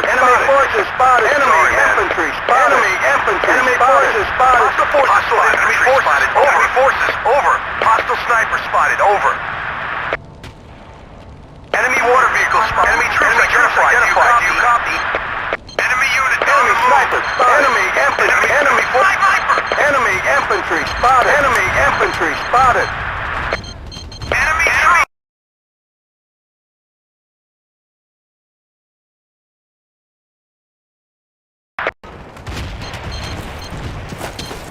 Enemy forces spotted. Enemy infantry spotted. Enemy infantry forces spotted. Hostile forces spotted. Enemy forces over. Enemy forces over. Hostile sniper spotted. Over. Enemy water vehicle spotted. Enemy troops identified. Do you copy? Enemy unit. Enemy sniper spotted. Enemy infantry. Enemy sniper. Enemy infantry spotted. Enemy infantry spotted. Enemy.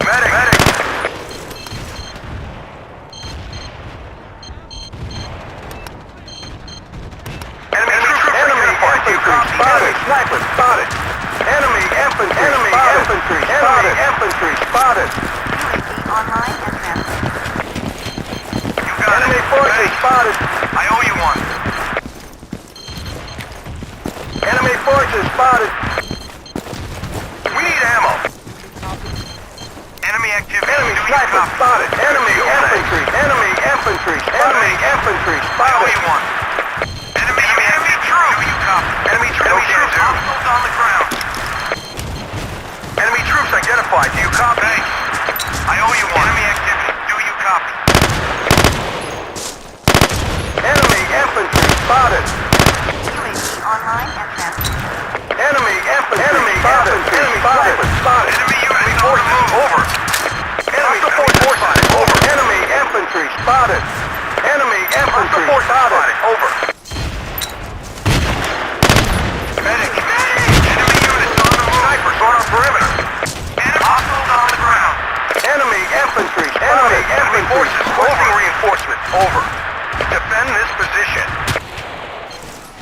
Medic. Enemy infantry spotted. Sniper spotted. Enemy infantry. Enemy infantry spotted. Enemy infantry spotted. UAV online and transmitting. You got Enemy it. forces spotted. I owe you one. Enemy forces spotted. We need ammo. Enemy activity. Enemy Do you sniper copy? spotted. Enemy infantry. Enemy infantry. Enemy infantry I owe spotted. you one. Enemy troops. Do you copy? Enemy troops. Hostiles on the ground. Enemy troops identified. Do you copy? Thanks. I owe you one. Enemy activity. Do you copy? Enemy infantry spotted. UAV online and transmitting. Enemy infantry. Enemy spotted. Enemy sniper spotted. Enemy unit forces over. Enemy forces spotted. Over. Enemy infantry spotted. Enemy infantry spotted. Over. Medic. Enemy units on the move. Snipers on our perimeter. Enemy hostiles on the ground. Enemy infantry. Enemy Enemy forces infantry. over. Reinforcements. Over. Defend this position.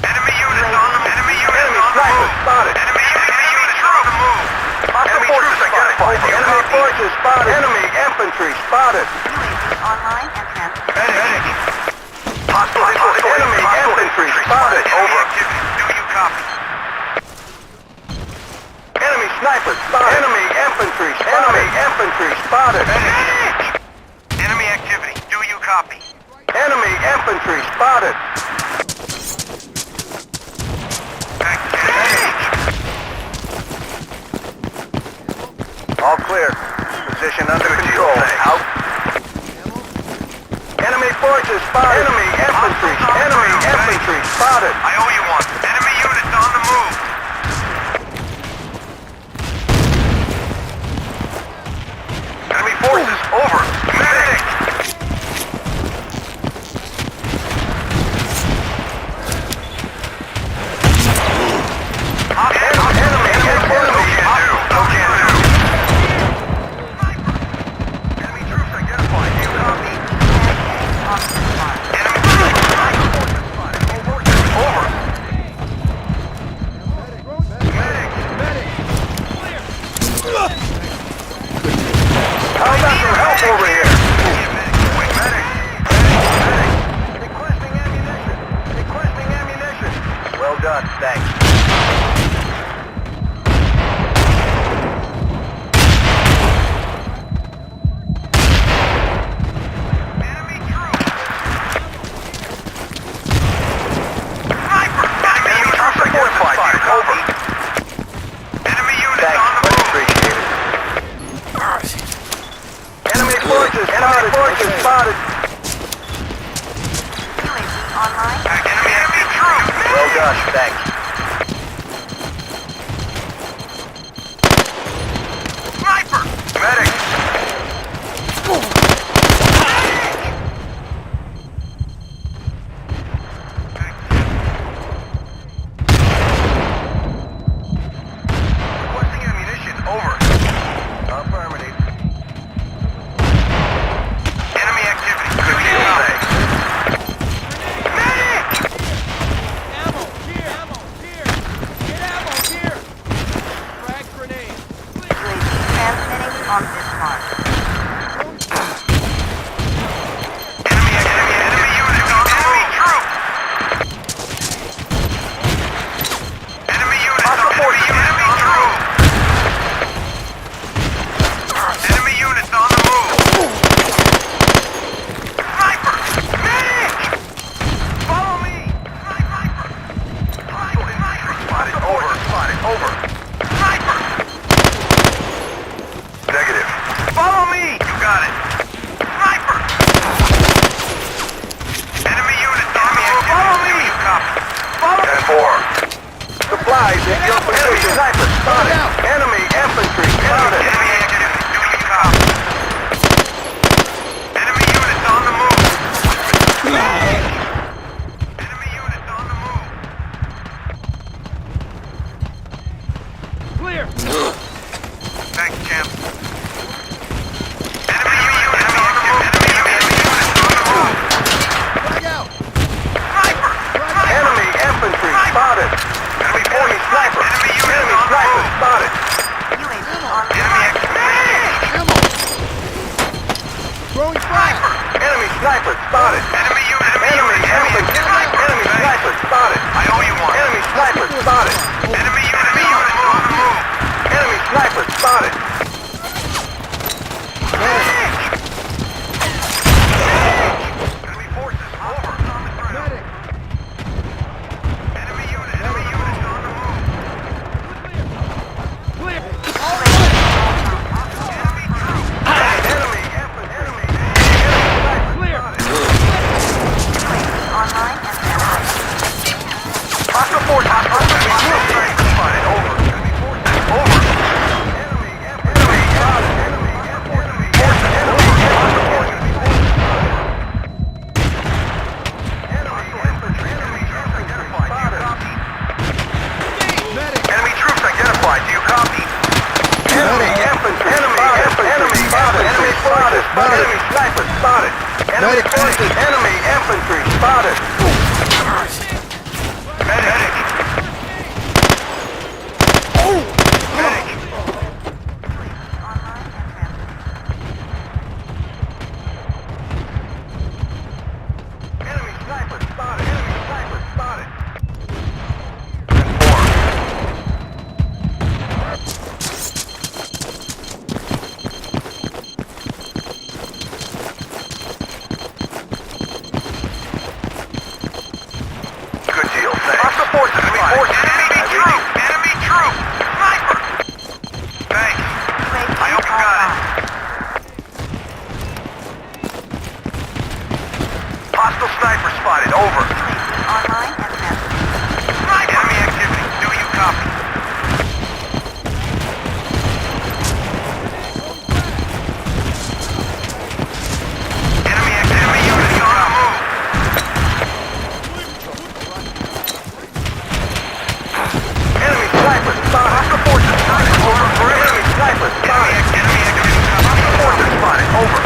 Enemy units on the move. Enemy units Enemy on the sniper move. spotted. Enemy units on the move. Enemy forces identified. Do you Enemy copy? forces spotted. Enemy infantry spotted. UAV online and transmitting. Medic. Hostile Enemy infantry spotted. Over. Activity. Do you copy? Enemy sniper spotted. Enemy infantry spotted. Enemy infantry spotted. Medic. Enemy activity. Do you copy? Enemy infantry spotted. All clear. Position under control. Out. Enemy forces spotted. Enemy infantry. Enemy infantry spotted. I owe you one. Enemy units on the move. Enemy forces over. Medic. Over here. Requesting ammunition. Well done. Thanks. Enemy troops. Sniper. Enemy troops identified. Over. Enemy units on the move. Appreciate it. Enemy forces spotted. UAV online. Enemy troops. Well done, thanks. Over. Sniper! Negative. Follow me! You got it. Sniper! Enemy units on me. Follow me! You copy. Follow 10-4. Supplies in your position. Sniper spotted. Enemy infantry spotted. Enemy activity. Do you copy? Enemy units on the move. Enemy units on the move. Clear! Thanks, champ. Enemy units on the move. Enemy units on the move. Flag out! Sniper! Enemy infantry spotted. Enemy Enemy sniper. Enemy units Enemy on the sniper move. spotted. UAV Enemy online. activity. Ammo! Throwing fire! Enemy sniper spotted. Enemy units. Enemy infantry. Enemy sniper spotted. I owe you one. Enemy sniper spotted. Enemy units on the move. Enemy sniper spotted. Enemy forces over. On the ground. Medic! Enemy units on the move. Clear! Enemy troops. Enemy infantry. Clear! UAV online and transmitting. Hostile forces. Hostile sniper spotted. Over. Enemy forces over. Enemy infantry spotted. Enemy infantry. Forces over. Hostile forces. Medic! Enemy troops identified. Do you copy? Enemy infantry. Enemy spotted. Enemy spotted. Enemy sniper spotted. Enemy forces. Enemy infantry spotted. Medic. Medic. Online and transmitting. Enemy sniper spotted. Enemy sniper spotted. 10-4. Good deal, thanks. Hostile forces. Enemy forces. Enemy troops. Enemy troops. Sniper. Thanks. UAV I hope you got it. online. Hostile sniper spotted. Over. UAV online and transmitting. Sniper. Enemy activity. Do you copy? Enemy activity. Enemy units on the move. Enemy sniper spotted. Hostile forces spotted. Over. Enemy sniper Enemy spotted. activity. Hostile forces spotted. Over.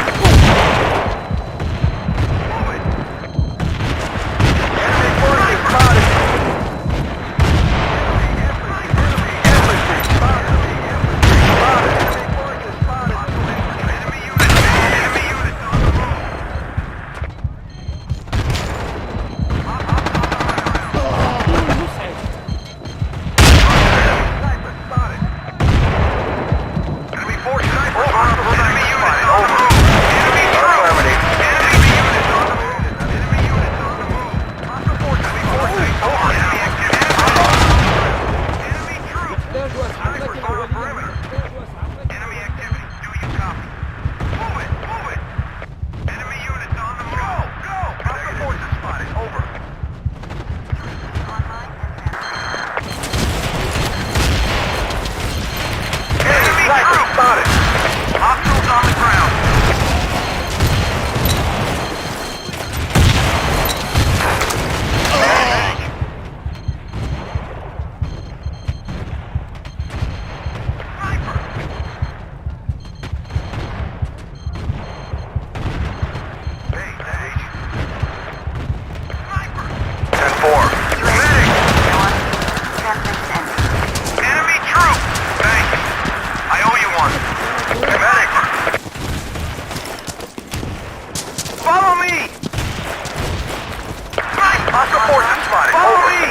Enemy forces spotted. Infantry spotted. Enemy forces spotted. Enemy units. Enemy units on the move. Sniper spotted. Enemy forces. Enemy units on the move. Enemy troops. Enemy units on the move. Enemy units on the move. Hostile forces. Enemy forces. Over. Enemy activity. Enemy troops. Snipers on the perimeter. Enemy activity. Do you copy? Move it. Move it. Enemy units on the move. Go. Hostile forces spotted. Over. Online and transmitting. Enemy Sniper troops. spotted. Hostiles on the ground. Sniper. Hey, Sage. Sniper. 10-4. Medic. Transmission ending. Enemy troop. Thanks. I owe you one. Medic. Follow me. Sniper. Hostile forces spotted. Follow me.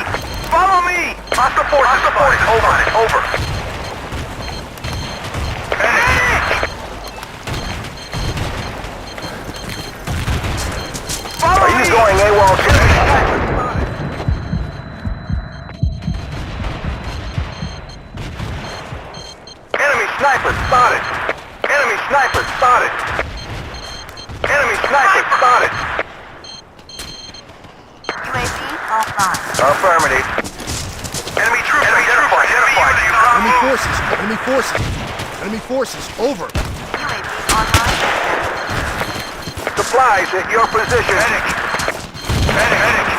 Follow me. Hostile forces spotted. Over. Over. Medic. Follow Are me. you going AWOL? Sniper spotted. spotted. Enemy sniper spotted. Enemy sniper spotted. UAV offline. Affirmative. Enemy troops identified. Enemy forces. Enemy forces. Enemy forces. Over. UAV online. Supplies at your position. Medic. Medic.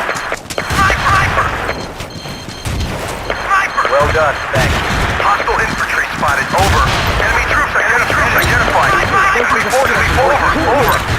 Sniper. Sniper. Well done. Thanks. Hostile infantry spotted. Over. Enemy troops identified. Enemy forces. Over.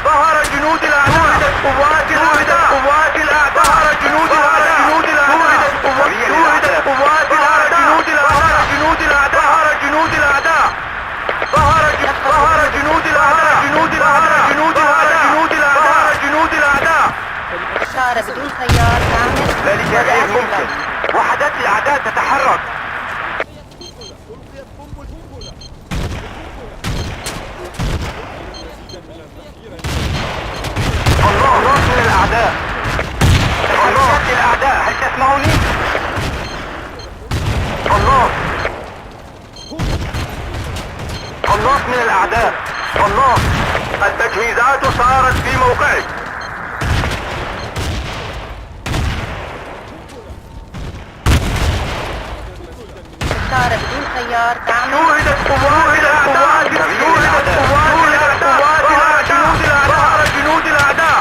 ظهر جنود الأعداء. قوات الأعداء. ظهر جنود الأعداء. طائرة بدون طيار تعمل ذلك غير ممكن. وحدات الأعداء تتحرك. الله من الأعداء. تحركات الأعداء، هل تسمعوني؟ الله من الأعداء. الله. التجهيزات صارت في موقعك. طائرة بدون طيار تعمل شوهدت قوات الأعداء. شوهدت قوات الأعداء. ظهر جنود الأعداء.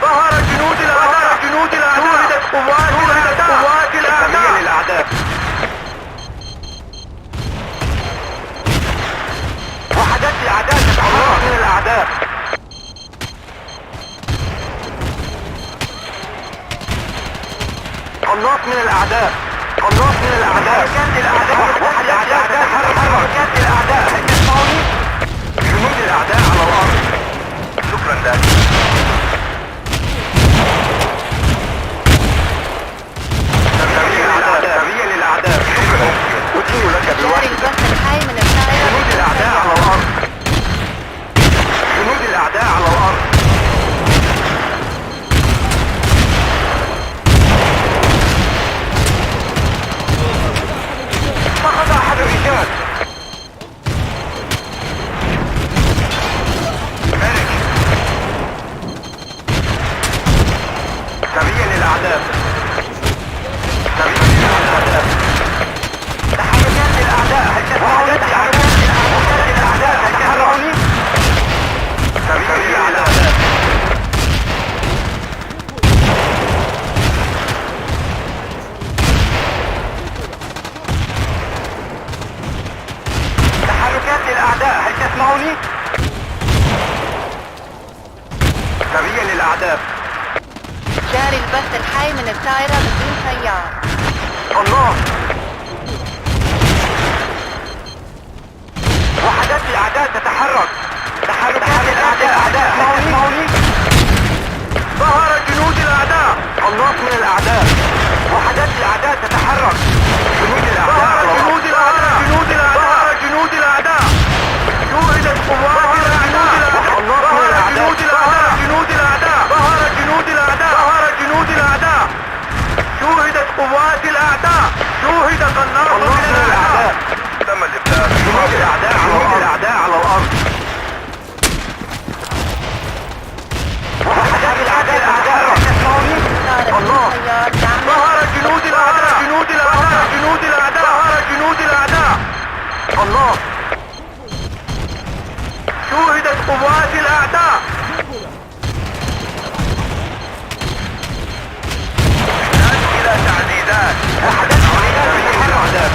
ظهر جنود الأعداء. جنود الأعداء. شوهدت قوات الأعداء. وحدات الأعداء تتحرك من الأعداء. قناص من الأعداء. قناص من الأعداء. حركات الأعداء. حركات الأعداء. هل تسمعوني؟ جنود الأعداء على الأرض. شكرا لك. سرية للأعداء. شكرا. أدين لك جاري بالوحي. البث الحي من الطائرة جنود الأعداء على الأرض. جنود الأعداء على الأرض. فقد أحد الرجال. ملك. سريع للأعداء. سريع للأعداء. تحركات الأعداء. هل تسمعوني؟ تحركات الأعداء. هل تسمعوني؟ سريع للأعداء. تحركات الأعداء. هل تسمعوني؟ سريع للأعداء. جاري البث الحي من الطائرة بدون طيار الله. وحدات الأعداء تتحرك. تحركات الأعداء. تسمعوني؟ ظهر جنود الأعداء. قناص من الأعداء. وحدات الأعداء تتحرك. جنود الأعداء. جنود الأعداء. جنود الأعداء. جنود الأعداء. شوهدت قوات الأعداء. قناص من الأعداء. جنود الأعداء. ظهر جنود الأعداء. ظهر جنود الأعداء. شوهدت قوات الأعداء. شوهد قناص من الأعداء. تم الإبلاغ. جنود الأعداء. جنود الأعداء على الأرض. وحدات الأعداء. تسمعوني؟ الله. طيار تعمل ظهر جنود الأعداء. جنود الأعداء. جنود الأعداء. ظهر جنود الأعداء. الله. شوهدت قوات الأعداء. نحتاج إلى تعديلات. وحدات الأعداء.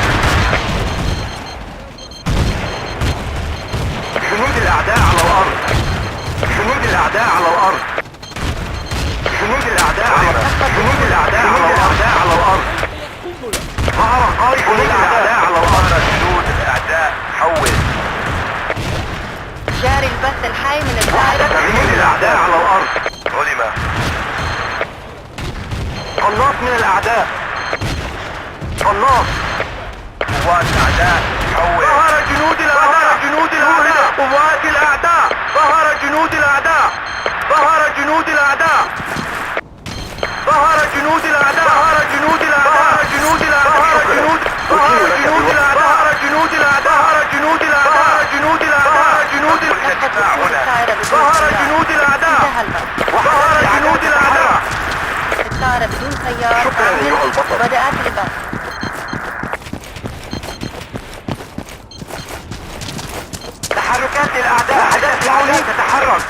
جنود الأعداء على الأرض. جنود الأعداء على الأرض. جنود الأعداء على الأرض. جنود الأعداء على الأرض. ظهر قائد جنود الأعداء على الأرض. جنود الأعداء حول. جاري البث الحي من الطائرة جنود الأعداء على الأرض. علم. قناص من الأعداء. قناص. قوات الأعداء حول. ظهر جنود الأعداء. جنود الأعداء. قوات الأعداء. ظهر جنود الأعداء. ظهر جنود الأعداء. ظهر جنود الأعداء. ظهر جنود الأعداء. جنود الأعداء. جنود. ظهر جنود الأعداء. ظهر جنود الأعداء. ظهر جنود الأعداء. جنود الأعداء. جنود الطائرة بدون ظهر طيار جنود الأعداء. انتهى البث ظهر جنود الأعداء. الطائرة بدون طيار شكراً تعمل أيها البطل. بدأت البث تحركات الأعداء. حدث الأعداء تتحرك.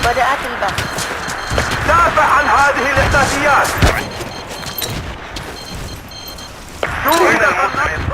بدأت البث. دافع عن هذه الاحداثيات. شوهد المسلم.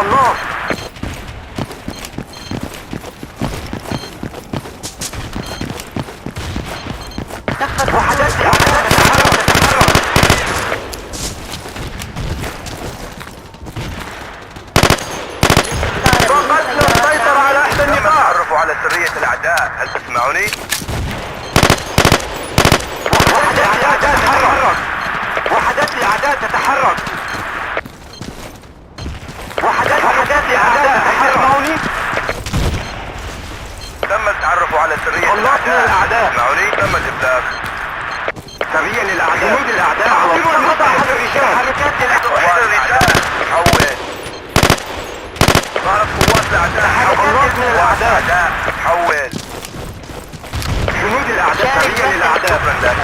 الله. تخفض وحدات الصوت. الأعداء تتحرك. فقدنا السيطرة على إحدى النقاط. تعرفوا على سرية الأعداء، هل تسمعوني؟ وحدات الأعداء تتحرك. وحدات الأعداء تتحرك. وحدات الأعداء تتحرك. تم التعرف على سرية خلصنا الأعداء. تسمعوني؟ تم الإبلاغ. سريا للأعداء. جنود الأعداء على الأرض. أحد الرجال. حركات الرجال حول. ظهرت قوات الأعداء. خلصنا الأعداء. حول. جنود الأعداء. سريا للأعداء.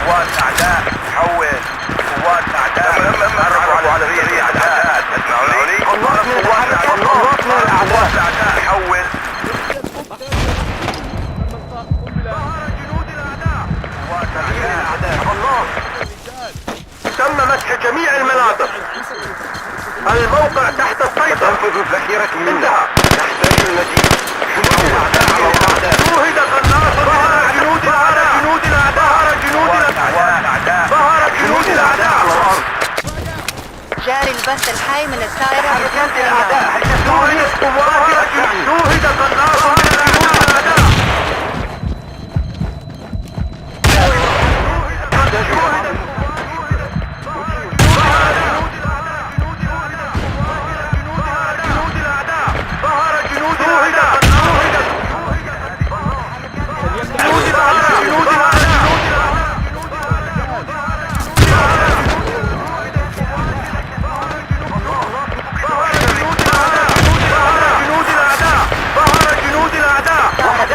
قوات الأعداء حول. قوات الأعداء. تم التعرف على سرية الأعداء. تسمعوني؟ خلصنا الأعداء. حول. تم مسح جميع المناطق. الموقع تحت السيطرة. تنفذ الذخيرة منها. نحتاج المزيد. جنود الأعداء على الأعداء. شوهد قناص. ظهر جنود الأعداء. جنود الأعداء. ظهر جنود الأعداء على الأرض. جاري البث الحي من الطائرة بدون حركات الأعداء. طيار. شوهد قوات. شوهد قناص.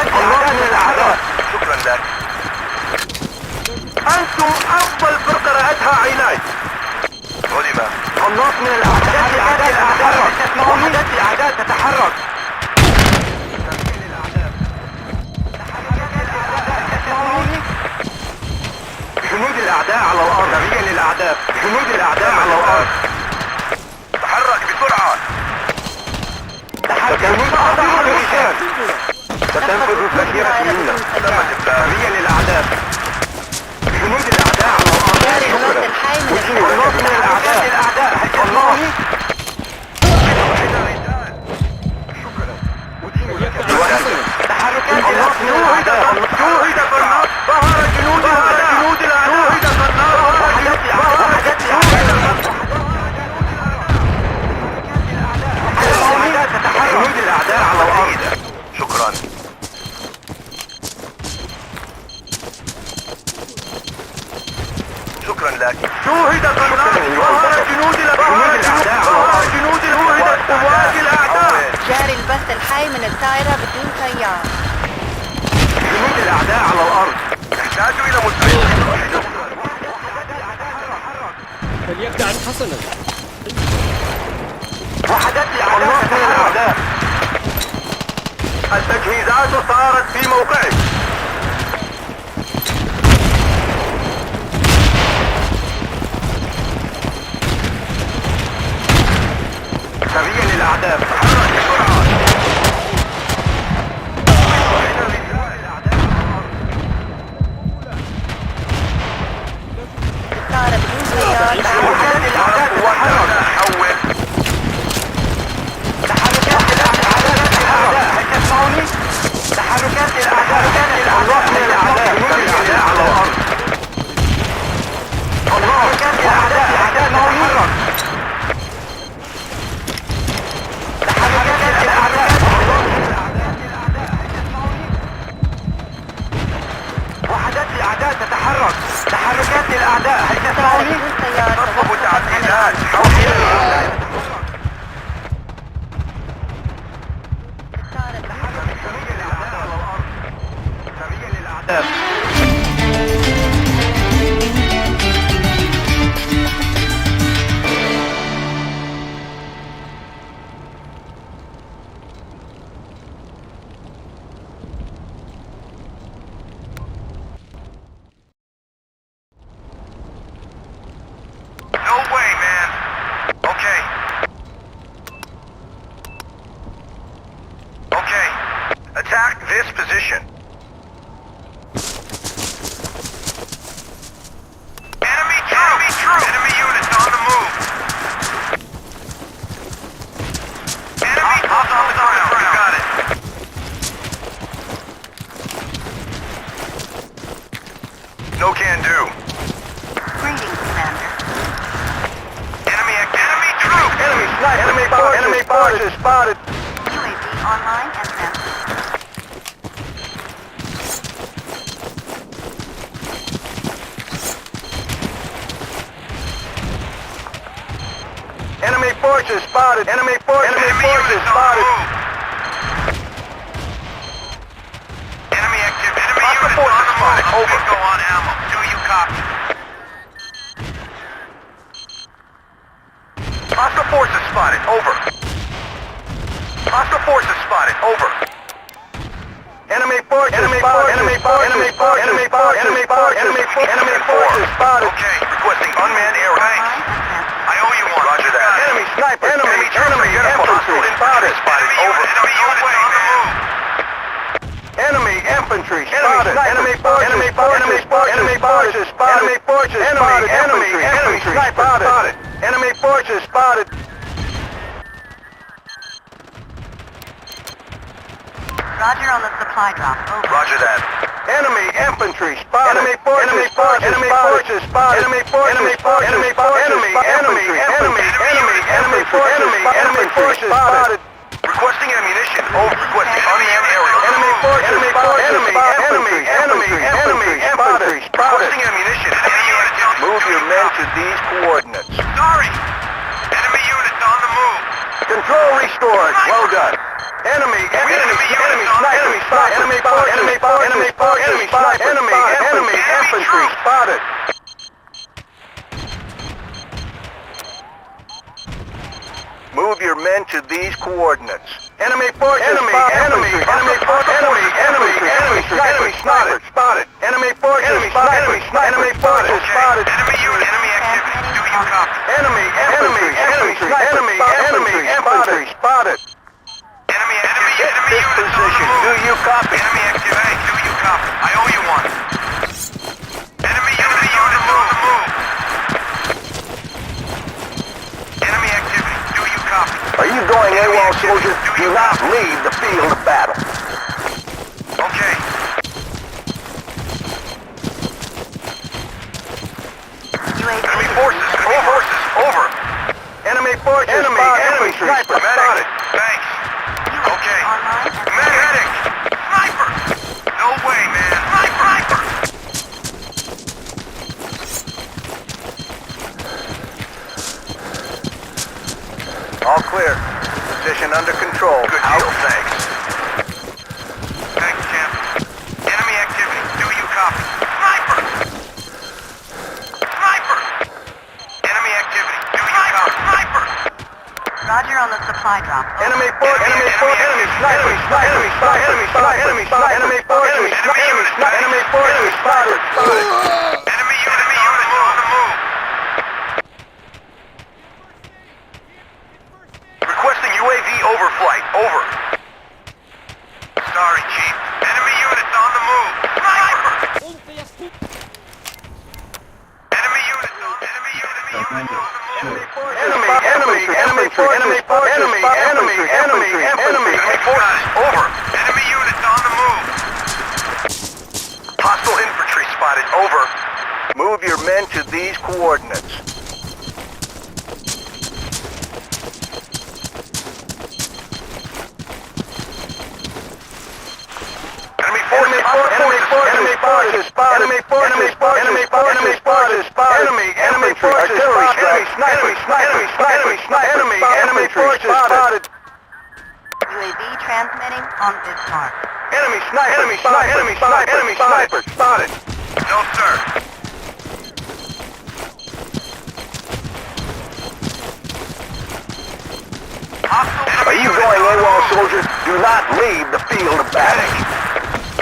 جنود الأعداء. شكرا لك. أنتم أفضل فرقة رأتها عيناي. علم. خلاص من الأعداء. وحدات الأعداء تتحرك. جنود الأعداء على الأرض. سريا للأعداء. جنود الأعداء على الأرض. تحرك بسرعة. جنود الأعداء على الرجال. ستنفذ الذخيرة منا. سريا للأعداء. جنود الأعداء على الأرض. جاري البث الحي من خلاص من الأعداء. الله. تحركات خلاص من الأعداء. شوهد قناص. ظهر جنود الأعداء. جنود الأعداء. شوهد قناص. وحدات الأعداء تتحرك. جنود الأعداء على الأرض. شكرا. شكرا لك. شوهد قناص. ظهر جنود الأعداء. ظهر جنود قوات الأعداء. جاري البث الحي من الطائرة بدون طيار. جنود الأعداء على الأرض. نحتاج إلى مساعدة. فليبدأ حسنا. وحدات الأعداء. التجهيزات صارت في موقعك. سريا للأعداء. تحرك بسرعة. الطائرة بدون طيار. وحدات الأعداء تتحرك. حول. تحركات الأعداء. هل تسمعوني؟ تحركات الأعداء. الله من الأعداء. الأعداء على الأرض. تحركات الأعداء. تتحرك. this position. Enemy troops! Enemy units on the move! Enemy troops on the ground! You got it! No can do. Greetings, Commander. Enemy troops! Enemy sniper! Enemy forces spotted! UAV online and transmitted. Enemy forces spotted! Enemy forces spotted! Enemy active. Enemy units on the move. Over. Go on ammo. Do you copy? Hostile forces spotted. Over. Hostile forces spotted. Over. Enemy forces spotted! Enemy forces spotted! Okay. Requesting unmanned air ranks. I owe you one. Roger that. Enemy sniper! Enemy infantry spotted! spotted. Over. Enemy units on the move. Enemy infantry spotted! Enemy forces spotted! Enemy forces spotted! Enemy spotted! Enemy forces spotted! Roger on the supply drop. Over. Roger that. Enemy infantry spotted! Enemy forces spotted! Enemy forces spotted! Enemy forces spotted! Enemy forces spotted! Requesting ammunition. Over. Requesting unmanned aerial. Enemy forces spotted! Enemy infantry spotted! Requesting ammunition. Enemy units. Move your men to these coordinates. Sorry. Enemy units on the move. Control restored. Well done. Enemy infantry spotted. Move your men to these coordinates. Enemy forces spotted. Enemy sniper spotted. Enemy forces spotted. Enemy forces spotted. Enemy unit. Enemy activity. Do you copy? Enemy infantry spotted. Enemy activity. Enemy This units on the position. move. Do you copy? Enemy activity. Do you copy? I owe you one. Enemy units on the move. Enemy activity. Do you copy? Are you going AWOL, soldier? Do not leave the field of battle. Okay. UAV. Enemy forces. Enemy forces. Over. Enemy forces. Enemy sniper spotted. Thanks. Okay. Online and Medic. Sniper. No way, man. Sniper. All clear. Position under control. Good deal. Thanks. Thanks, Champ. Enemy activity. Do you copy? Sniper. Sniper. Enemy activity. Do you copy? Sniper. Roger on the supply drop. Over. Enemy forces. Enemy sniper spotted. Enemy forces spotted. Enemy unit on the move. Requesting UAV overflight. Over. Sorry, Chief. Enemy units on the move. Sniper. Enemy units on the move. Enemy forces. Over. Enemy units on the move. Hostile infantry spotted. Over. Move your men to these coordinates. Enemy forces. Enemy forces spotted. Enemy forces spotted. Enemy forces spotted. UAV transmitting on this mark. Enemy sniper spotted. No, sir. Are you going AWOL, soldier? Do not leave the field of battle.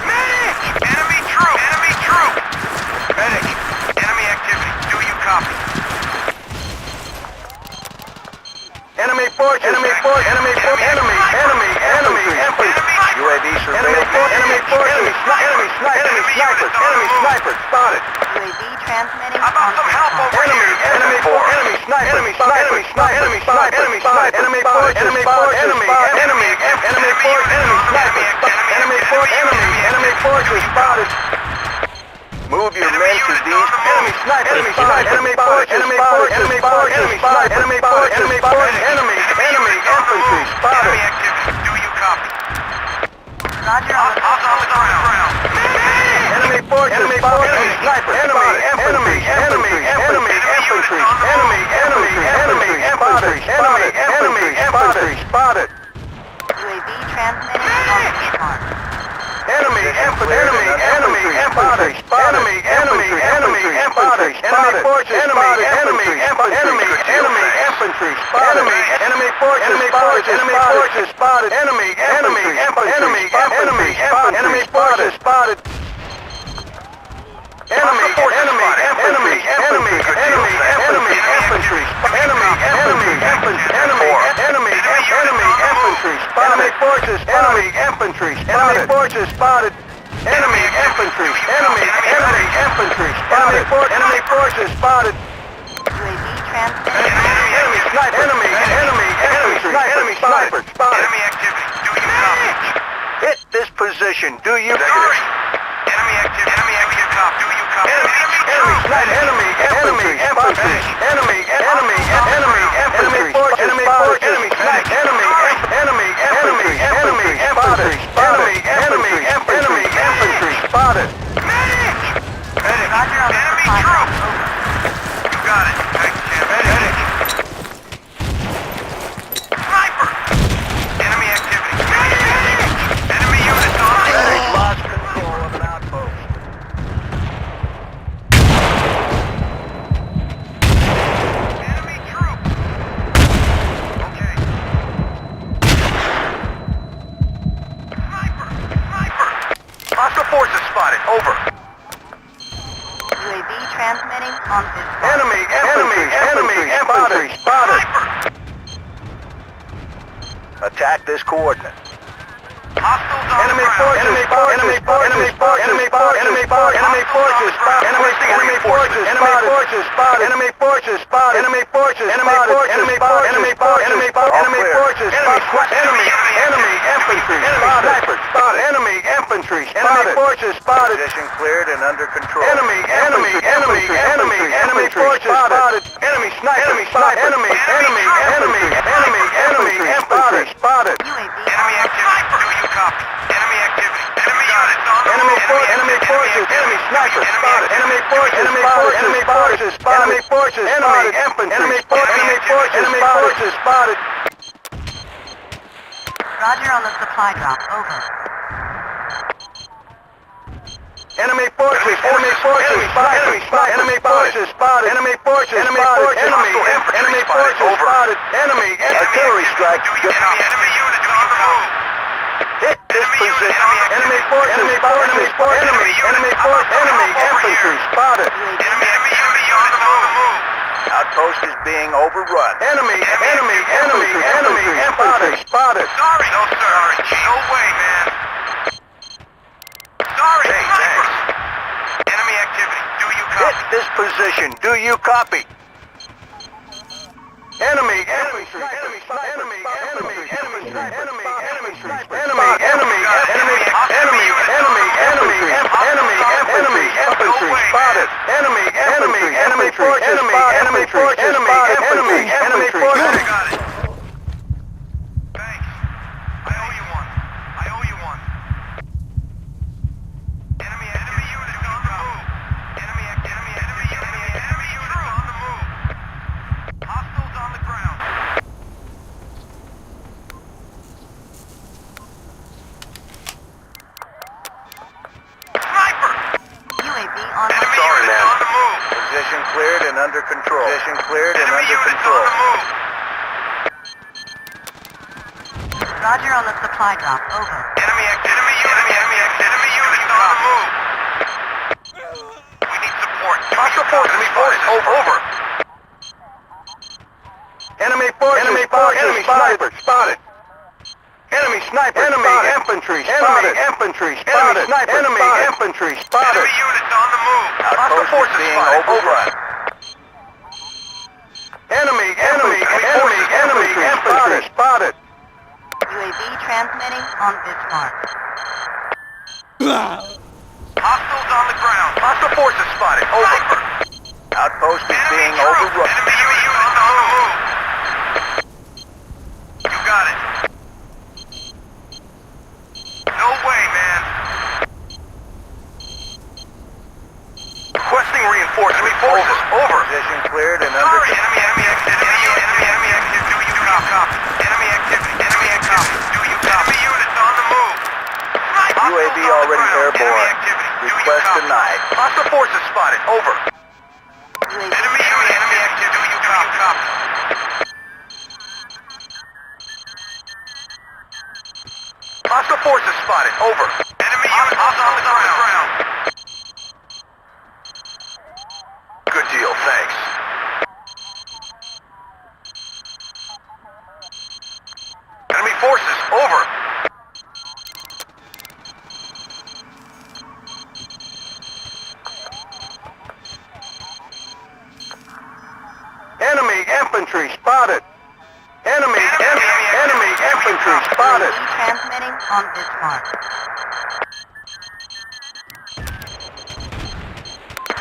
Medic! Enemy troop! Enemy troop! Medic! Enemy activity. Do you copy? Enemy forces. Enemy infantry. UAV Enemy forces, enemy snipers spotted. UAV transmitting How about on some help dispatch. over here? Enemy snipers, enemy forces spotted, enemy snipers, enemy snipers, enemy snipers, enemy forces spotted. Move your men to these enemy snipers, enemy forces, enemy infantry spotted. Enemy activity. Do you copy? Roger on the On the ground. Enemy forces spotted, enemy snipers, enemy infantry spotted. UAV transmitting on dispatch. Enemy infantry spotted. Enemy forces spotted. Enemy infantry spotted. Enemy forces spotted. Enemy forces spotted. Enemy forces spotted. Enemy infantry spotted. UAV transmitting. Enemy sniper spotted. Enemy activity. Do you copy? Hit this position. Do you? Sorry. Enemy activity. Do you copy? Spotted. Roger on the Enemy supply troop. drop. You got it. Thanks, Jim. Sniper. Enemy activity. Enemy units on the They've lost control of an outpost. enemy troop. Okay. Sniper. Hostile forces spotted. Over. UAV transmitting on dispatch. Enemy infantry spotted. Attack this coordinate. Hostiles on Enemy the ground. forces spotted. Enemy forces spotted. Position cleared and under control. Enemy forces spotted. Enemy sniper spotted. Enemy infantry spotted. UAV Enemy activity. Do you copy? Enemy activity. Enemy units on the Enemy move. forces enemy sniper spotted. Enemy forces spotted. Enemy forces spotted. Enemy forces spotted. Roger on the supply drop. Over. Enemy forces spotted. Enemy forces spotted. Enemy forces spotted. Enemy artillery strike. Enemy units on the move. Hit this position. Enemy forces spotted. Enemy infantry spotted. Enemy units on the move. Outpost is being overrun. Enemy infantry spotted. Sorry. No, sir. No way, man. Sorry. Hey, Snipers. Enemy activity. Do you Hit copy? this position. Do you copy? Enemy infantry spotted. Enemy forces I got it. Thanks. I owe you one. Enemy units on the move. Enemy units on the move. Hostiles on the ground. Sniper! UAV on Enemy the units on the move. Position cleared and under control. Enemy units on the move. Roger on the supply drop. Over. Enemy units on the move. We need support. Hostile forces over. Enemy forces spotted. Enemy sniper enemy spotted. Infantry spotted. Enemy infantry spotted. Enemy sniper enemy spotted. Infantry spotted. Enemy units on the move. Outpost forces being spotted. overrun. Enemy infantry spotted. UAV transmitting on this mark. Hostiles on the ground. Hostile forces spotted. Over. Outpost is Enemy being troops. overrun. Enemy units on the move. You got it. No way, man. Requesting reinforcement. Enemy forces. Over. Position cleared and under. Sorry, enemy exit. Enemy exit. Do you copy? Enemy activity. Enemy activity. Do you copy? Enemy units on the move. UAV already airborne. Request denied. Hostile forces spotted. Over. UAV Enemy activity. Do you copy? Hostile forces spotted. Over. Enemy units on the ground. Good deal. Thanks. Enemy forces. Over. Enemy infantry spotted. Enemy infantry spotted. UAV transmitting on this mark.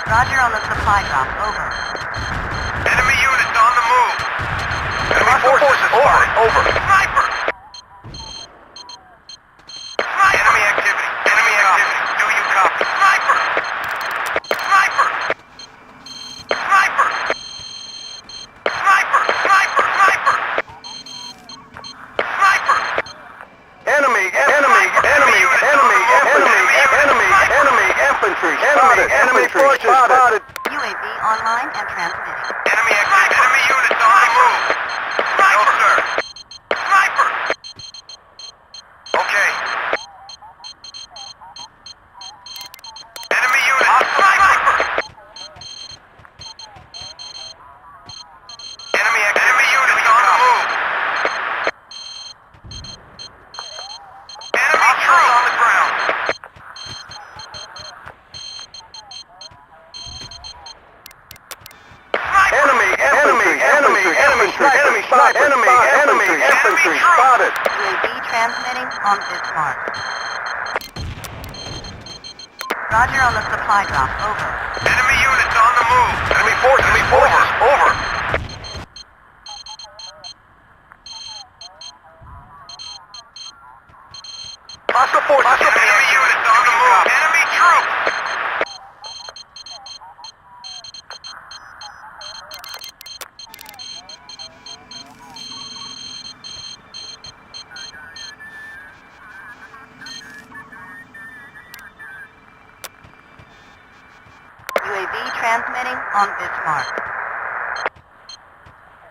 Roger on the supply drop. Over. Enemy units on the move. Enemy forces spotted. Over. Sniper. Enemy activity. Enemy activity. Do you copy? Sniper. Sniper. Sniper. Sniper. Sniper. Sniper. Sniper. Enemy infantry spotted. Enemy forces spotted. UAV online and transmitting. Enemy activity. Enemy units on the move. Sniper. No, sir. Sniper. Okay. Enemy unit. Sniper. Enemy units on the move. Enemy troops on the ground. Enemy infantry spotted. UAV transmitting on this mark. Roger on the supply drop. Over. Enemy units on the move. Enemy forces. Over. Hostile forces. Enemy units on the move. Enemy troops. UAV transmitting on this mark.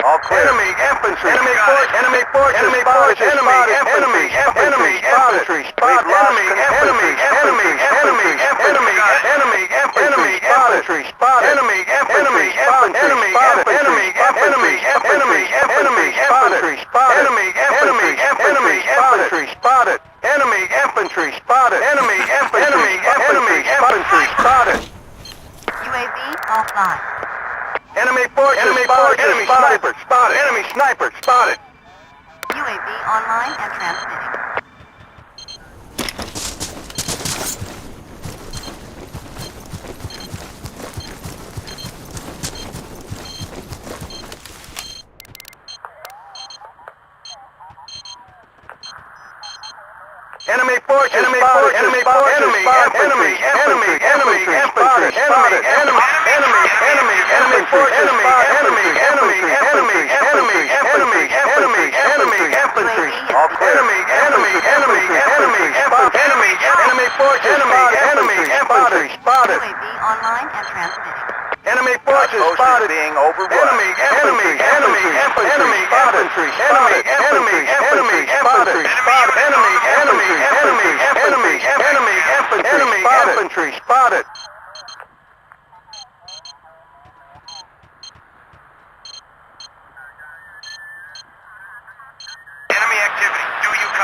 All clear. Enemy infantry. Enemy forces. Enemy forces. Enemy forces. Enemy infantry spotted. Enemy infantry spotted. Enemy infantry spotted. Enemy infantry spotted. Enemy infantry spotted. Enemy infantry spotted. Enemy infantry spotted. UAV offline. Enemy forces. Enemy sniper spotted. Enemy sniper spotted. UAV online and transmitting. Enemy forces. Enemy forces. Enemy infantry spotted. Enemy infantry spotted. Enemy forces. UAV online and transmitting. Enemy forces spotted. Being overrun. Enemy infantry spotted. Enemy infantry spotted. Enemy infantry spotted. Enemy activity. Do you copy?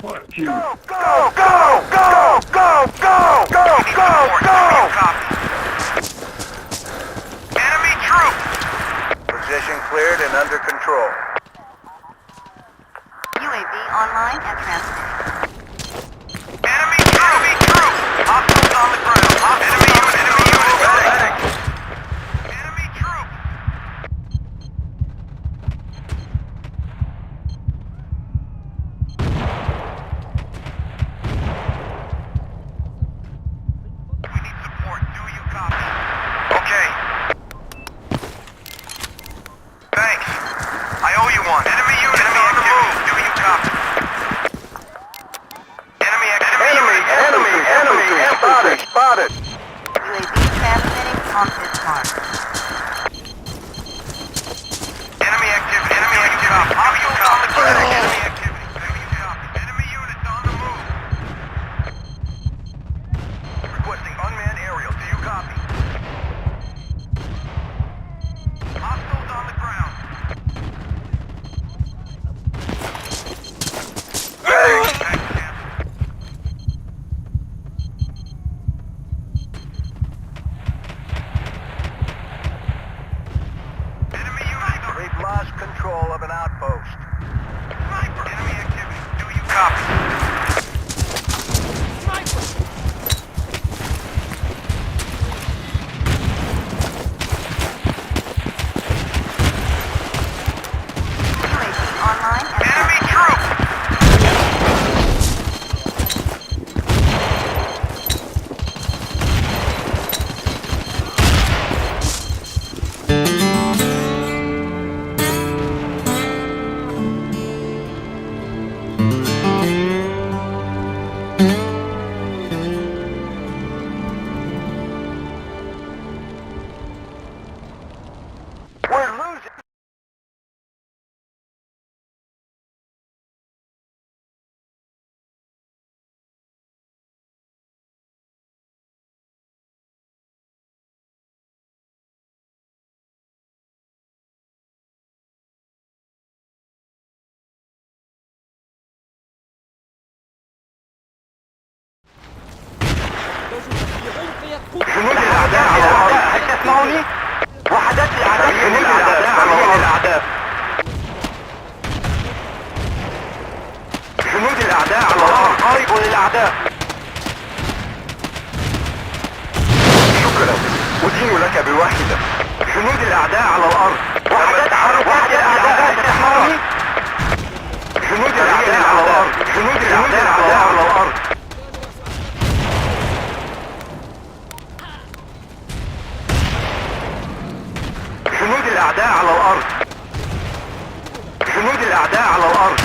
Go, go, go, go, go, go, go, go, go! Enemy troops! Position cleared and under control. UAV online and transmitting. Enemy troops! Hostiles on the ground. Enemy unit. Enemy troops! We need support. Do you copy? Okay. Thanks. I owe you one. Enemy unit on the move. Do you copy? Enemy Spotted! UAV transmitting on this mark. Enemy activity. Hostiles on the ground. Enemy activity. Enemy units on the move. Requesting unmanned aerial. Do you copy? Hostiles on the ground. Enemy units. We've lost control of an outpost. Sniper. Enemy activity. Do you copy? UAV online and Enemy troops! We're losing! جنود الأعداء على الأرض. هل تسمعوني؟ وحدات الأعداء. جنود الأعداء على الأرض. جنود الأعداء على الأرض. قاربوا للأعداء. شكرا. أدين لك بواحدة. جنود الأعداء على الأرض. وحدات الأعداء. هل تسمعوني؟ جنود الأعداء على الأرض. جنود الأعداء على الأرض. جنود الأعداء على الأرض. جنود الأعداء على الأرض. جنود الأعداء على الأرض.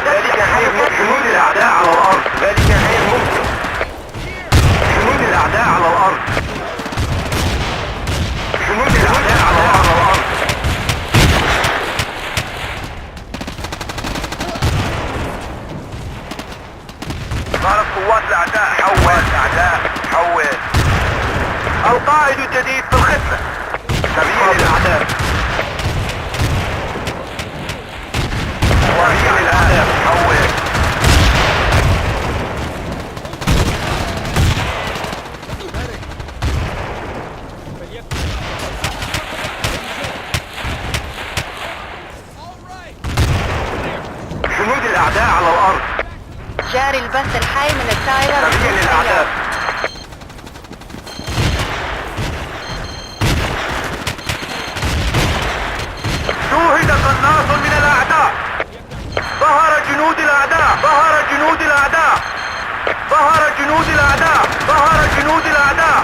ذلك غير ممكن. جنود الأعداء على الأرض. ذلك غير ممكن. جنود الأعداء على الأرض. جنود الأعداء على الأرض. صارت قوات الأعداء. حول. القائد الجديد في الخدمة. سبيل الأعداء. سبيل الأعداء. حول. جنود الأعداء على الأرض. جاري البث الحي من التايلر. سبيل الأعداء. شوهد قناص من الأعداء. ظهر جنود الأعداء. ظهر جنود الأعداء ظهر جنود الأعداء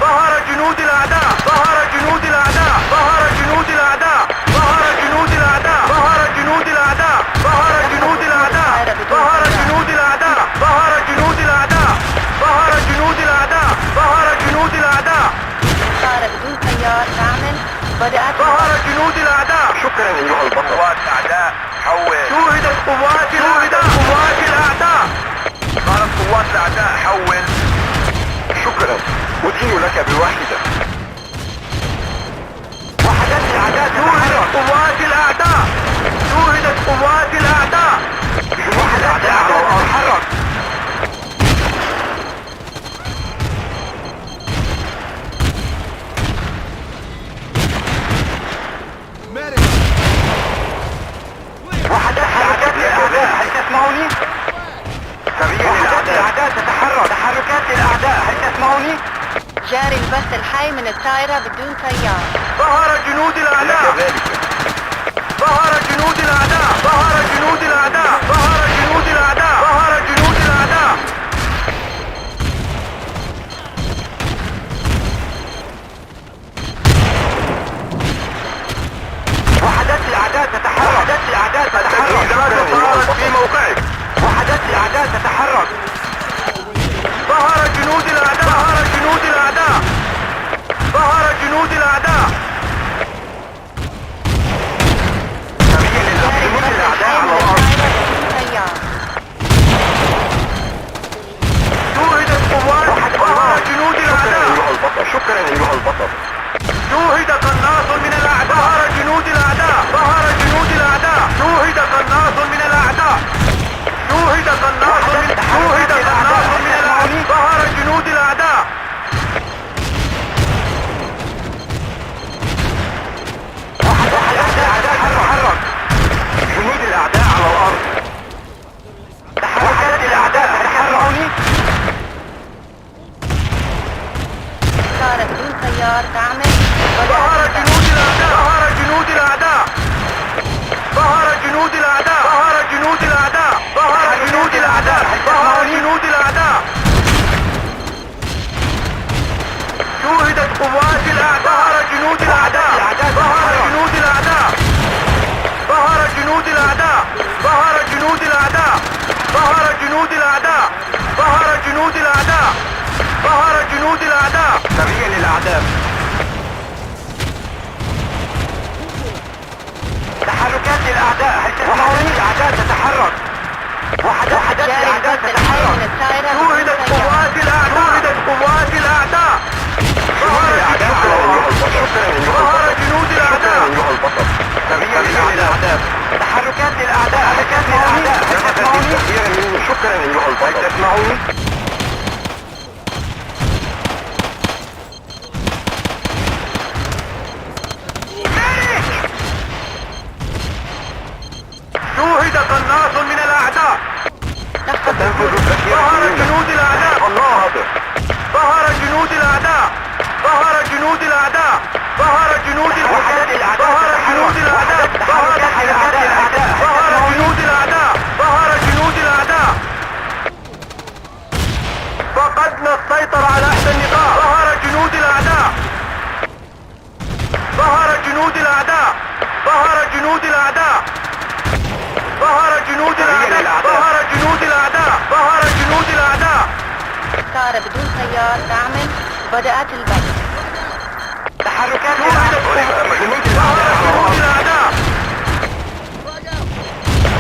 ظهر جنود الأعداء ظهر جنود الأعداء ظهر جنود الأعداء ظهر جنود الأعداء ظهر جنود الأعداء ظهر جنود الأعداء ظهر جنود الأعداء ظهر جنود الأعداء ظهر جنود الأعداء ظهر جنود الأعداء طائرة بدون طيار تعمل بدأت ظهر جنود الأعداء شكرا أيها البطل. قوات الأعداء حول. شوهدت قوات الأعداء قوات الأعداء ظهرت قوات الأعداء حول. شكرا أدين لك بواحدة. وحدت الأعداء شوهدت قوات الأعداء شوهدت قوات الأعداء وحدت الأعداء تتحرك Medic! وحدت الأعداء هل تسمعوني؟ وحدت الأعداء تتحرك تحركات الأعداء هل تسمعوني؟ جاري البث الحي من الطائرة بدون طيار. ظهر جنود الأعداء ظهر جنود الأعداء ظهر جنود الأعداء ظهر جنود الأعداء ظهر جنود الأعداء وحدت الأعداء تتحرك وحدت الأعداء تتحرك صارت في موقعك وحدت الأعداء تتحرك ظهر جنود الأعداء ظهر جنود الأعداء ظهر جنود الأعداء جاري البث الحي من الطائرة بدون طيار. شوهدت قوات ظهر جنود الأعداء شكرا أيها البطل. شوهد قناص من الأعداء ظهر جنود الأعداء ظهر جنود الأعداء شوهد قناص من الأعداء شوهد قناص من الأعداء ظهر جنود الأعداء تحرك جنود الأعداء على الأرض. تحركت الأعداء تحركوني طائرة بدون طيار تعمل ظهر بدأت جنود الأعداء ظهر جنود الأعداء ظهر جنود الأعداء ظهر جنود الأعداء ظهر جنود الأعداء ظهر جنود الأعداء شوهدت قوات الأعداء ظهر جنود الأعداء ظهر جنود الأعداء ظهر جنود الأعداء ظهر جنود الأعداء ظهر جنود الأعداء ظهر جنود الأعداء ظهر جنود الأعداء سريع للأعداء. تحركات الأعداء هل تسمعوني؟ الأعداء تتحرك وحدت جاري الأعداء البث الحي تتحرك من الطائرة بدون شوهدت طيار. قوات الأعداء شوهدت قوات الأعداء ظهر ظهر جنود الأعداء أيها البطل. سريع للأعداء. تحركات الأعداء حركات الأعداء هل تسمعوني؟ كثيرا مني. شكرا أيها البطل. هل تسمعوني؟ شوهد قناص من الأعداء ظهر جنود الأعداء الله هذا. ظهر جنود الأعداء ظهر جنود الأعداء ظهر جنود الأعداء ظهر جنود الأعداء ظهر جنود الأعداء ظهر جنود الأعداء فقدنا السيطرة على إحدى النقاط ظهر جنود الأعداء ظهر جنود الأعداء ظهر جنود الأعداء ظهر جنود الأعداء ظهر جنود الأعداء ظهر جنود الأعداء طائرة بدون طيار تعمل بدأت البث. تحركات ظهر جنود الأعداء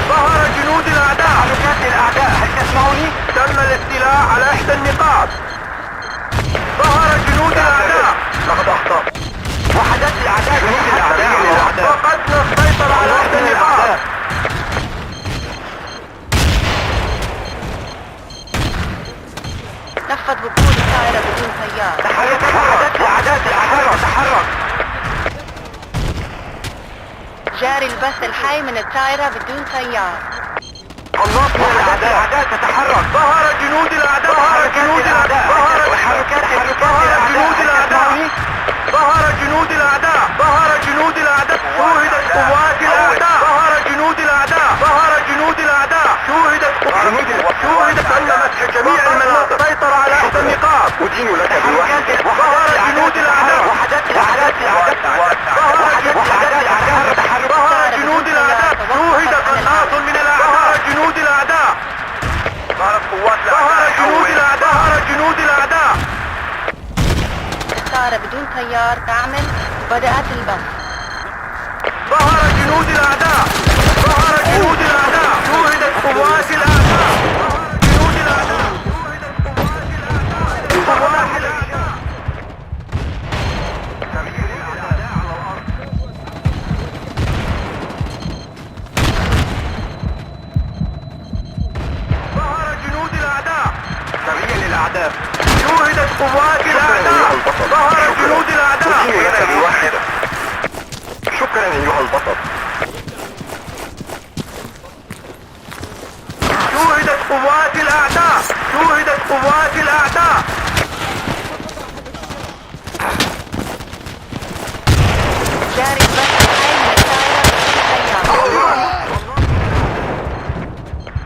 ظهر جنود الأعداء تحركات الأعداء هل تسمعوني؟ تم الاستيلاء على إحدى النقاط ظهر جنود الأعداء لقد أخطأت. وحدت الأعداء فقدنا السيطرة على إحدى النقاط نفذ وقود الطائرة بدون طيار. وحدت الأعداء تتحرك جاري البث الحي من الطائرة بدون طيار. قناص من الأعداء تتحرك ظهر جنود الأعداء ظهر جنود الأعداء ظهر جنود الأعداء ظهر جنود الأعداء ظهر جنود الأعداء شوهدت قوات الأعداء ظهر جنود جنود الأعداء. ظهر جنود الأعداء. شوهدت أن مسح جميع المناطق. سيطر على إحدى النقاط. أدين لك بوحدة. ظهر جنود الأعداء. ظهر جنود الأعداء. شوهد قناص من الأعداء. جنود الأعداء. ظهر جنود الأعداء. ظهر جنود الأعداء. الطائرة بدون طيار تعمل. بدأت البث. ظهر جنود الأعداء. ظهر جنود الأعداء. شوهدت قوات الأعداء. ظهر جنود الأعداء. شوهدت قوات الأعداء. ظهر جنود الأعداء. سريع للأعداء. شوهدت قوات الأعداء. ظهر جنود الأعداء. أدين لك بوحدة. شكرا أيها البطل. شوهدت قوات الأعداء. شوهدت قوات الأعداء. جاري البث الحي من الطائرة بدون طيار.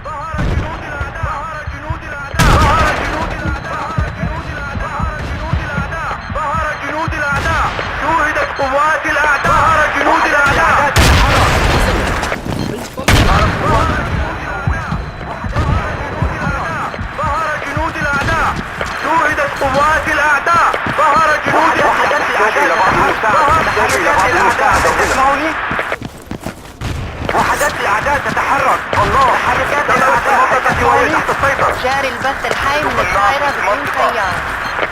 ظهر جنود الأعداء. ظهر جنود الأعداء. ظهر جنود الأعداء. ظهر جنود الأعداء. شوهدت قوات الأعداء. ظهر جنود الأعداء. ظهر جنود الأعداء. شوهدت قوات الأعداء. ظهر جنود وحدات الأعداء تتحرك. الله. تحركات الأعداء تحت السيطرة. جاري البث الحي من الطائرة بدون طيار.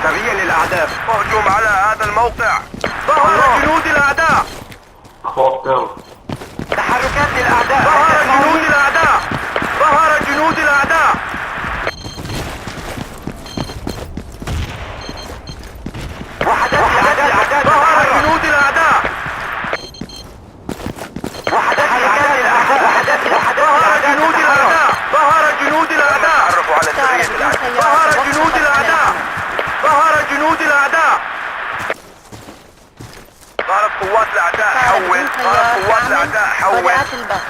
سريع للأعداء. اهجم على هذا الموقع. ظهر جنود الأعداء. تحركات الأعداء. ظهر جنود الأعداء. ظهر جنود الأعداء. وحدات الأعداء ظهر تتحرك. جنود الأعداء. وحدات الأعداء. وحدات ظهر جنود الأعداء. ظهر جنود الأعداء. الطائرة بدون طيار. ظهر توقفت جنود الأعداء. الحملة. ظهر جنود الأعداء. ظهرت قوات الأعداء. الطائرة بدون طيار تعمل. بدأت البث.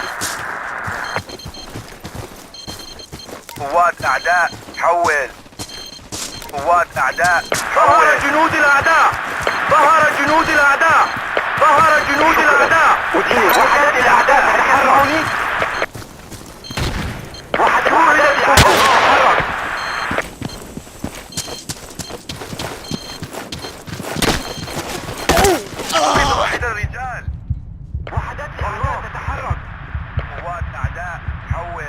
قوات أعداء. حول. قوات أعداء. ظهر جنود الأعداء. ظهر جنود الأعداء. ظهر جنود الأعداء. أدين. وحدات الأعداء تتحرك. وحدات الأعداء تتحرك. واحد الرجال. وحدات الأعداء تتحرك. قوات أعداء. حول.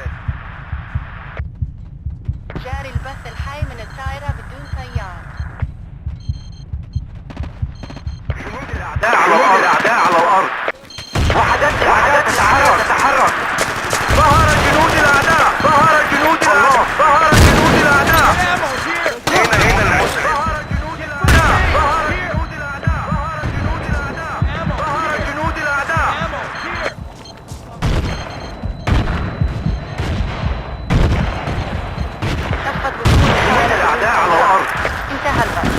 جاري البث الحي من الطائرة بدون طيار. جنود الأعداء على الأرض. وحدات الأعداء تتحرك. ظهر جنود الأعداء. ظهر جنود الأعداء. ظهر جنود الأعداء. هنا المسلم. ظهر جنود الأعداء. ظهر جنود الأعداء. ظهر جنود الأعداء. ظهر جنود الأعداء. كفت وصول جنود الأعداء على الأرض. انتهى البث.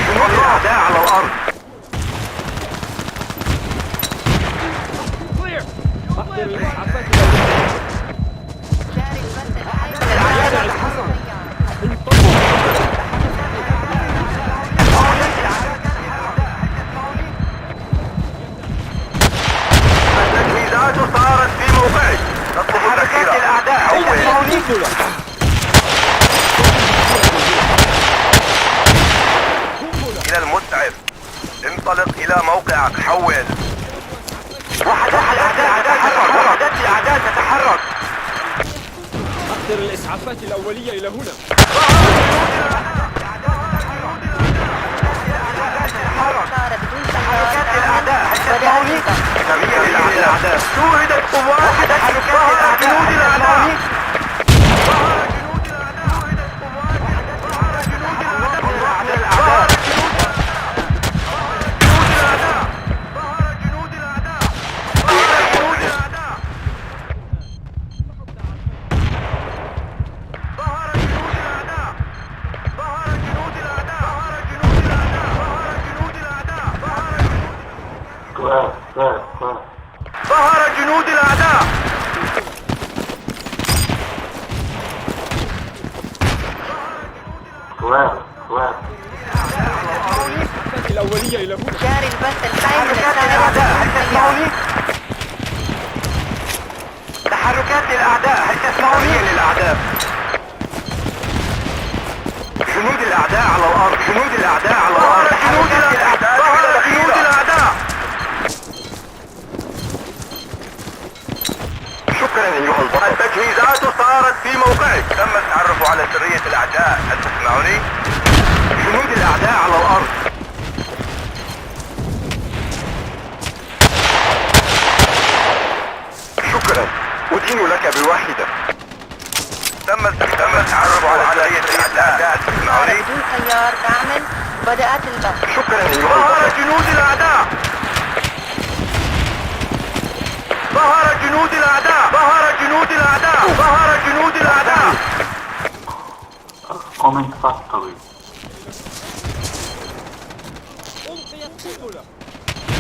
جنود الأعداء على الأرض. أحضر الإسعافات. جاري البث الحي من الطائرة بدون طيار. التجهيزات صارت في موقعك. نطلب حركات التأخير. الأعداء. إلى المسعف. انطلق إلى موقعك. حول. وحدات الأعداء تتحرك. وحدات الأعداء تتحرك. أحضر الإسعافات الأولية إلى هنا. طائرة بدون طيار حركات تعمل. الأعداء. بدأت البث. سريع للأعداء. شوهدت قوات. وحدات ظهر جنود الأعداء. ظهر جنود الأعداء. الأولية إلى هنا. جاري البث الحي من السيارة. تحركات للأعداء، هل تسمعوني؟ للأعداء. جنود الأعداء على الأرض، جنود الأعداء على الأرض. جنود الأعداء، ظهر جنود الأعداء. شكرا أيها البطل. التجهيزات صارت في موقعك. تم التعرف على سرية الأعداء، هل تسمعوني؟ جنود الأعداء على الأرض. شكرا، أدين لك بواحدة. تم التعرف على سرية الأعداء، هل تسمعوني؟ بدون سيار دعم. بدأت البث. شكرا أيها ظهر جنود الأعداء. ظهر جنود الأعداء. ظهر جنود الأعداء. ظهر جنود الأعداء.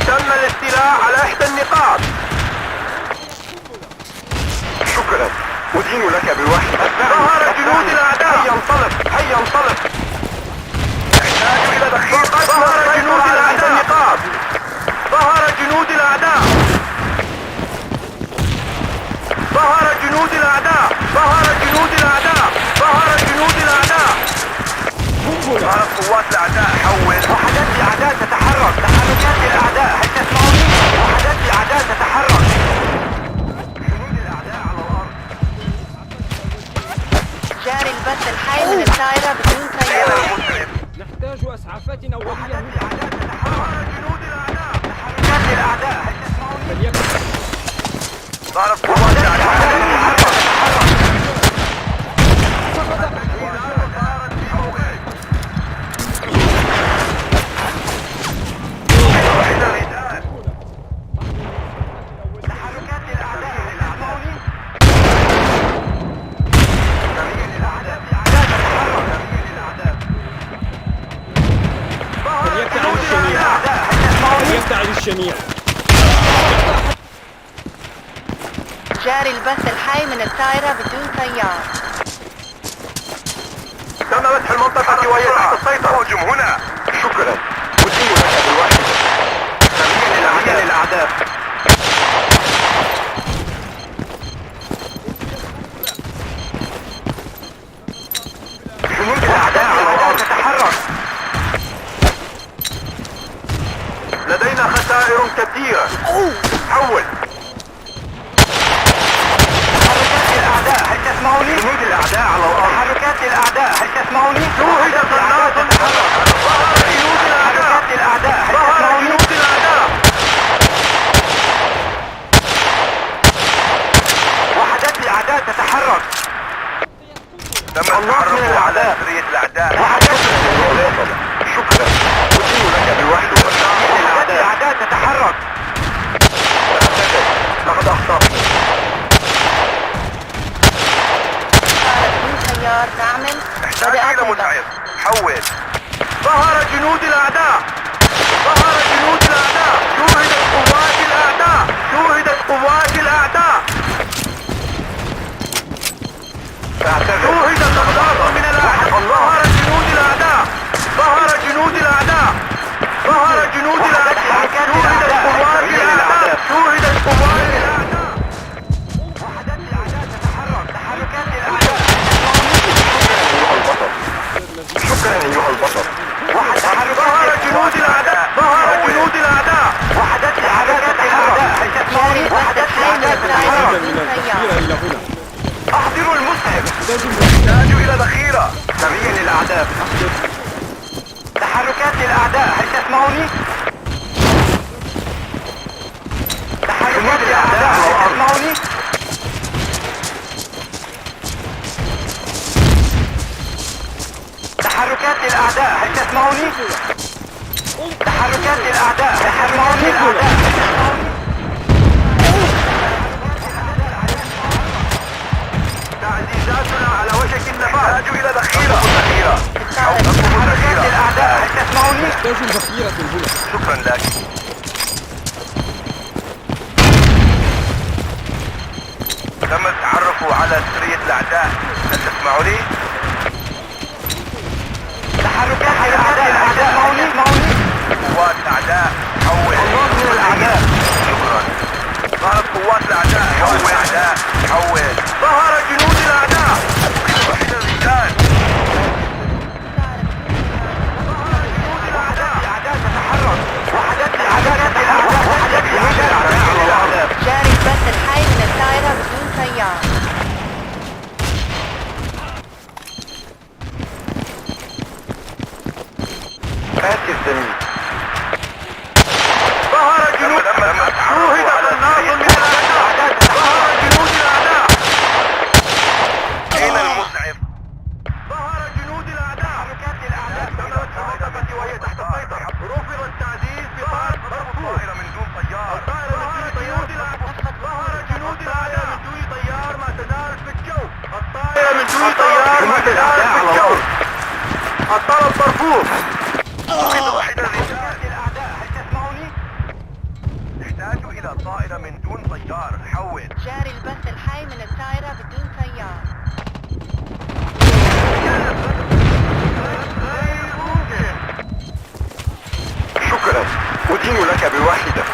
تم الاستيلاء على إحدى النقاط. شكرا، أدين لك بواحدة. ظهر جنود الأعداء. هيا انطلق، هيا انطلق. نحتاج إلى دخيل. ظهر جنود الأعداء. النقاط. ظهر جنود الأعداء. ظهر جنود الأعداء. ظهر جنود الأعداء. ظهر جنود الأعداء. ظهرت قوات الأعداء. حول. وحدات الأعداء تتحرك. تحركات الأعداء، هل تسمعوني؟ وحدات الأعداء تتحرك. جنود الأعداء على الأرض. جاري البث الحي من السيارة بدون سيارة. نحتاج أسعافات أولية هنا. جنود الأعداء. تحركات الأعداء، هل تسمعوني؟ ظهرت قوات الأعداء. يفتعل الشنيع. جاري البث الحي من السيارة بدون سيار. تم فتح المنطقة وهي تحت السيطرة. هجم هنا. شكرا، أدين لك بالواحدة. سريع للأعداء. جنود الأعداء على الأرض تتحرك. لدينا خسائر كثيرة. حول. تحركات الأعداء، هل تسمعوني؟ جنود الأعداء على الأرض. تحركات الأعداء، هل تسمعوني؟ شوهد قناص تتحرك. ظهر جنود الأعداء. تحركات الأعداء، هل تسمعوني؟ جنود الأعداء. وحدات الأعداء تتحرك. تم التعرف على سرية الأعداء. شكرا، أدين لك بوحدة. وحدات الأعداء تتحرك. لقد أخطأت. بدون سيار دعم. نحتاج بدأت إلى البث. مساعد. حول. ظهر جنود الأعداء. ظهر جنود الأعداء. شوهدت قوات الأعداء. شوهدت قوات الأعداء. شوهدت أقدار من الأعداء. ظهر جنود الأعداء. ظهر جنود الأعداء. ظهر جنود الأعداء. شوهدت قوات الأعداء. شوهدت قوات الأعداء. وحدات الأعداء تتحرك. تحركات الأعداء. شكرا أيها البطل. ظهر جنود الأعداء. ظهر جنود الأعداء. وحدات الأعداء تتحرك. هل تسمعوني؟ وحدات الأعداء تتحرك. من الذخيرة إلى هنا. أحضروا المسهم. نحتاج إلى ذخيرة. سريع للأعداء. تحركات الأعداء، هل تسمعوني؟ تحركات الأعداء، هل تسمعوني؟ تحركات الأعداء، هل تسمعوني؟ تحركات الأعداء، تحركات الأعداء. تعزيزاتنا على وشك النفاذ. نحتاج إلى ذخيرة. تحركات الأعداء، هل تسمعوني؟ نحتاج ذخيرة هنا. شكرا لك. تم التعرف على سرية الأعداء. هل تسمعني؟ تحركات الأعداء اسمعوني. قوات الأعداء حول. الناس من الأعداء. شكرا. ظهرت قوات الأعداء. حول. ظهر جنود الأعداء. وحدة الرجال. جاري البث الحي من الطائرة بدون طيار. فاتي الزميل. ظهر جنود شوهد الناس من الأعداء. ظهر جنود الأعداء. أين المسعف؟ ظهر جنود الأعداء. حركات الأعداء استمرت في المنطقة وهي تحت السيطرة. رفض التعزيز بطار مرفوع. طائرة من دون طيار. الطائرة من دون طيار. ظهر جنود الأعداء من دون طيار ما تزال في الجو. الطائرة من دون طيار ما تزال في الجو. الطلب مرفوض. وحدة الرجال. الأعداء هل تسمعني؟ نحتاج إلى طائرة من دون طيار. حول. جاري البث الحي من الطائرة بدون طيار. شكرا. أدين لك بواحدة.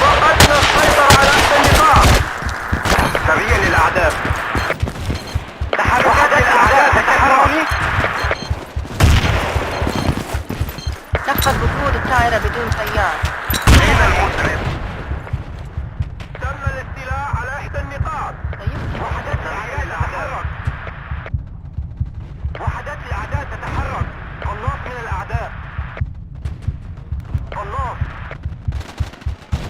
فقدنا السيطرة على النقاط. سريا للأعداء. تحركات الأعداء تتحرك. نفذ وقود الطائرة بدون طيار. أين المسعف؟ تم الاستيلاء على إحدى النقاط. وحدات الأعداء تتحرك. وحدات الأعداء تتحرك. قناص من الأعداء. قناص.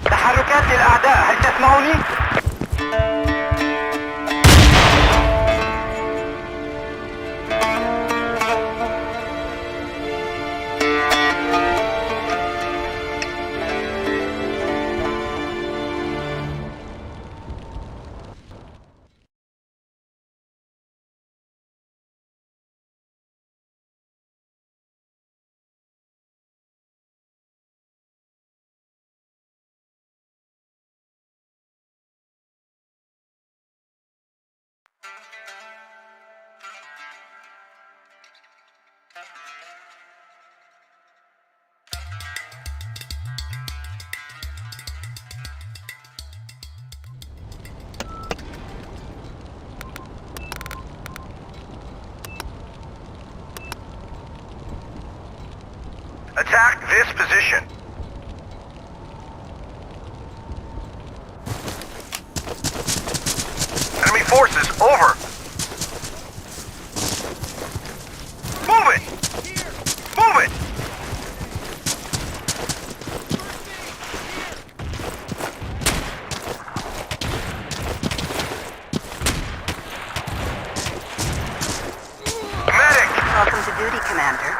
تحركات الأعداء هل تسمعني؟ Attack this position. Enemy forces over. Move it! Move it! Medic! Welcome to duty, Commander.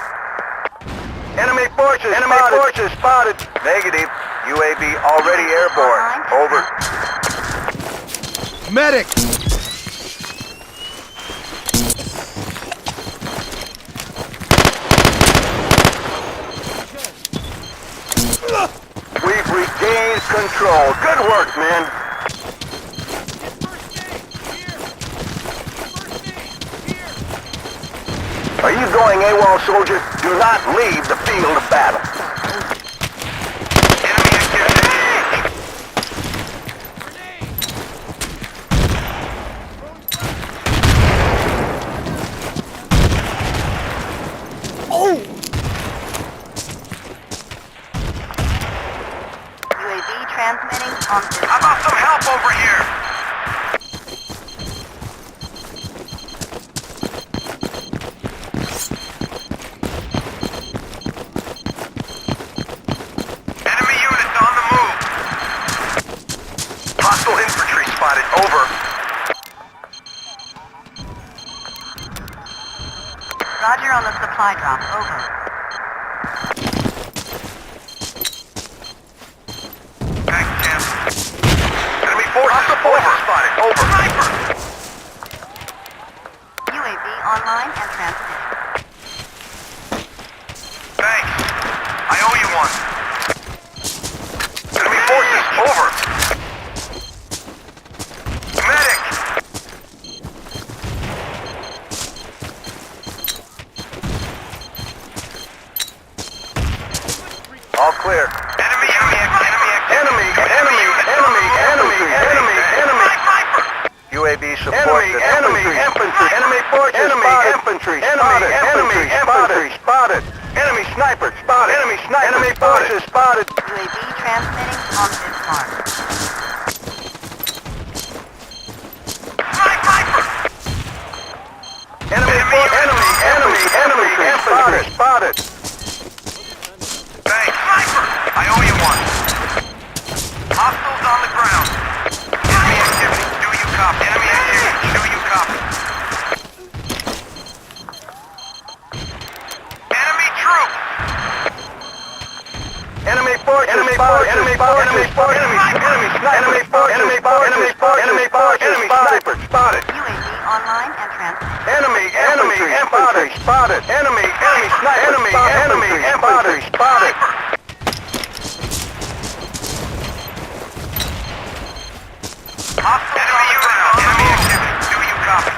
Enemy forces spotted. Negative. UAV already airborne. Over. Medic! We've regained control. Good work, men. Are you going AWOL, soldier? Do not leave the field of battle. Enemy activity. UAV transmitting on this. How about some help over here? Enemy units on the move. Hostile infantry spotted. Over. Roger on the supply drop. Over. Back camp. Enemy forces spotted. Over. Sniper! UAV online and transmitting. Thanks. I owe you one. support. Enemy infantry. Enemy forces. Enemy infantry. Enemy spotted. Enemy sniper spotted. Enemy sniper. Enemy forces spotted. UAV transmitting on this mark. Enemy infantry spotted. Hey, sniper! I owe you one. Hostiles on the ground. Enemy activity. Do you copy? Enemy activity. Do you copy? Enemy troop! Enemy forces. Enemy forces. Enemy forces. Enemy forces. Enemy sniper. Enemy forces. Enemy forces. Enemy forces. Enemy sniper spotted. UAV online and transmitting. Enemy infantry spotted. Enemy sniper. Enemy infantry spotted. Hostiles on the ground. Enemy activity. Do you copy?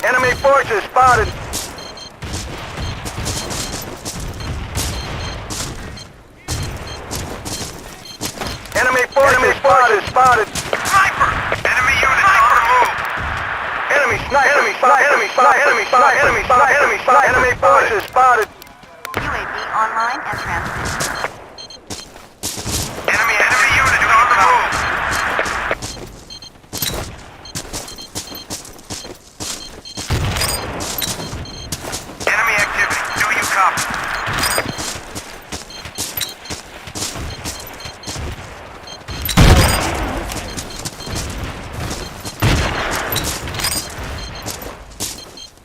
Enemy forces spotted. Enemy forces spotted. Sniper! Enemy units on the move. Enemy sniper. Enemy forces spotted. UAV online and transmitting. Enemy units on the move. Enemy activity. Do you copy?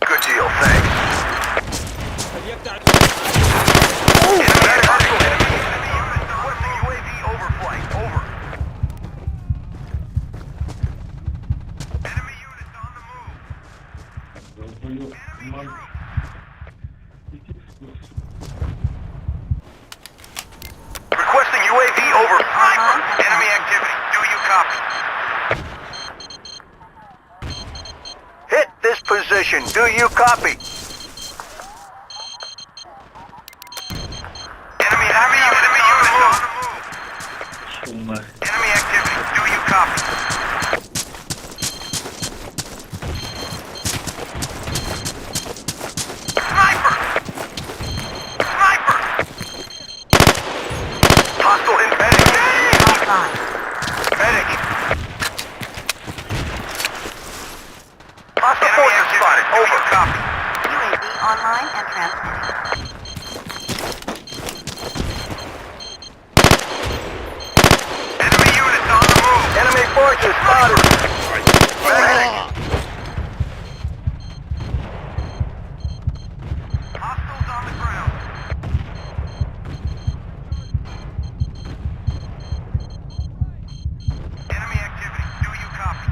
Good deal, thanks. فليبتعد. Enemy units requesting UAV overflight. Over. Enemy units on the move. Requesting UAV overflight. Enemy activity. Do you copy? Hit this position. Do you copy? Enemy units on the move. Enemy activity. Do you copy? Sniper! Sniper! Hostile in medic. Offline. Medic. Hostile forces spotted. Over. Copy. UAV online and transmitting. Enemy units on the move. Enemy forces spotted. Medic. Hostiles on the ground. Enemy activity. Do you copy?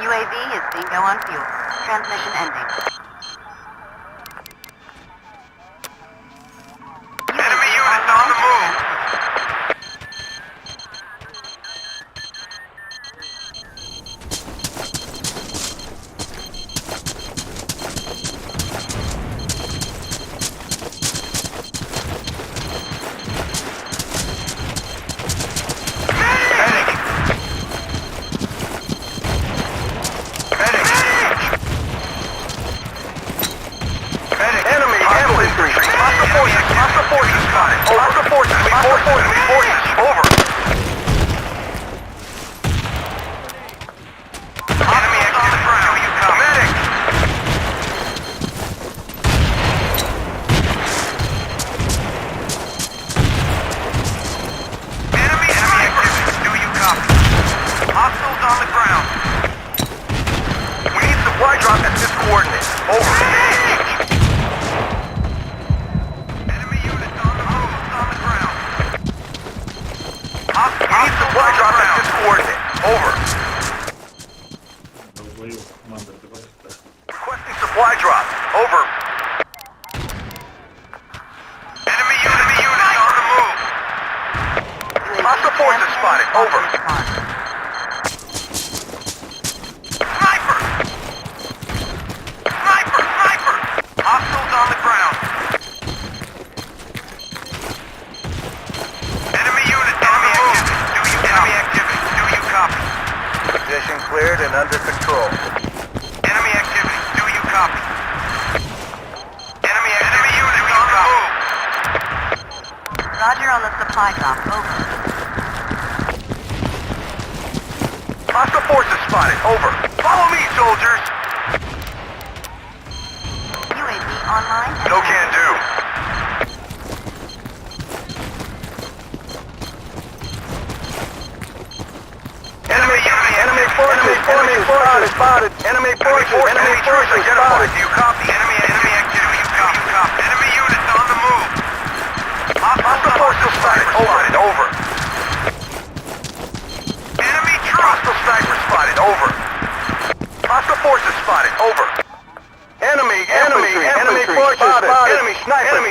UAV is bingo on fuel. Transmission ending. Enemy units on the move. Medic. Medic. Medic. Enemy infantry. Hostile forces spotted. Hostile forces. Enemy forces. Over. Enemy activity. Do you copy? Medic. Enemy activity. Do you copy? Hostiles on the ground. We need supply drop at this coordinate. Over. Enemy units on the move. On the ground. We need supply drop at this coordinate. Over. Requesting supply drop. Over. Enemy units on the move. Hostile forces spotted. Over. Sniper! Sniper! Sniper! Hostiles on the ground. supply drop. Over. Hostile forces spotted. Over. Follow me, soldiers. UAV online and No can do. Enemy forces spotted. Enemy forces identified. Do you copy? Enemy activity. You copy. Enemy units on the move. Hostile forces spotted. Over. Enemy troops. Hostile sniper spotted. Over. Hostile forces spotted. Over. Enemy forces spotted. Enemy sniper. Enemy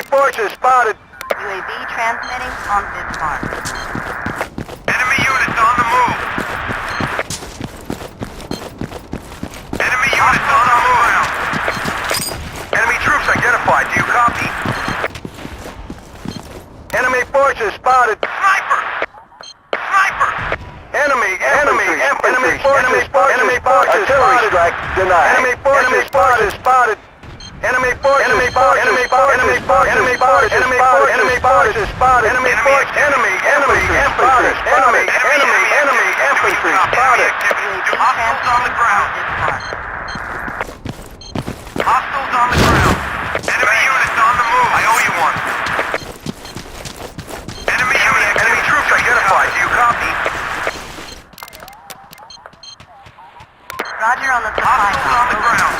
forces spotted. UAV transmitting on Bismarck. Enemy units on the move. Enemy units on the move. Enemy troops identified. Do you copy? Enemy forces spotted. Sniper! Enemy forces artillery strike denied. Enemy forces spotted. Enemy forces spotted. Enemy forces spotted. Enemy infantry spotted. Enemy infantry spotted. Hostiles on the ground. Hostiles on the ground. Enemy units on the move. I owe you one. Enemy troops identified. Do you copy? Roger on the supply Hostiles on the drop. ground.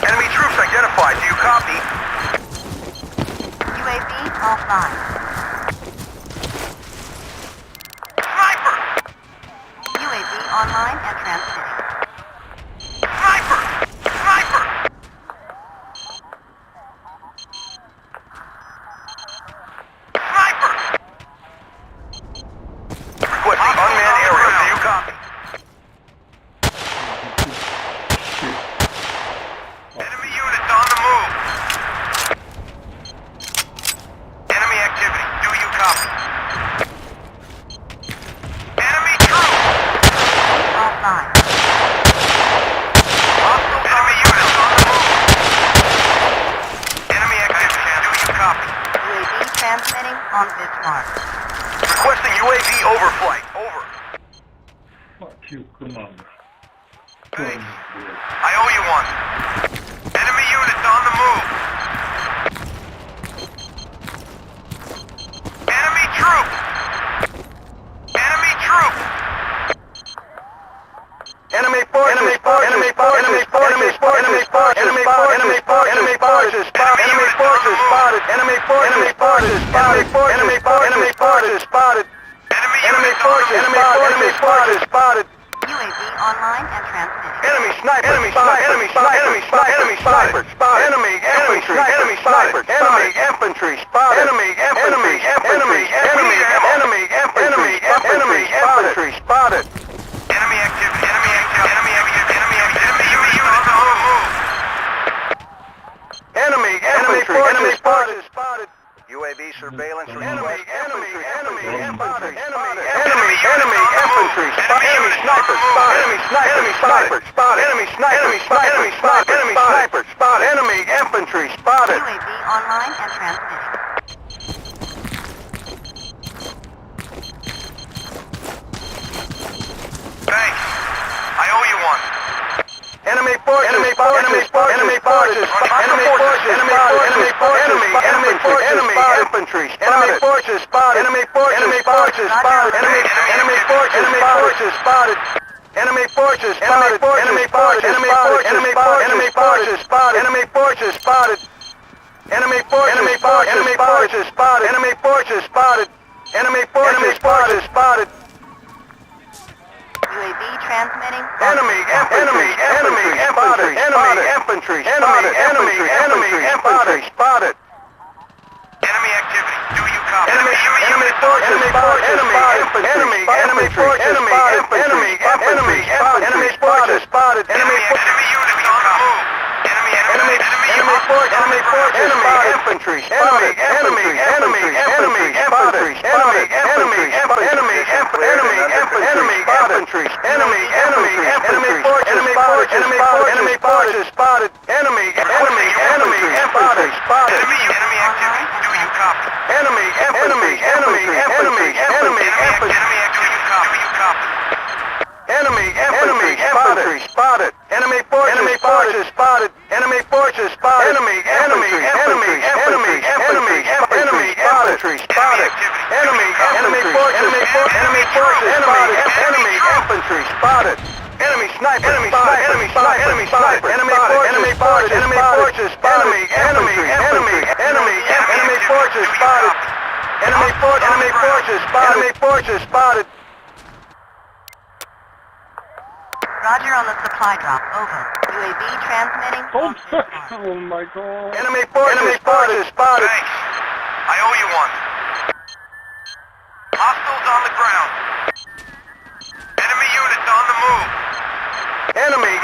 Enemy troops identified. Do you copy? UAV offline. Sniper! UAV online and transmitting. Sniper! Requesting unmanned area. Do you copy? Enemy units on the move. Enemy activity. Do you copy? Enemy troops. Offline. Hostile enemy units on the move. Enemy activity. Do you copy? UAV transmitting on Bismarck. Requesting UAV overflight. Over. Fuck you, Commander. Thanks. I owe you one. Enemy units on the move. Enemy troops. Enemy forces. Enemy forces spotted. UAV online and transmitting. Enemy sniper spotted. Enemy infantry spotted. Enemy infantry spotted. Enemy activity. Enemy units on the move. Enemy forces spotted. UAV surveillance. Enemy infantry spotted. Enemy sniper spotted. Enemy sniper spotted. Enemy infantry spotted. UAV online and transmitting. Thanks. I owe you one. Enemy forces. Enemy infantry spotted. Enemy forces spotted. Enemy forces spotted. Enemy forces spotted. Enemy forces spotted. UAV transmitting. Enemy infantry spotted. Enemy activity. Do you copy? Enemy forces spotted. Enemy spotted. Enemy units on the move. Enemy infantry spotted. Enemy infantry spotted. infantry, spotted. Enemy forces spotted. Enemy forces spotted. Enemy infantry spotted. Enemy forces spotted. Enemy infantry spotted. Enemy sniper. Enemy sniper. Enemy forces spotted. Enemy forces spotted. Enemy forces spotted. Roger on the supply drop. Over. UAV transmitting. on this mark. Oh my god. Enemy forces spotted. Thanks. I owe you one. Hostiles on the ground. Enemy units on the move. Enemy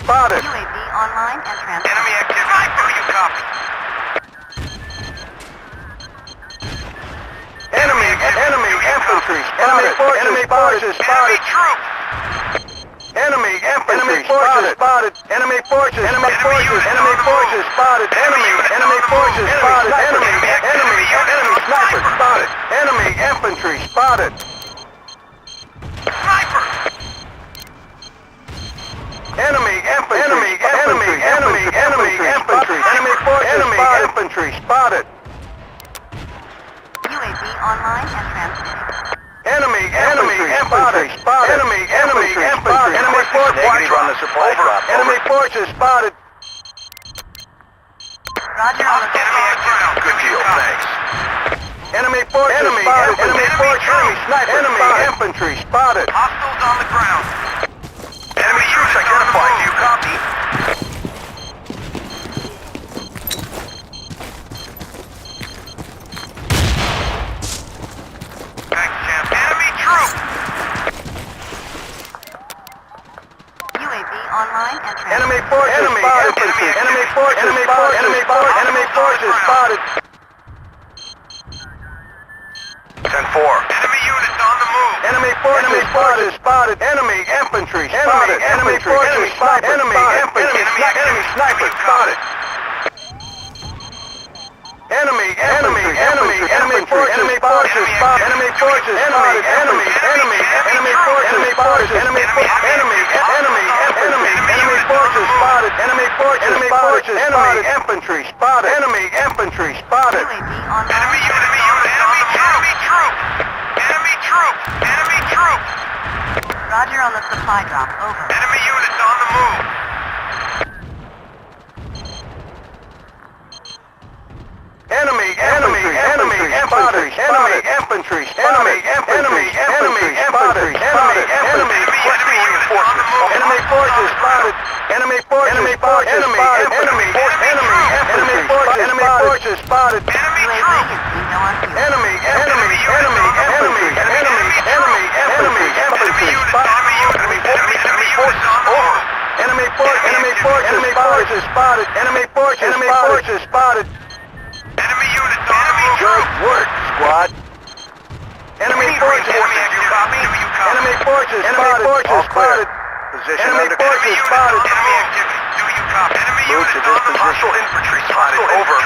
spotted. UAV online and transmitting. Enemy activity. Do you copy? Enemy forces spotted. troops. Enemy forces spotted. Enemy forces spotted. Enemy sniper spotted. Enemy infantry spotted. Sniper. Enemy infantry. Spotted. UAV online and transmitting. Enemy infantry spotted. Enemy forces Negative on the supply drop. Enemy forces spotted. Roger on the Enemy on the ground. Good deal. Thanks. Enemy forces spotted. Enemy sniper. Enemy infantry spotted. Hostiles on the ground. Enemy troops identified. Do you copy? Thanks, champ. Enemy troops. UAV online and transmitting. Enemy forces spotted. Enemy forces spotted. 10-4. Enemy units on the move. Enemy forces spotted. Enemy infantry spotted. Enemy forces spotted. Enemy sniper spotted. Enemy forces spotted. Enemy forces spotted. Enemy forces spotted. Enemy forces spotted. Enemy infantry spotted. Enemy infantry spotted. UAV online. Enemy troops. Enemy troops. Roger on the supply drop. Over. Enemy units on the move. Enemy infantry spotted. Enemy forces spotted. Enemy forces spotted. UAV is bingo on view. Enemy infantry spotted. Enemy forces spotted. Enemy forces spotted. Enemy units on the move. Good work, squad. Enemy forces. Do you copy? Enemy forces spotted. Position Enemy under forces spotted. Enemy activity. Do you copy? Enemy Move units to on this the move. position. Hostile infantry spotted. Over.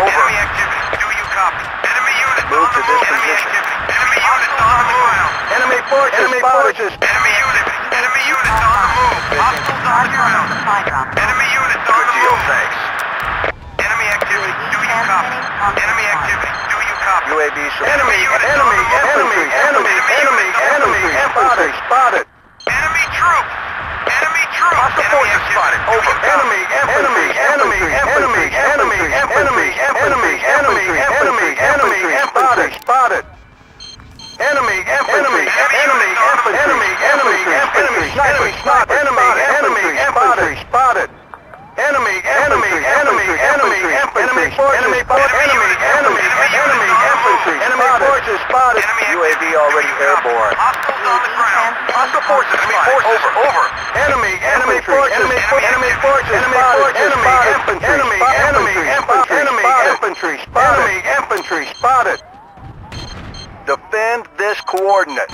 Enemy activity. Do you copy? Enemy units Move on to the this move. Enemy position. activity. Enemy units on the ground. Enemy forces spotted. Enemy units on the move. Hostiles on the Roger on the ground. supply drop. Enemy units on the move. Thanks. Enemy activity. Do you copy? Enemy activity. Do you copy? UAV Enemy units on the move. infantry spotted. Enemy troops. Hostile forces spotted. Over. Enemy infantry spotted. Enemy infantry spotted. Enemy infantry. Enemy forces spotted. UAV already airborne. Hostiles on the ground. Hostile forces. Enemy forces. Over. Enemy forces. Enemy forces. Enemy forces. Enemy infantry spotted. Enemy infantry spotted. Defend this coordinate.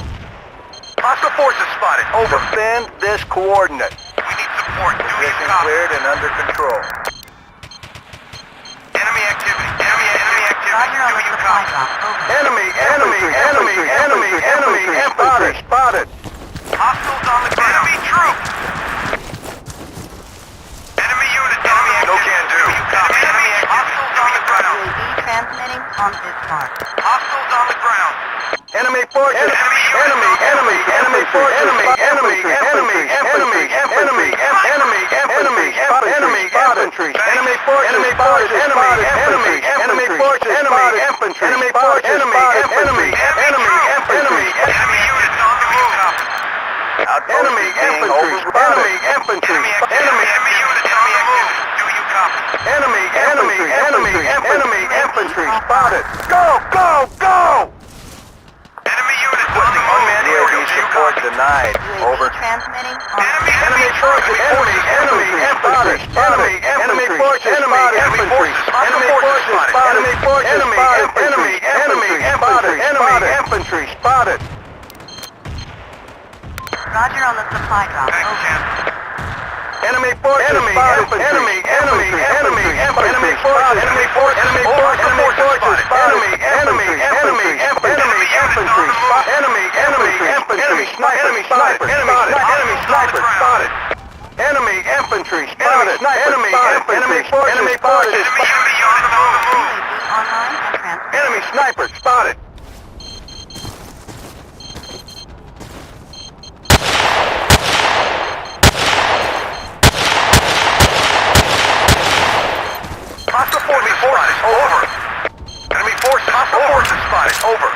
Hostile forces spotted. Over. Defend this coordinate. We need support. Do you Position copy? cleared and under control. Enemy activity. Enemy activity. Roger on Do the you supply copy? drop. Over. Enemy infantry spotted. Hostiles on the ground. Enemy troops. Enemy units. Enemy activity. No can do. You copy? Enemy hostiles on the ground. UAV transmitting on this mark. Hostiles on the ground. Enemy forces. Enemy forces. Enemy infantry. Enemy infantry. Enemy forces. Enemy forces. Enemy forces. Enemy infantry. Enemy forces. Enemy units on the move. Enemy infantry. Enemy infantry. Enemy units on the move. Do you copy? Enemy infantry spotted. Go! Enemy units on the move. UAV support denied. Over. UAV transmitting on Enemy forces. Enemy infantry. Enemy forces. Enemy forces. Enemy forces. Enemy forces. Enemy infantry spotted. Roger on the supply drop. Thanks, Over. Ken. Enemy forces. Enemy infantry. Enemy forces. Enemy forces. Enemy forces. Enemy infantry. Enemy sniper. Enemy sniper spotted. Enemy infantry spotted. Enemy forces. Enemy on the move. UAV online and transmitting. Enemy sniper spotted. Hostile forces spotted. Over. Enemy forces. Hostile forces spotted. Over.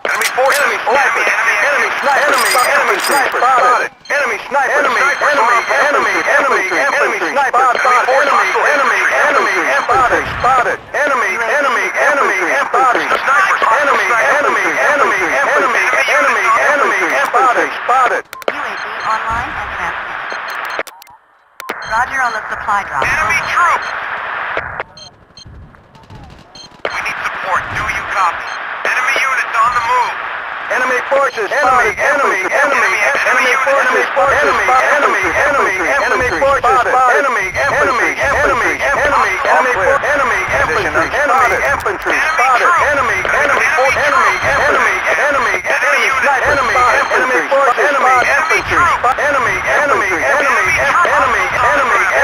Enemy forces. Enemy sniper. Enemy sniper spotted. Enemy sniper. Enemy sniper spotted. Enemy infantry spotted. Enemy infantry. Enemy infantry spotted. UAV online and transmitting. Roger on the supply drop. Enemy Over. troops. We need support. Do you copy? Enemy units on the move. Enemy forces spotted. Enemy forces. Enemy forces spotted. Enemy infantry. Enemy infantry spotted.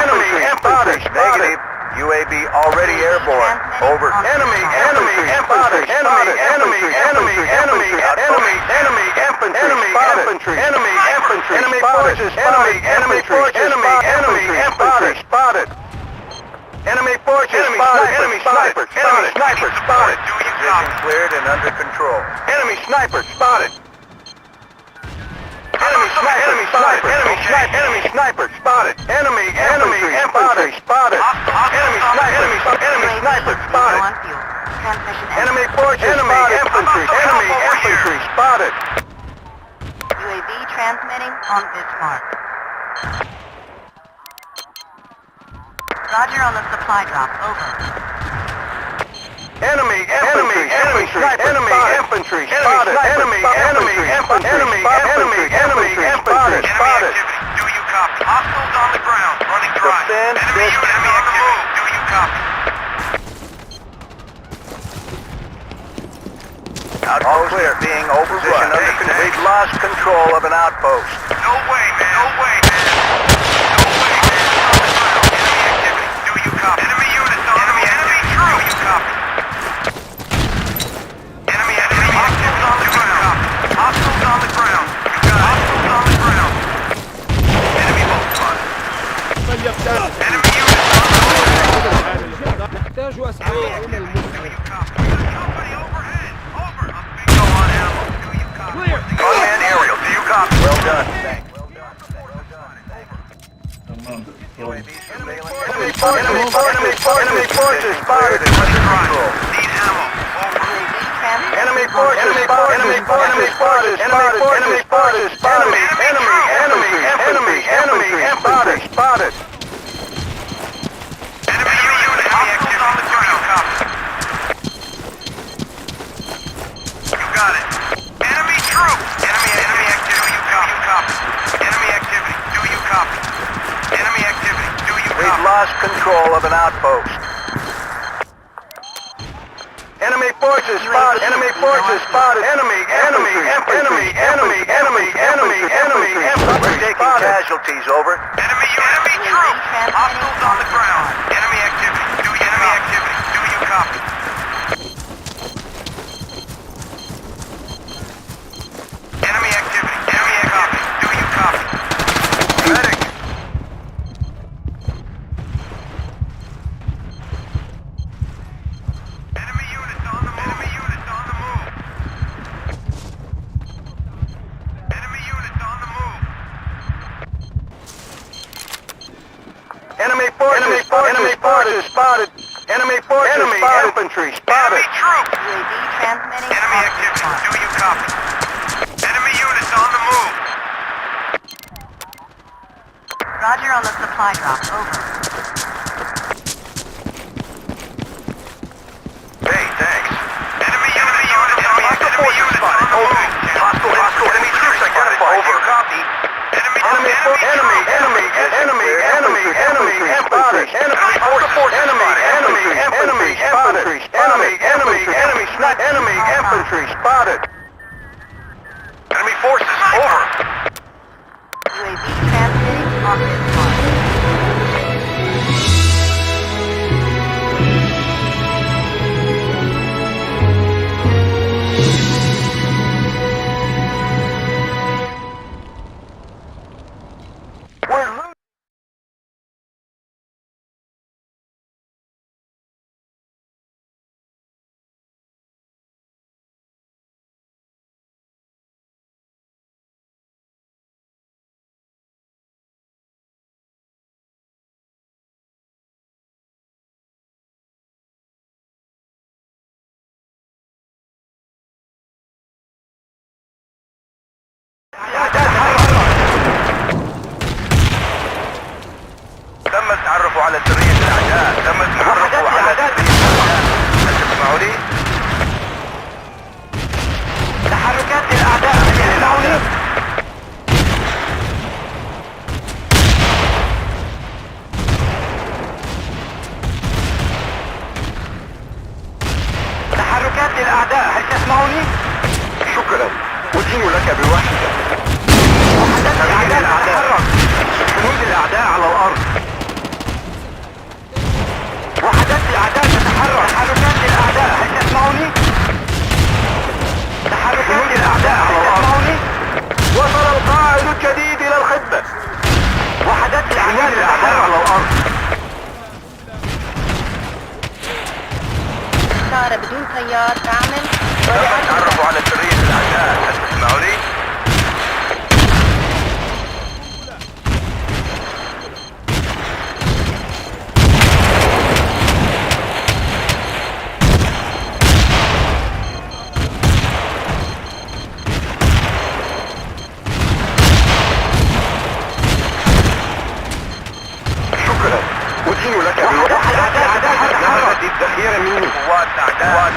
Enemy infantry spotted. UAV already airborne. Over. Enemy infantry spotted. Enemy infantry. Enemy forces spotted. Enemy infantry spotted. Enemy forces spotted. Enemy sniper spotted. Do you Position copy? cleared and under control. Enemy sniper spotted. Enemy sniper spotted. Enemy sniper spotted. Enemy infantry spotted. Enemy sniper Low spotted. on fuel. Transmission ended. Enemy forces spotted. Enemy infantry spotted. UAV transmitting on this mark. Roger on the supply drop. Over. Enemy infantry spotted. Enemy infantry spotted. Enemy infantry spotted. activity. Do you copy? Hostiles on the ground. Running dry. Defend Enemy this- units on the move. Do you copy? All clear. Being overrun. We've lost control of an outpost. No way, man. No way, man. No way, man. On the ground. Enemy activity. Do you copy? Enemy units on the move. Enemy true. Do you copy? Enemy hostiles on the ground. Hostiles on the ground. You got hostiles on the ground. Enemy boat spotted. Enemy units on the move. نحتاج أسلحة من المسلمين. Do you copy? We got company overhead. Over. A bingo on ammo. Do you copy? Clear. Unmanned aerial. Do you copy? Well done. Thanks. Tamamdır. Sol. Enemy forces spotted. Under control. Need ammo. Over. UAV Enemy forces spotted. Enemy forces spotted. Enemy forces spotted. Spotted. Enemy spotted. Enemy unit active on the ground. Copy. You got it. Enemy troops. Enemy activity. Do you copy? Enemy activity. Do you copy? Enemy activity. Do you copy? We've lost control of an outpost. Enemy forces spotted. Enemy forces spotted. Enemy. We're taking casualties. Over. Enemy troops. Hostiles on the ground. Enemy activity. Do you copy? Enemy activity. Copy. Do you copy? Medic. Enemy units on the move. Enemy units on the move. Enemy forces spotted. Enemy infantry spotted. Enemy troops. UAV transmitting Enemy on activity. this Do you copy? Enemy units on the move. Roger on the supply drop. Over. Hey, thanks. Enemy units on the move. Hostile enemy troops identified. Over. Copy. Enemy spotted. Enemy infantry spotted. Enemy forces. Over. UAV transmitting on this one. تم التعرف على سرية الأعداء. هل تسمعوني؟ تحركات الأعداء. تسمعوني؟ تحركات الأعداء. هل تسمعوني؟ شكرا. أدين لك بواحدة. وحدات الأعداء تتحرك. جنود الأعداء على الأرض. وحدات الأعداء تتحرك. تحركات الأعداء. هل تسمعوني؟ تحركات الأعداء. هل تسمعوني؟ وصل القائد الجديد إلى الخدمة. وحدات الأعداء تتحرك على الأرض. طائرة بدون طيار تعمل. تم التعرف على سرية الأعداء. هل تسمعوني؟ الذخيرة مني. قوات أعداء.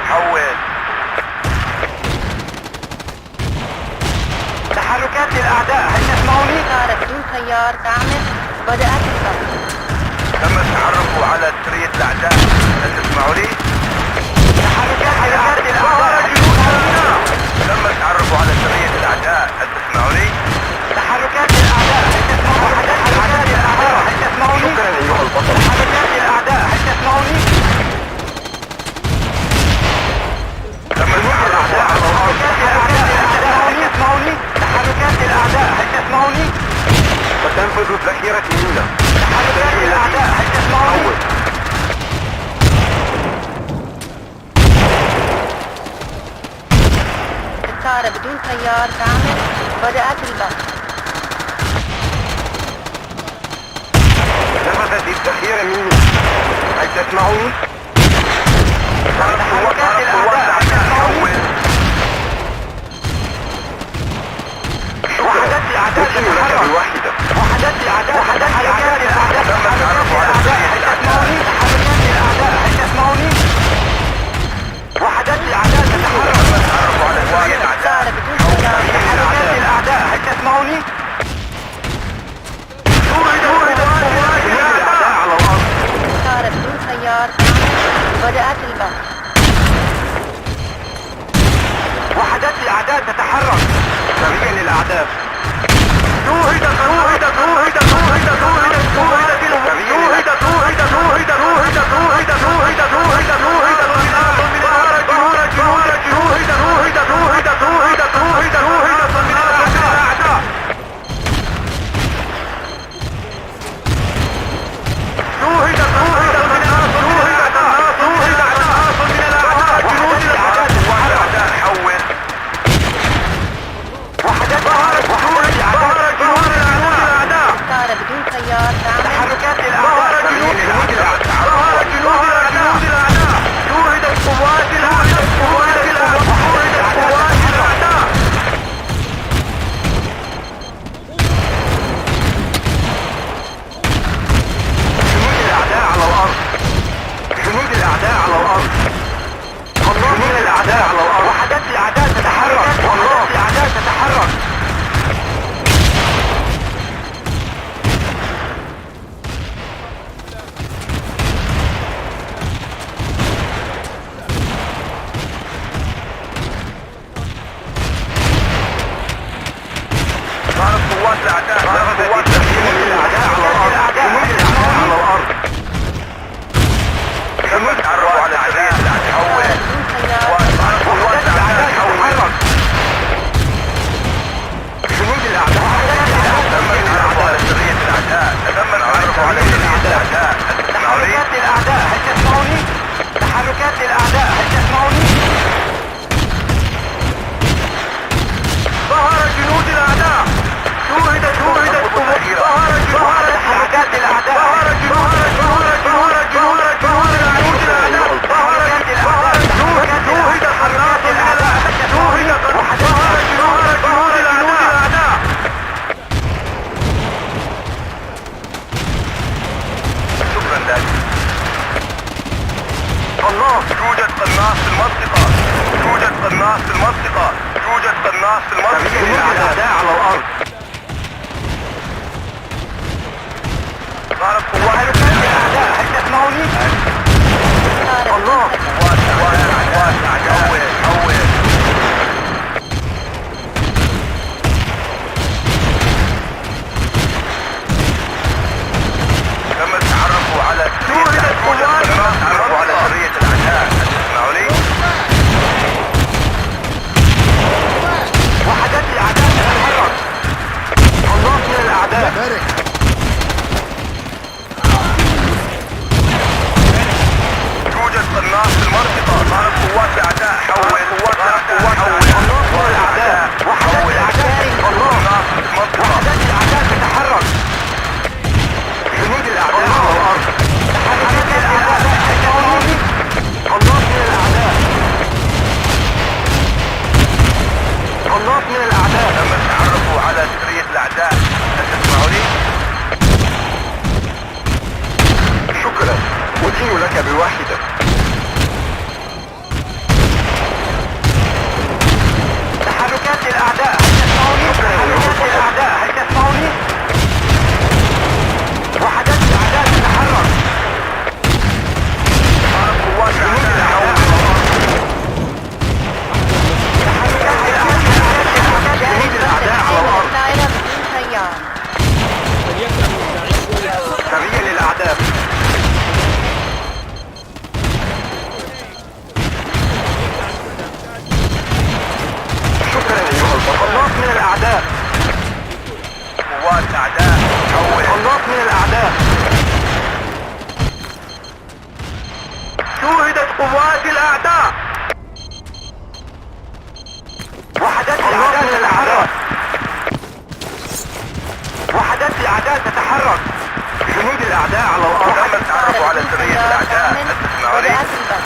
حول. تحركات الأعداء. هل تسمعوني؟ طائرة بدون طيار تعمل. بدأت الضغط. تم التعرف على سرية الأعداء. هل تسمعوني؟ تحركات الأعداء. تم التعرف على سرية الأعداء. هل تسمعوني؟ تحركات الأعداء. هل تسمعوني؟ تحركات الأعداء. هل تسمعوني؟ شكرا أيها البطل. تحركات الأعداء. هل تسمعوني؟ تم التعرف على تحركات الأعداء. هل تسمعوني؟ وتنفذ الذخيرة منا. تحركات الأعداء. هل تسمعوني؟ الطائرة بدون طيار تعمل. بدأت الضغط. نفذت الذخيرة مني. هل تسمعوني؟ تحركات الأعداء. هل تسمعوني؟ تتحرك بواحدة. وحدات الأعداء تحركات الأعداء هل تسمعوني؟ وحدات الأعداء تتحرك. تحركات الأعداء هل تسمعوني؟ صار بدون سيار. بدأت البث. وحدات الأعداء تتحرك. سريع للأعداء. صار بدون سيار. تحركات الأعداء. شوهدت قوات الأعداء. جنود الأعداء على الأرض. جنود الأعداء على الأرض. جنود الأعداء على الأرض. وحدات الأعداء تتحرك. وحدات الأعداء تتحرك. ظهرت قوات الأعداء. ظهرت قوات الأعداء على الأرض. جنود الأعداء على الأرض. جنود تعرفوا على الأعداء. حول. ظهرت قوات الأعداء تتحرك. جنود الأعداء. تم التعرف على سرية الأعداء. تم التعرف على سرية الأعداء. تحركات الأعداء هل تسمعوني؟ تحركات الأعداء هل تسمعوني؟ ظهر جنود الأعداء. شوهدت ظهر حركات الأعداء. ظهر جنود الأعداء. ظهرت شوهدت حركات الأعداء. شوهدت جنود الأعداء. شكرا لك. الله. توجد قناص في المنطقة. توجد قناص في المنطقة. توجد قناص في المنطقة. جنود الأعداء على الأرض. ظهرت قوات الأعداء. هل تسمعوني؟ الله. قوات الأعداء. حول. تم التعرف على سرية الأعداء. تسمعوني؟ وحدات الأعداء تتحرك. الله من الأعداء. توجد قناص في المنطقة. ظهرت قوات الأعداء. حول. الله من الأعداء. وحدات الأعداء. الله. قناص في المنطقة. وحدات الأعداء تتحرك. جنود الأعداء على الأرض. تحركات الأعداء. الله من الأعداء. الله من الأعداء. تم التعرف على سرية الأعداء. هل تسمعوني؟ شكرا. أدين لك بواحدة. تحركات الأعداء. هل تسمعوني؟ تحركات الأعداء. هل تسمعوني؟ وحدات الأعداء تتحرك. ظهرت قوات الأعداء. تحركات الأعداء. جنود الأعداء على الأرض. طائرة بدون سيار. سريع للأعداء. شكرا أيها البطل. الله من الأعداء. قوات الأعداء. حول. الله من الأعداء. شوهدت قوات الأعداء. وحدات الأعداء تتحرك. وحدات الأعداء تتحرك. جنود الأعداء على الأرض. تم التعرف على سرية الأعداء. هل تسمعوني؟ بدأت البث.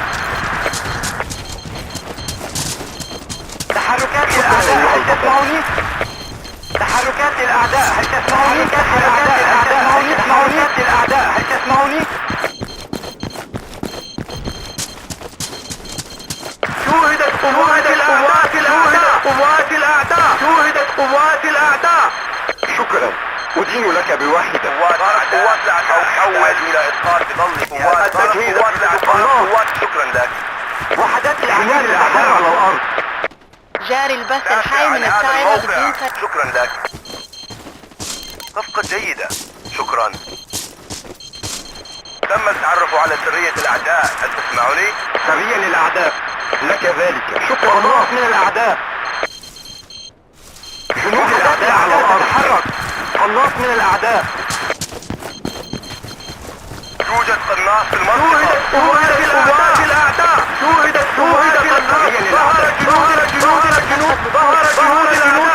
تحركات الأعداء. هل تسمعوني؟ تحركات الأعداء. تسمعوني؟ تحركات الأعداء هل تسمعوني؟ شوهدت قوات الأعداء. شكرا، أدين لك بواحدة. قوات الأعداء تحول إلى إسقاط بظل قوات الأعداء. شكرا لك. وحدات الأعداء على الأرض. جاري البث الحي من الطائرة بدون شكرا لك. صفقة جيدة. شكرا. تم التعرف على سرية الأعداء. هل تسمعني؟ سريا للأعداء. لك ذلك. شكرا الله من الأعداء. جنود الأعداء على الأرض. تحرك. قناص من الأعداء. يوجد قناص في المنطقة. شوهدت قوات الأعداء. شوهدت قوات الأعداء. ظهرت جنود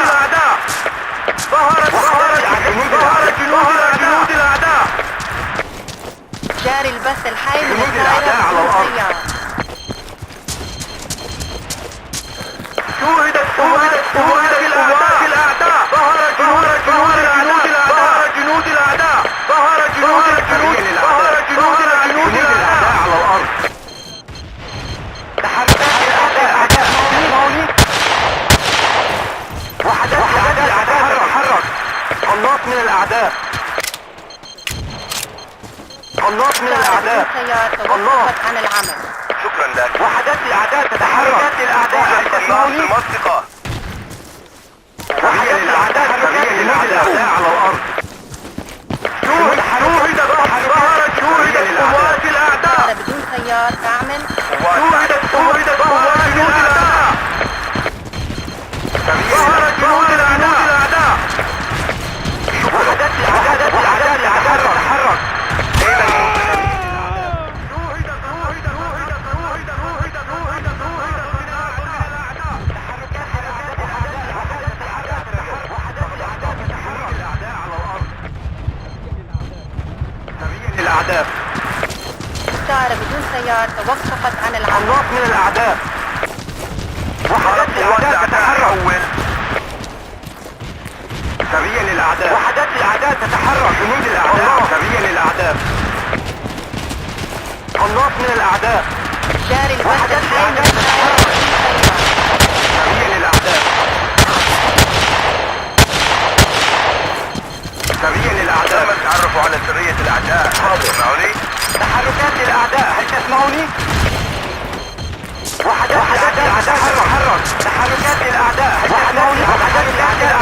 الأعداء. ظهرت جنود الأعداء. جاري البث الحي من جنود الطائرة الأعداء على بدون الأرض. سيارة. شوهدت قوات الأعداء. ظهرت جنود الأعداء. على الأرض. تحركات الأعداء. تسمعوني؟ وحدات الأعداء تتحرك. قناص من الأعداء. قناص من الطائرة الأعداء. بدون سيارة توقفت عن العمل. شكرا لك. وحدات الأعداء تتحرك. يوجد قناص في تسمعوني؟ المنطقة. وحدات الأعداء على الأرض. شوهدت قوات الأعداء. الطائرة بدون سيارة تعمل. شوهدت قوات الأعداء. ظهرت جنود الأعداء. وحدات الأعداء تتحرك. الأعداء. الطائرة بدون سيارة توقفت عن العمل. قناص من الأعداء. وحدات الأعداء تتحرك. سريا للأعداء. وحدات الأعداء تتحرك. جنود الأعداء. سريا للأعداء. قناص من الأعداء. جاري البث الحي من الطائرة بدون سيارة. سريا للأعداء. سريا للأعداء. تم التعرف على سرية الأعداء. تسمعوني؟ تحركات الأعداء. هل تسمعوني؟ وحدات الأعداء تتحرك. تحركات الأعداء. هل تسمعوني؟ وحدات الأعداء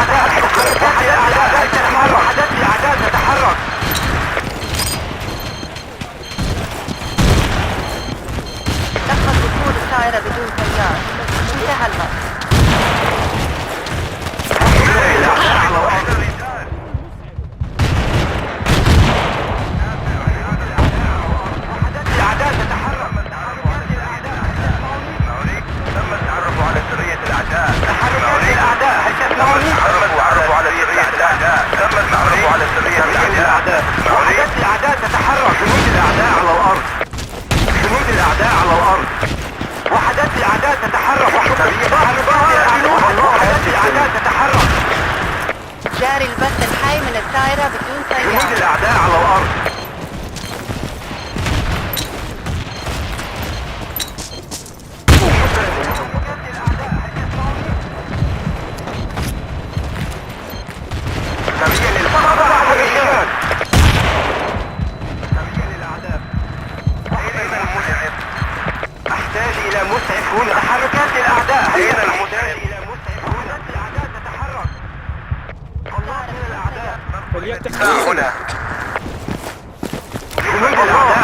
تتحرك. وحدات الأعداء تتحرك. لقد دخول الطائرة بدون سيارة. انتهى الوقت. الأعداء تتحرك. تم التعرف على سرية الأعداء. تحركات الأعداء. هل تم تسمعوني؟ التعرف على سرية الأعداء. تم التعرف على سرية الأعداء. وحدات الأعداء تتحرك. جنود الأعداء على الأرض. جنود الأعداء على الأرض. وحدات الأعداء تتحرك. وحدات الأعداء تتحرك. جاري البث الحي من الطائرة بدون جنود سيارة. الأعداء على الأرض. سريا للأعداء. أين المسعف؟ أحتاج إلى مسعف هنا. تحركات الأعداء. أين المسعف؟ إلى مسعف هنا. الأعداء تتحرك. قناص من الأعداء. هنا. جنود الأعداء.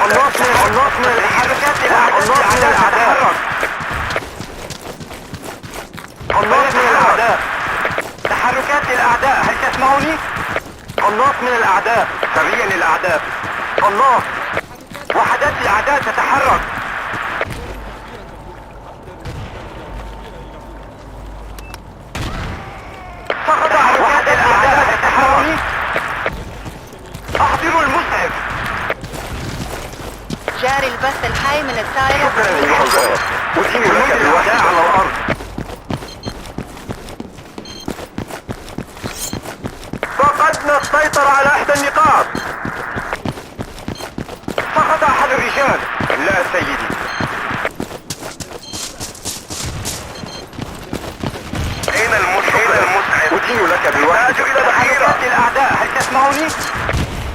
قناص من تحركات الأعداء. تتحرك. قناص من الأعداء. تحركات الأعداء. هل تسمعوني؟ قناص من الأعداء. سريا للأعداء. قناص. وحدات الأعداء تتحرك. سقط وحدات الأعداء تتحرك. أحضروا المسعف. جاري البث الحي من الطائرة شكرا بدون يا سيارة. الله. أدين لك الأعداء على الأرض. سقط السيطرة على إحدى النقاط. فقد أحد الرجال. لا سيدي. أين المسعف؟ أدين لك بالوحدة. تحركات الأعداء، هل تسمعني؟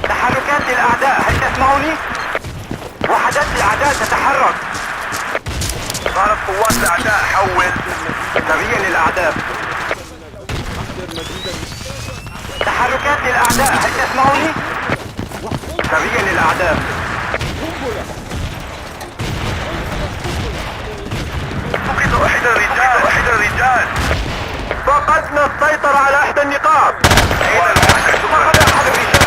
تحركات الأعداء، هل تسمعني؟ وحدات الأعداء تتحرك. صارت قوات الأعداء حول. سريا للأعداء. تحركات للأعداء، هل تسمعني؟ سريا للأعداء. فقد أحد الرجال. فقدنا السيطرة على إحدى النقاط. أين المسعف؟ فقد أحد الرجال.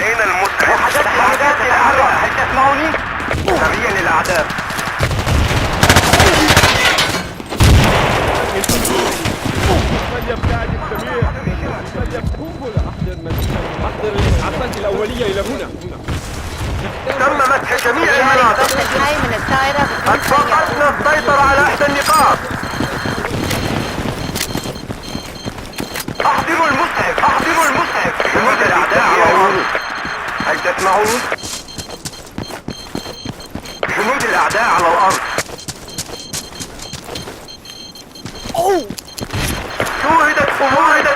أين المسعف؟ وحدات الأعداء تتحرك، هل تسمعني؟ سريا للأعداء. من يبتعد السمير من يقوم أحضر المدينة أحضر الإسعافات الأولية إلى هنا تم مسح جميع المناطق. قد فقدنا السيطرة على إحدى النقاط. أحضروا المسعف، أحضروا المسعف. جنود الأعداء على الأرض. هل تسمعوني؟ جنود الأعداء على الأرض. شوهدت قوات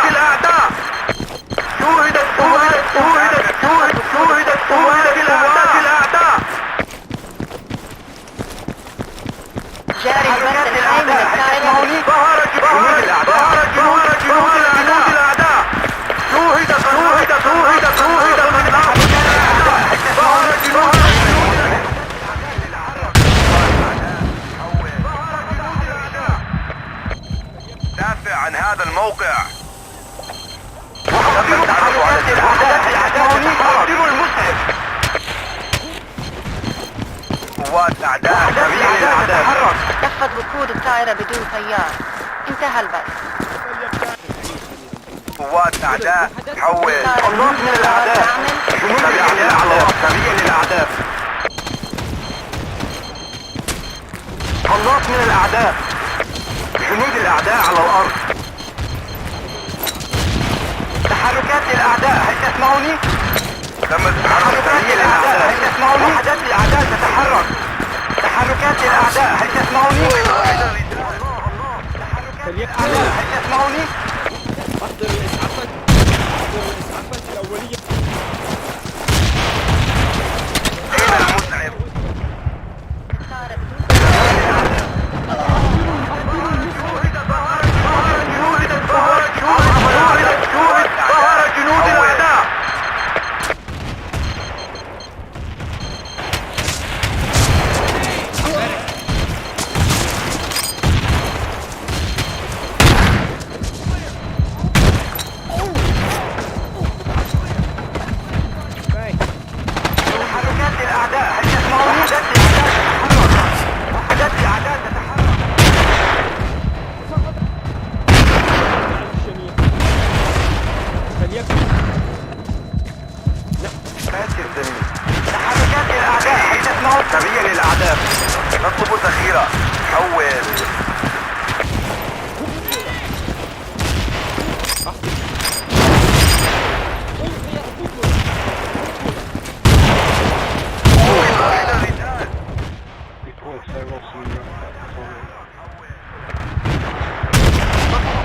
الأعداء. شوهدت قوات الأعداء. جاري البث الحي من الطائرة. ظهر جنود الأعداء. شوهدت دافع عن هذا الموقع. أحضروا المسعف. قوات الأعداء تحرك. تخفض وقود الطائرة بدون طيار. انتهى البث. قوات الأعداء حول. النص من الأعداء. جنود الأعداء على الأرض. سريع للأعداء. النص من الأعداء. جنود الأعداء على الأرض. تحركات الأعداء، هل تسمعوني؟ تم التحرك. تحركات الأعداء، هل تسمعوني؟ وحدات الأعداء تتحرك. تحركات الأعداء، هل تسمعوني؟ هل تسمعوني؟ أحضر الإسعافات الأولية أين المسعف؟ ظهر جنود الأعداء. تحركات الأعداء، هل تسمعون؟ وحدات الأعداء تتحرك. تحركات الأعداء، هل تسمعون؟ سريع للأعداء. نطلب ذخيرة. حول.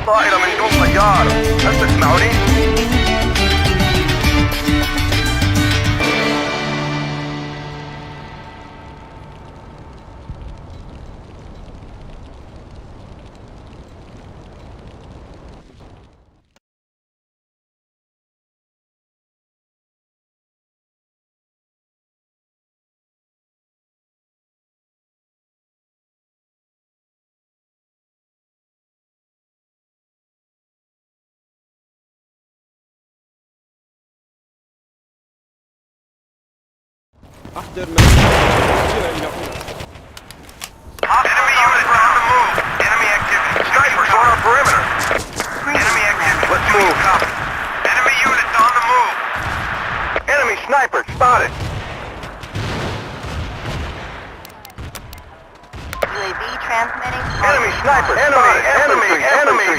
طائرة من دون طيار. هل تسمعني؟ أحضر مسيرة إلى هنا Enemy units on the move. Enemy activity. Snipers on our perimeter. Enemy activity. Let's move. Copy. Enemy units on the move. Enemy sniper spotted. UAV transmitting. Enemy sniper. Enemy.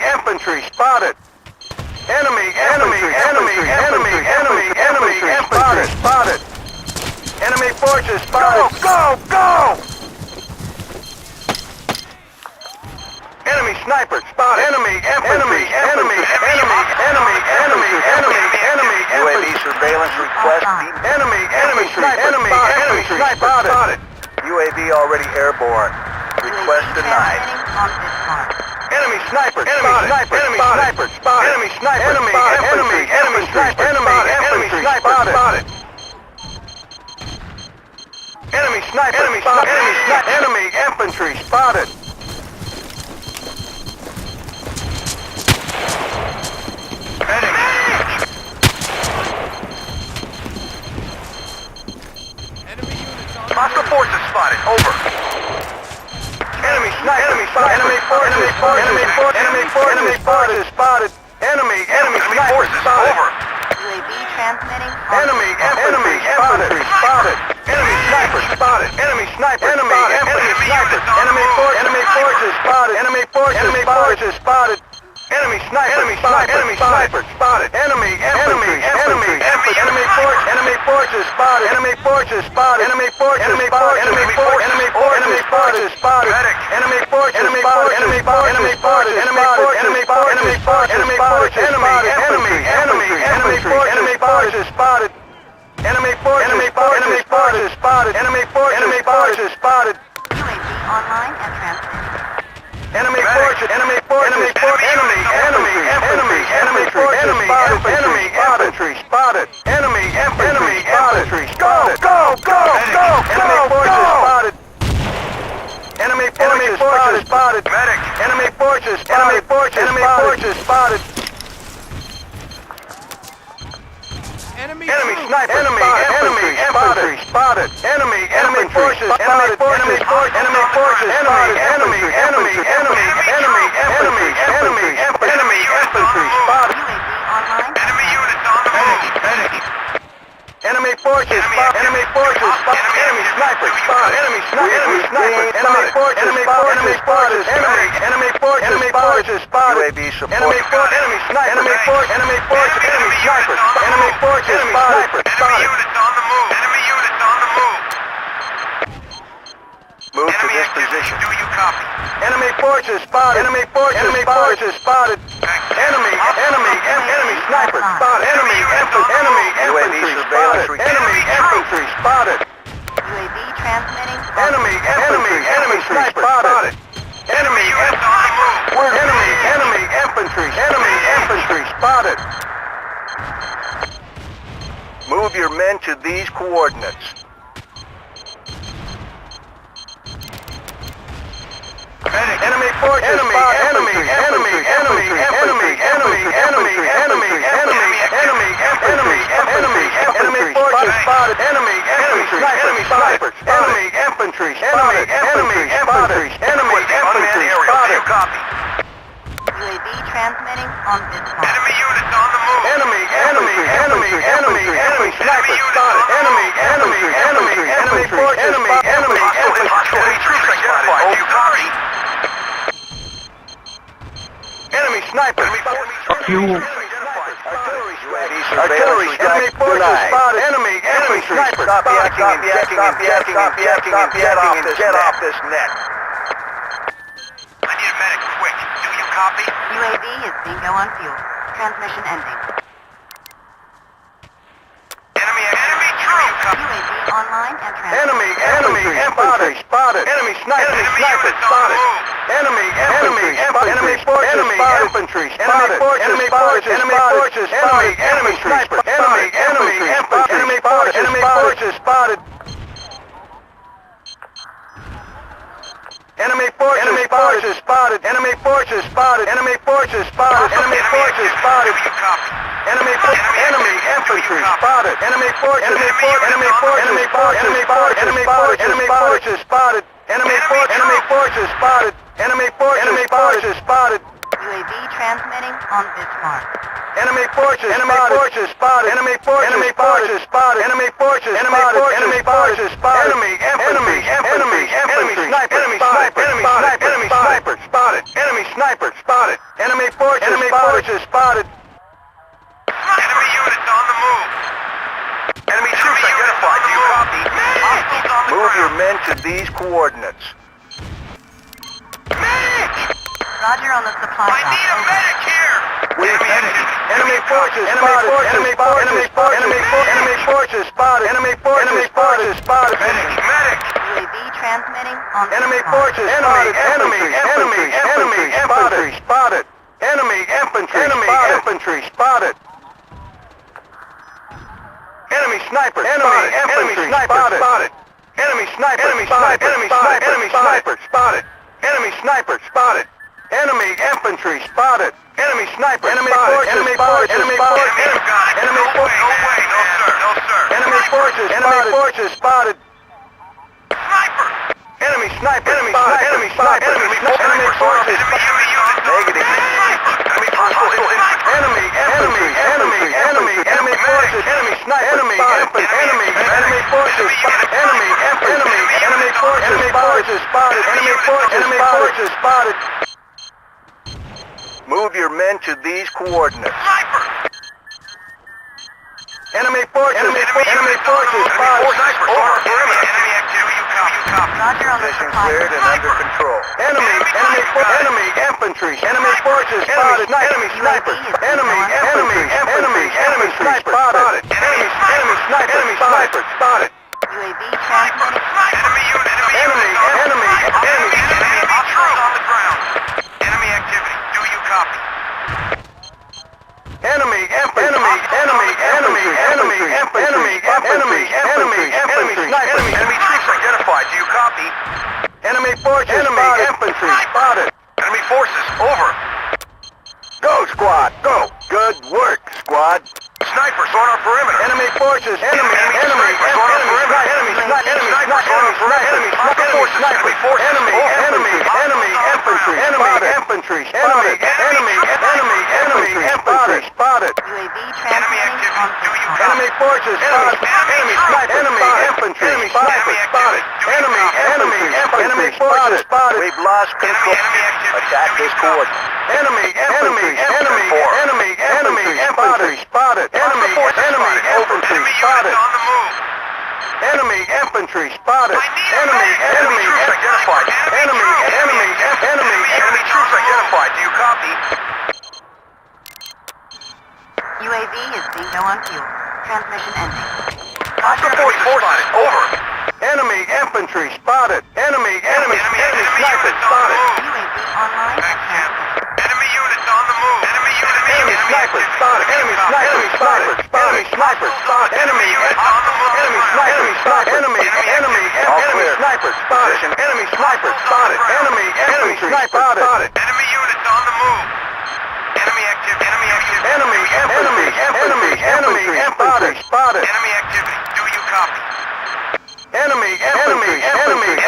infantry spotted. Enemy spotted. Enemy forces spotted. Go! Enemy sniper spotted. Enemy UAV surveillance request. enemy sniper spotted. UAV already airborne. Request denied. Transmitting on this mark. Enemy sniper spotted. Enemy sniper spotted. Enemy sniper spotted. Enemy sniper spotted. Enemy infantry spotted. Hostile forces spotted. Over. Enemy sniper. Enemy forces spotted. Enemy Forces spotted. over. UAV transmitting on Enemy this mark. infantry spotted. Enemy sniper spotted. Enemy sniper spotted. Enemy forces spotted. Enemy forces spotted. Enemy sniper spotted. Enemy sniper spotted. Enemy forces spotted. Enemy forces spotted. Enemy forces spotted. Enemy forces spotted. Enemy forces spotted. Enemy forces spotted. Enemy forces spotted. UAV online and transmitting. Enemy forces infantry spotted. Enemy infantry spotted. Go! Enemy forces spotted. Medic. Enemy forces spotted. Enemy sniper. Enemy infantry spotted. Enemy forces spotted. Enemy forces spotted. Enemy infantry spotted. UAV online. Enemy units on the move. Medic. Enemy forces spotted. Enemy sniper spotted. Enemy forces spotted. Enemy forces spotted. UAV support. Enemy sniper. Enemy sniper. Enemy forces spotted. Enemy units on the move. Enemy units on the move. Move to Enemy this activity. position. Do you copy? Enemy forces spotted. Enemy forces spotted. Enemy sniper spotted. Enemy infantry spotted. Enemy infantry spotted. UAV transmitting on Enemy sniper spotted. Enemy units on the move. enemy infantry spotted. Move your men to these coordinates. Enemy forces spotted. Enemy forces spotted. Enemy sniper spotted. Enemy infantry spotted. Enemy infantry spotted. Copy. UAV transmitting on this mark. Enemy units on the move. Enemy sniper spotted. Enemy forces spotted. Hostile troops identified. Do you copy? Enemy sniper. Artillery Enemy strike forces denied. spotted. Enemy sniper. Copy acting and get off this net. I need a medic quick. Do you copy? UAV is bingo on fuel. Transmission ending. Enemy troops. UAV online and transmitting. Enemy infantry spotted. Enemy sniper spotted. Enemy forces infantry spotted. Enemy forces spotted. Enemy sniper. Enemy forces spotted. Enemy forces spotted. Enemy forces spotted. Enemy forces spotted. Enemy forces spotted. Do you copy? Enemy infantry spotted. Enemy forces spotted. Enemy forces spotted. Enemy forces spotted. UAV UAV transmitting on Bismarck. Enemy forces spotted. Enemy forces spotted. Enemy forces spotted. Enemy forces spotted. Enemy sniper spotted. Enemy sniper spotted. Enemy sniper spotted. Enemy forces spotted. Enemy units on the move. Enemy troops identified. Do you copy? Hostiles on the Move your ground. men to these coordinates. Medic! Roger on the supply I drop. need a Over. medic here! Enemy forces spotted. Enemy forces spotted. Enemy forces spotted. Medic! UAV transmitting on Enemy Bismarck. forces spotted. Enemy infantry spotted. Enemy infantry spotted. Enemy sniper spotted. Enemy sniper spotted. Enemy sniper spotted. Enemy sniper spotted. Enemy sniper spotted. Enemy infantry spotted. Enemy sniper. Enemy forces spotted. Enemy forces. Enemy forces. No way, no sir, no sir. Enemy forces spotted. Sniper! Enemy sniper. Enemy sniper. Enemy sniper. Enemy forces. Enemy units. Negative. Enemy hostile infantry. Enemy forces. Enemy sniper. Enemy forces. Enemy forces spotted. Enemy forces spotted. Move your men to these coordinates. Sniper! Enemy forces spotted. Snipers on our perimeter. Enemy activity. You copy. Roger on the Position supply cleared and drop. under control. Enemy infantry. Enemy forces spotted. Enemy sniper. Enemy infantry spotted. Enemy sniper spotted. UAV transmitting. Enemy unit. Enemy troops on the ground. Enemy activity. Do you copy? Enemy infantry. Enemy troops identified. Do you copy? Enemy forces spotted. Infantry spotted. Enemy forces. Over. Go squad. Go. Good work squad. Snipers on our perimeter. Enemy forces. Enemy snipers on our perimeter. Enemy snipers on our perimeter. Enemy forces. Enemy forces. Infantry spotted. Enemy infantry spotted. UAV Enemy transmitting activity. on Do you Bismarck. copy? Enemy forces spotted. Enemy infantry spotted. Enemy forces spotted. We've lost control. Enemy activity. Attack this coordinate. Enemy infantry spotted. Enemy infantry spotted. On the move. Enemy infantry spotted. Enemy troops identified. Enemy troops identified. Do you copy? UAV is being low on fuel. Transmission ending. Hostile forces. Over. Enemy infantry spotted. Enemy sniper units on the spotted. move. UAV online and transmitting. Enemy units on the move. Enemy sniper spotted. Enemy sniper spotted. Enemy units on the move. sniper spotted. Enemy sniper spotted. Enemy sniper spotted. Enemy infantry spotted. Enemy units on the move. Enemy activity. Enemy infantry spotted. Enemy activity. Do you copy? Enemy infantry spotted.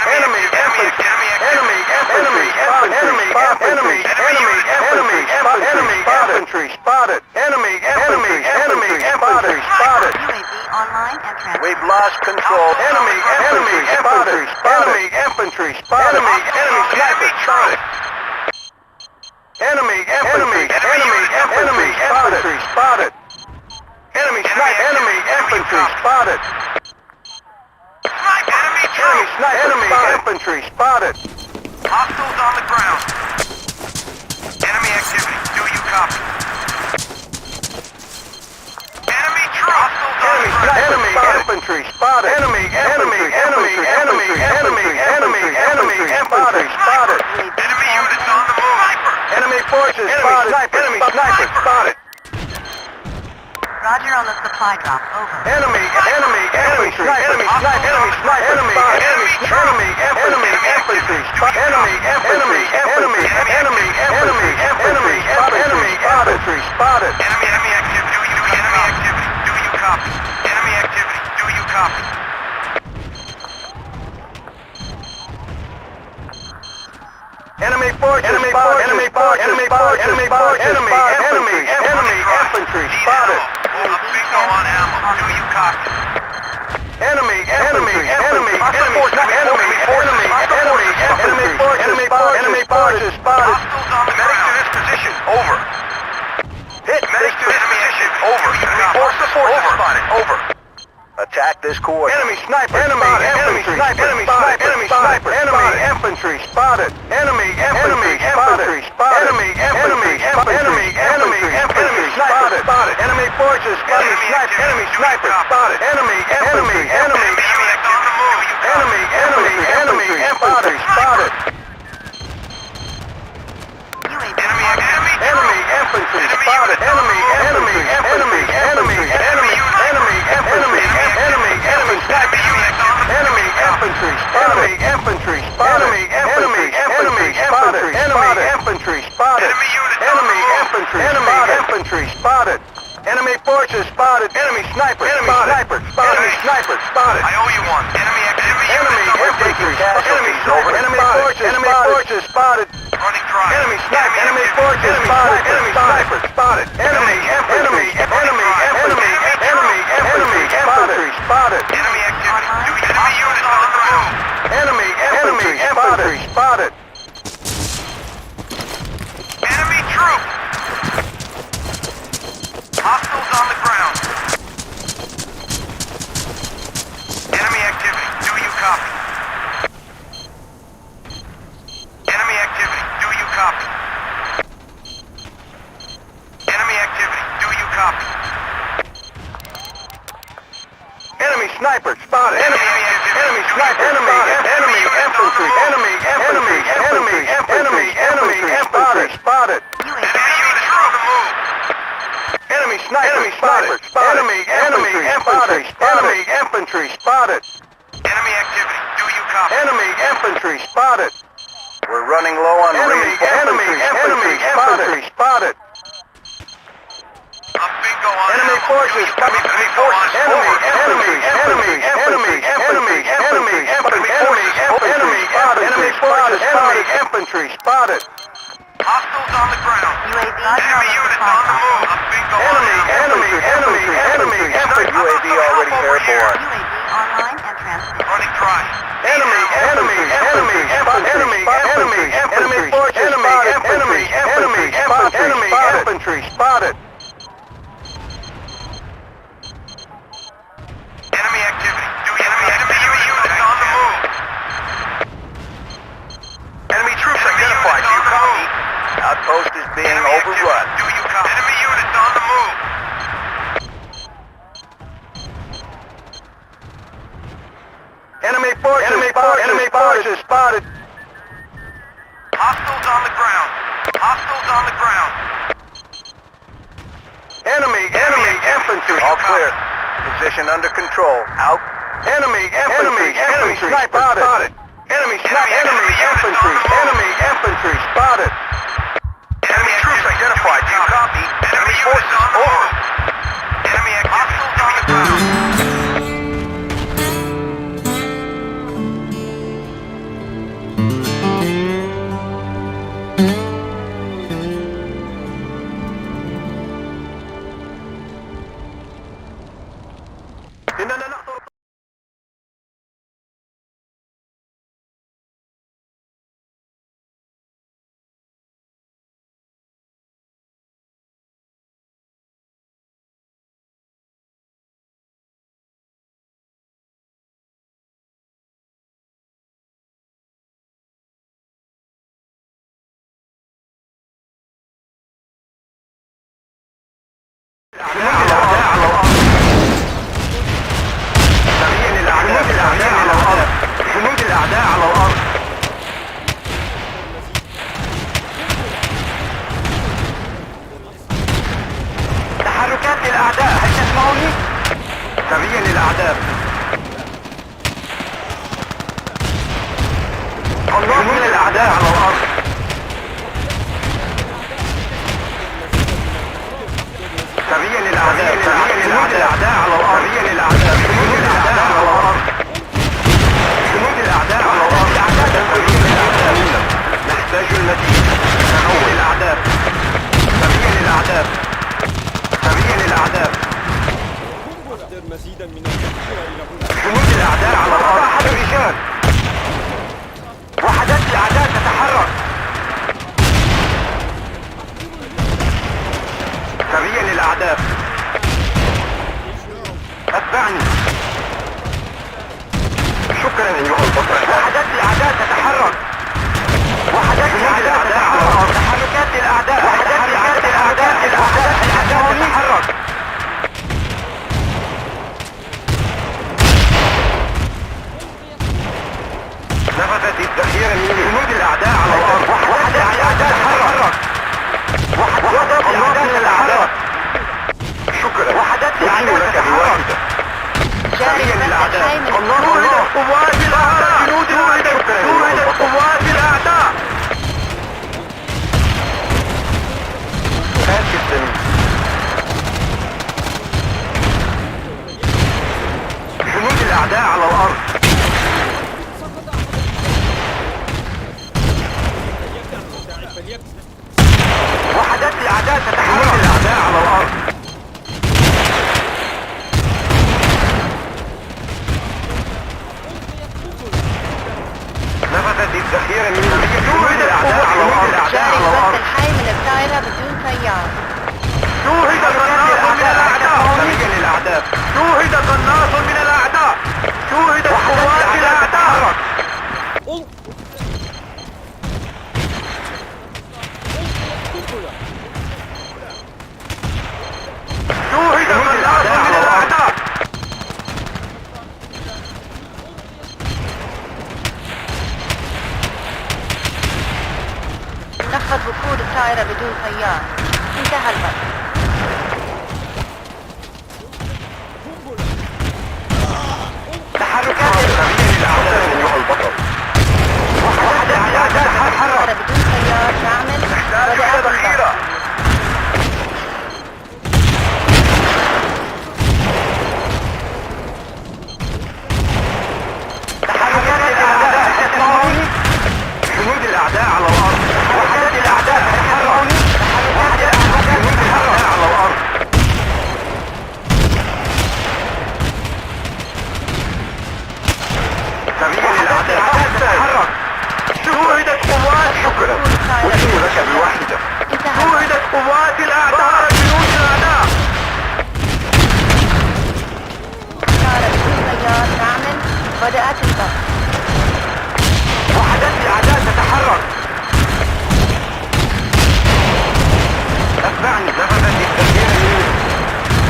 Enemy infantry spotted. UAV online and transmitting. We've lost control. Enemy infantry spotted. Enemy sniper spotted. Enemy infantry spotted. Enemy infantry spotted. Enemy infantry spotted. Hostiles on the ground. Enemy activity. Do you copy? Enemy troops. Enemy infantry spotted. Enemy infantry spotted. Enemy units on the move. Enemy forces spotted. Enemy sniper spotted. Roger on the supply drop. Over. Enemy infantry spotted. Enemy infantry spotted. Enemy infantry spotted. Enemy activity. Do you copy? Enemy activity. Do you copy? Enemy forces spotted. Enemy forces spotted. Enemy forces spotted. Enemy infantry spotted. Bingo on ammo. Do you copy? Enemy forces spotted. Hostiles on the ground. Medic to this position. Over. Hit Medic to this position. Over. Enemy forces spotted. Over. Attack this coordinate. Enemy sniper spotted. Enemy sniper spotted. Enemy sniper. Enemy infantry spotted. Enemy infantry spotted. Enemy infantry spotted. Enemy sniper spotted. Enemy forces spotted. Enemy sniper spotted. Enemy infantry spotted. Enemy infantry spotted. Enemy infantry spotted. Infantry spotted. Infantry spotted. Enemy forces spotted. Enemy sniper spotted. Sniper spotted. I owe you one. Enemy activity. We're taking casualties over. Enemy forces spotted. Running dry. Enemy sniper. Enemy forces spotted. Enemy sniper spotted. Enemy infantry spotted. Enemy activity. Enemy units on the move. Enemy infantry spotted. Enemy troops. Hostiles on the ground. Enemy activity. Do you copy? Enemy activity. Do you copy? Enemy activity. Do you copy? Enemy sniper spotted. Enemy sniper spotted. Enemy infantry spotted. Enemy units on the move. Enemy sniper spotted. Enemy infantry spotted. Enemy activity. Do you copy? Enemy infantry spotted. We're running low on infantry spotted. A bingo on Enemy ammo. forces spotted. Enemy infantry spotted. Hostiles on the ground. UAV Enemy units on the move. A bingo on ammo. Infantry UAV already airborne. UAV online and transmitting. Running dry. Enemy infantry spotted. Enemy activity. Do enemy units on the move. Enemy troops identified. Do you copy? Outpost is being Enemy overrun. activity. Do you copy? Enemy units on the move. Enemy forces spotted. Hostiles on the ground. Hostiles on the ground. Enemy infantry. All clear. Position under control. Out. Enemy sniper spotted. Enemy infantry spotted. Enemy troops identified. Do you copy? Enemy forces on the move. Enemy activity. Hostiles on the ground. جنود الأعداء على الأرض. تحركات للأعداء، هل تسمعوني؟ سريا للأعداء. جنود الأعداء على الأرض. سريا للأعداء. جنود الأعداء على الأرض. سريا للأعداء. جنود الأعداء على الأرض. جنود الأعداء على الأرض. نحتاج بعيدا من الجزيرة إلى هنا. جنود الأعداء على الأرض. أحد الرجال. وحدات الأعداء تتحرك. سريع للأعداء. اتبعني. شكرا أيها البطل. وحدات الأعداء تتحرك. وحدات الأعداء تتحرك. تحركات الأعداء. وحدات الأعداء. الأعداء تتحرك. نفذت الذخيرة من جنود الأعداء على الأرض. وحدات الأعداء تتحرك. وحدات الأعداء تتحرك. شكرا. وحدات الأعداء تتحرك. سريع للأعداء. الله قوات الأعداء. جنود الأعداء. شوهدت قوات الأعداء. آسف السمين. جنود الأعداء على الأرض. وحدات الأعداء تتحرك. الأعداء على الأرض. نفذت الذخيرة من جنود الأعداء على الأرض. جاري الوقت الحي من الدائرة بدون تيار. شوهد قناص من الأعداء. سريع للأعداء. شوهد قناص من الأعداء. شوهد قوات الأعداء. شوهد قناص من الأعداء. نفذ وقود الطائرة بدون تيار. انتهى الوقت. تحركات سريع للأعداء أيها البطل. وحدات الأعداء تتحرك. بدون تيار تعمل. بدأت الضغط. تحركات الأعداء تسمعوني؟ جنود الأعداء على الأرض. وحدات الأعداء تسمعوني؟ تحركات الأعداء على الأرض. سريع للأعداء تتحرك. شوهدت قوات. شكرا. أدين لك بالواحدة. شوهدت قوات الأعداء. جنود الأعداء. طائرة بدون تيار تعمل. بدأت الضغط. وحدات الأعداء تتحرك. اتبعني. نفذت الذخيرة مني.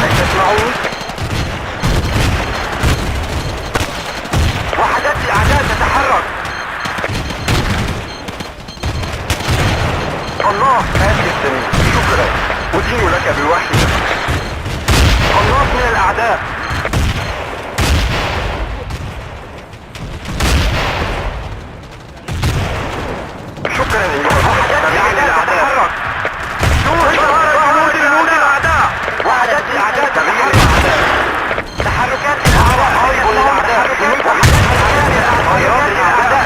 هل تسمعوني؟ وحدات الأعداء تتحرك. الله آسف السمين. شكرا. أدين لك بالواحدة. الله من الأعداء. شكرا أيها البطل. سريع للأعداء. شوهد جنود الأعداء. وحدات الأعداء سريع للأعداء. تحركات الأعداء. حرب للأعداء. طائرات الأعداء.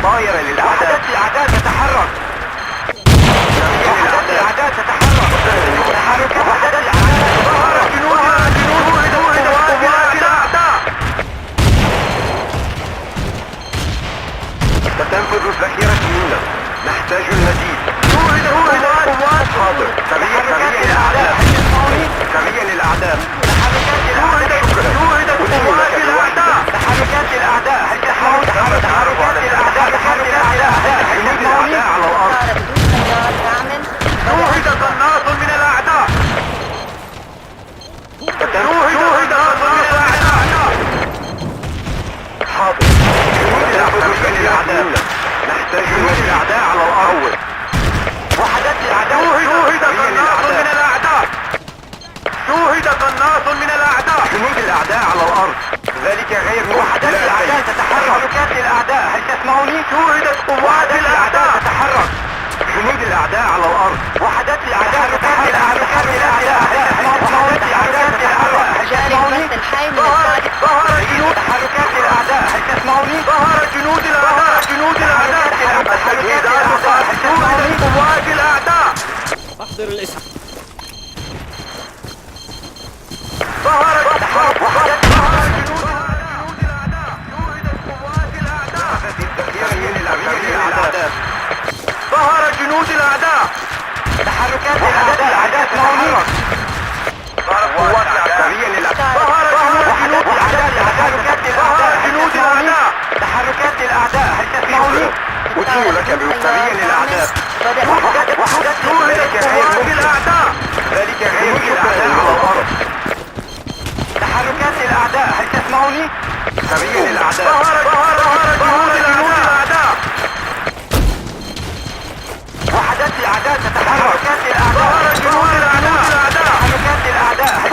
طائرة للأعداء. وحدات الأعداء تتحرك. وحدات الأعداء تتحرك. تحركات وحدات الأعداء تتحرك. جنود قوات الأعداء. ستنفذ الذخيرة منا. نحتاج المزيد. شوهد قوات. حاضر. سريع للأعداء. سريع للأعداء. تحركات الأعداء. شوهد قوات الأعداء. تحركات الأعداء. هل تحاول تحركات الأعداء. تحركات الأعداء. جنود الأعداء على الأرض. طائرة بدون تيار تعمل. شوهد قناص من الأعداء. شوهد قناص من الأعداء. حاضر. جنود الأعداء. نحتاج جنود الأعداء على الأرض. وحدات الأعداء. شوهد قناص من الأعداء. شوهد قناص من الأعداء. جنود الأعداء على الأرض. ذلك غير. وحدات الأعداء تتحرك. تحركات الأعداء. هل تسمعوني؟ شوهدت قوات الأعداء تتحرك. جنود الأعداء على الأرض. وحدات الأعداء تتحرك. وحدات الأعداء تتحرك. جاري الوقت الحي من الدائرة. ظهر جنود. تحركات الأعداء. هل تسمعوني؟ ظهر جنود الأعداء. جنود الأعداء. التجهيزات شوهدت قوات الأعداء. أحضر الإسعاف. جنود الأعداء. تحركات الأعداء تتحرك. قوات العسكرية للأعداء. جنود الأعداء. تحركات الأعداء هل تسمعوني؟ وجهوا لك بالسرية للأعداء. ذلك غير الأعداء على الأرض. تحركات الأعداء هل تسمعوني؟ سرية للأعداء. جنود الأعداء. وحدات الأعداء تتحرك. تحركات جنود الأعداء. تحركات الأعداء هل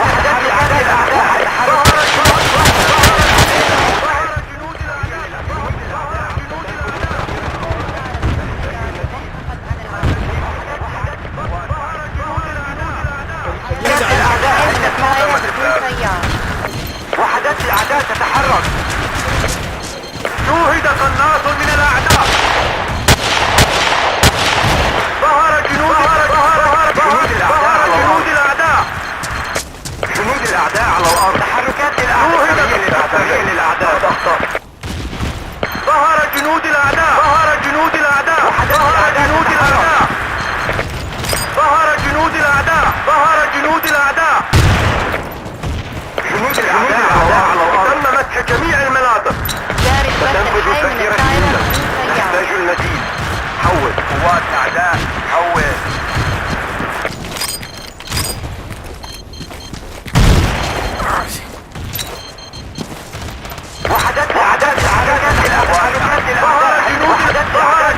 وحدات الأعداء تتحرك. شوهد قناص من الأعداء. ظهر جنود الأعداء. جنود الأعداء على الأرض. تحركات الأعداء للأعداء. ظهر جنود الأعداء. جنود الأعداء. جنود الأعداء. جنود الأعداء. جنود الأعداء. جنود الأعداء على الأرض. تم مسح جميع المناطق. تنفذ الذخيرة الجديدة. نحتاج المزيد. حول قوات الأعداء. حول. وحدات الأعداء. تحركات الأعداء.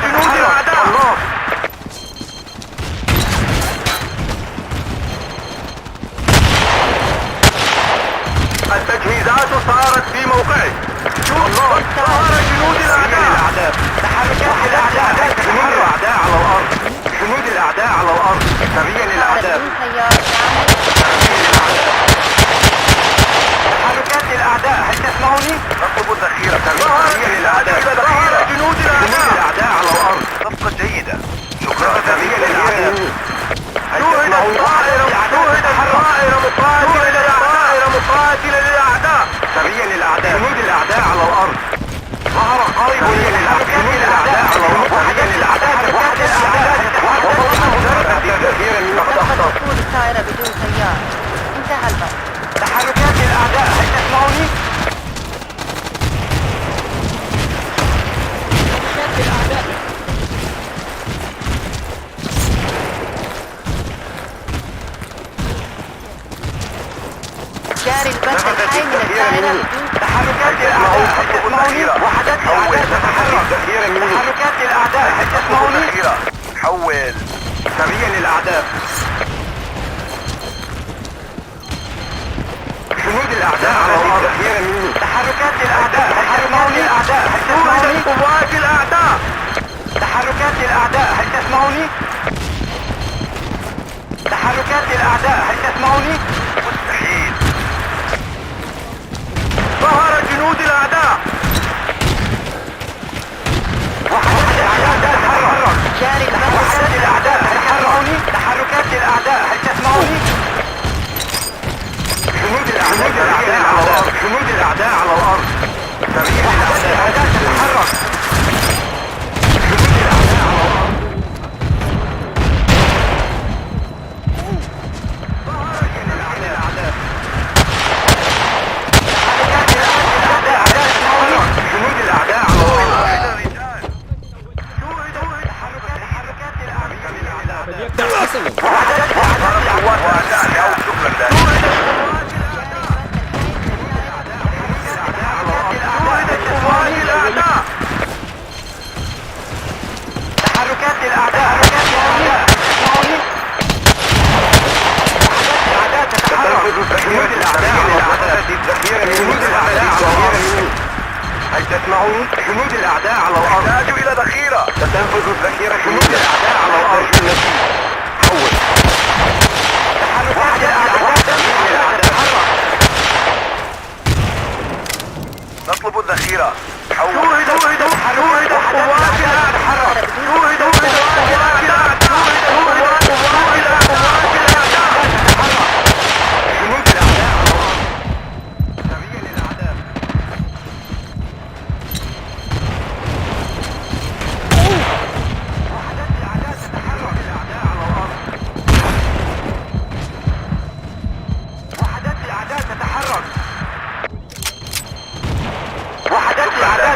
جنود الأعداء. التجهيزات صارت في موقعه. ظهر جنود الأعداء. تحركات الأعداء. جنود الأعداء على الأرض. جنود الأعداء على الأرض. سرية للأعداء. تحركات الأعداء هل تسمعوني؟ نطلب الذخيرة. سرية للأعداء. جنود الأعداء على الأرض. صفقة جيدة. شكرا. سرية للأعداء. شوهد الطائرة مقاتلة للأعداء. سرية للأعداء. جنود الأعداء على الأرض. ظهر قائد للأعداء. جنود الأعداء على الأرض. سرية للأعداء. وحدة الأعداء. تقود الطائرة بدون سيارة. انتهى البث. تحركات الأعداء هل تسمعوني؟ جاري البث الحي من الطائرة بدون تحركات الأعداء هل تسمعوني؟ وحدات الأعداء تتحرك. تحركات الأعداء هل تسمعوني؟ حول. سرية للأعداء. جنود الأعداء على الأرض. تحركات الأعداء هل تسمعوني؟ قوات الأعداء. تحركات الأعداء هل تسمعوني؟ تحركات الأعداء هل تسمعوني؟ مستحيل. ظهر جنود الأعداء. وحدات الأعداء تتحرك. جاري البث. وحدات الأعداء هل تسمعوني؟ تحركات الأعداء هل تسمعوني؟ جنود الأعداء على الأرض. جنود الأعداء على الأرض. سريع الأعداء تتحرك. جنود الأعداء على الأرض. جنود الأعداء على الأرض. تحركات الأعداء. جنود الأعداء على الأرض. جنود الأعداء على الأرض. هل تسمعوني؟ جنود الأعداء على الأرض. نحتاج إلى ذخيرة. ستنفذ الذخيرة. جنود الأعداء على الأرض. حول. تحركات الأعداء. نطلب الذخيرة. حول. شوهد قوات الأعداء. جنود الأعداء على الأرض. سرية للأعداء. وحدات الأعداء تتحرك.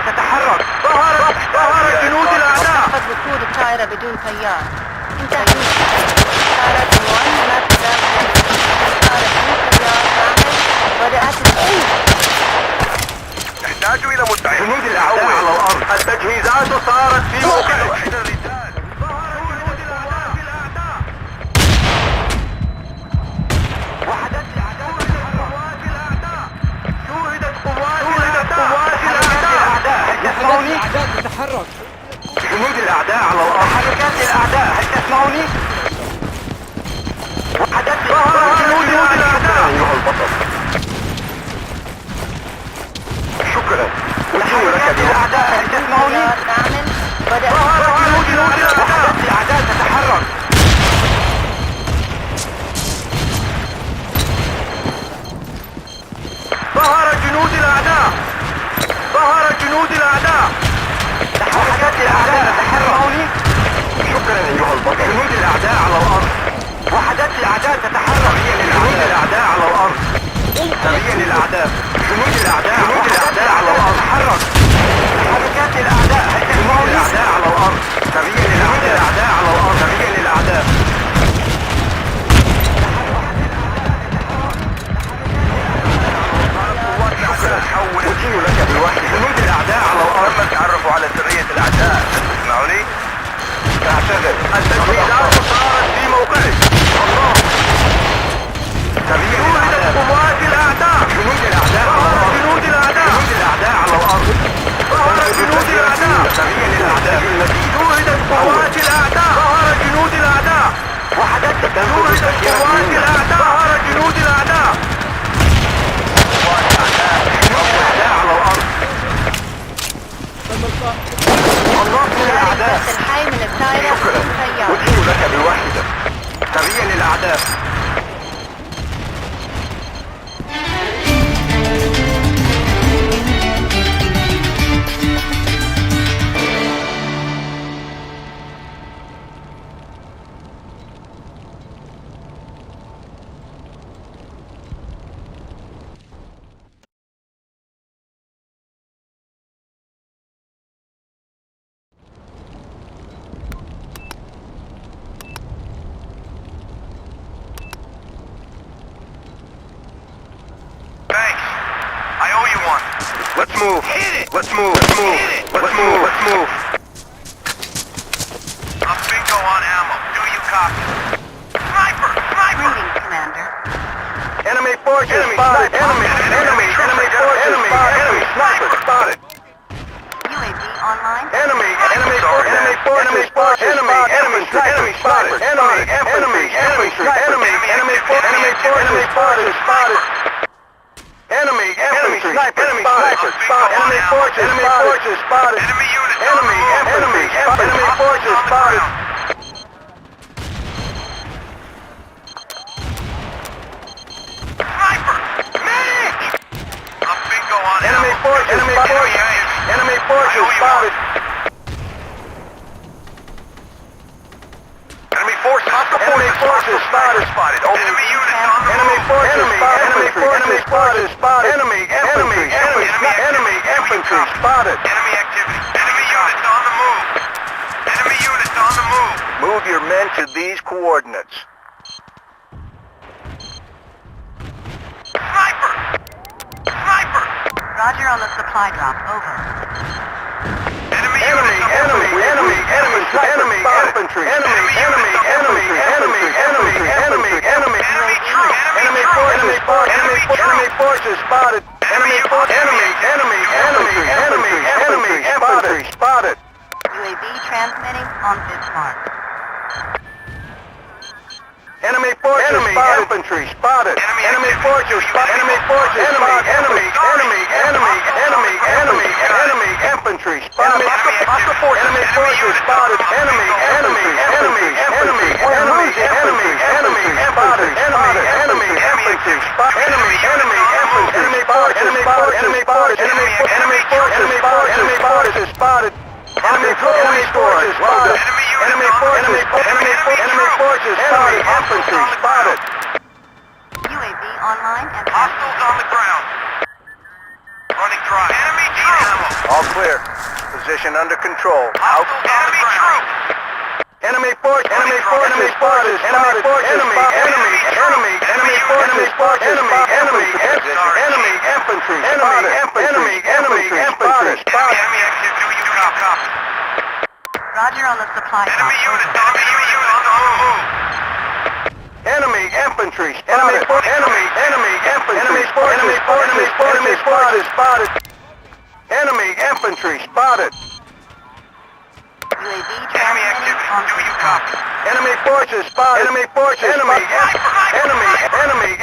تتحرك. ظهر جنود الأعداء. فقد وقود الطائرة بدون طيار. انتهى. طائرة معينة تدافع. طائرة بدون طيار عامل. بدأت نحتاج إلى مساعدة. جنود الأعداء على الأرض. التجهيزات صارت في موقعها. وحدت قوات الأعداء. يسمعوني؟ الأعداء تتحرك. جنود الأعداء على الأرض. حركات الأعداء، هل تسمعوني؟ وحدت جنود الأعداء. أيها البطل. شكرا. حركات الأعداء، هل تسمعوني؟ ظهر جنود الأعداء. وحدت الأعداء تتحرك. ظهر جنود الأعداء. وحدت الأعداء تتحرك. شكرا أيها البطل. جنود الأعداء على الأرض. وحدت الأعداء تتحرك. جنود الأعداء على الأرض. تبين الأعداء. جنود الأعداء على الأرض. تحرك. حركات الأعداء. جنود الأعداء على الأرض. تبين الأعداء على الأرض. تبين الأعداء. شكرا. أتين لك بالوحي. جنود الأعداء على الأرض. تم التعرف على سرية الأعداء. تسمعني؟ اعتذر. التجهيزات صارت في موقعك. الله. تبين قوات الأعداء. جنود الأعداء على الأرض. جنود الأعداء على الأرض. ظهر جنود الأعداء. تبين الأعداء. شوهدت قوات الأعداء. ظهر جنود الأعداء. وحدت شوهدت قوات الأعداء. ظهر جنود الأعداء. جنود الأعداء على الأرض. الله من الأعداء. الحي من الطائرة بدون طيار. أتين لك بالواحدة. تبين الأعداء. Let's move. Let's move. I'm bingo on ammo. Do you copy? Sniper! Greetings, Commander. Enemy forces spotted. Enemy forces spotted. Sniper spotted. UAV online. Enemy forces spotted. Enemy spotted. Enemy forces spotted. Enemy sniper spotted. Enemy forces spotted. Enemy units on the Enemy forces spotted. Sniper! Medic! I'm bingo on Enemy ammo. forces spotted. Enemy forces spotted. Enemy forces spotted. Enemy forces spotted. Enemy units on the Enemy move. forces spotted. Enemy infantry spotted. Enemy activity. Enemy units on the move. Enemy units on the move. Move your men to these coordinates. Sniper! Roger on the supply drop. Over. Enemy units on the move. Enemy infantry. Enemy forces spotted. Enemy infantry spotted. UAV transmitting on Bismarck. Enemy infantry spotted. Enemy forces spotted. Enemy infantry spotted. Enemy forces spotted. Enemy forces spotted. Enemy forces spotted. Enemy forces spotted. Infantry spotted. UAV online and Hostiles on the ground. Running dry. Enemy ammo. All clear. Position under control. Out. Enemy troops! Enemy forces spotted. Enemy forces spotted. Enemy forces spotted. Enemy forces spotted. Enemy infantry spotted. Enemy infantry spotted. Enemy active. Do you copy? Roger on the supply drop. Enemy units on the move. Enemy infantry spotted. Enemy forces spotted. Enemy infantry spotted. UAV Enemy transmitting activity. on Do you this copy? Enemy forces spotted. Enemy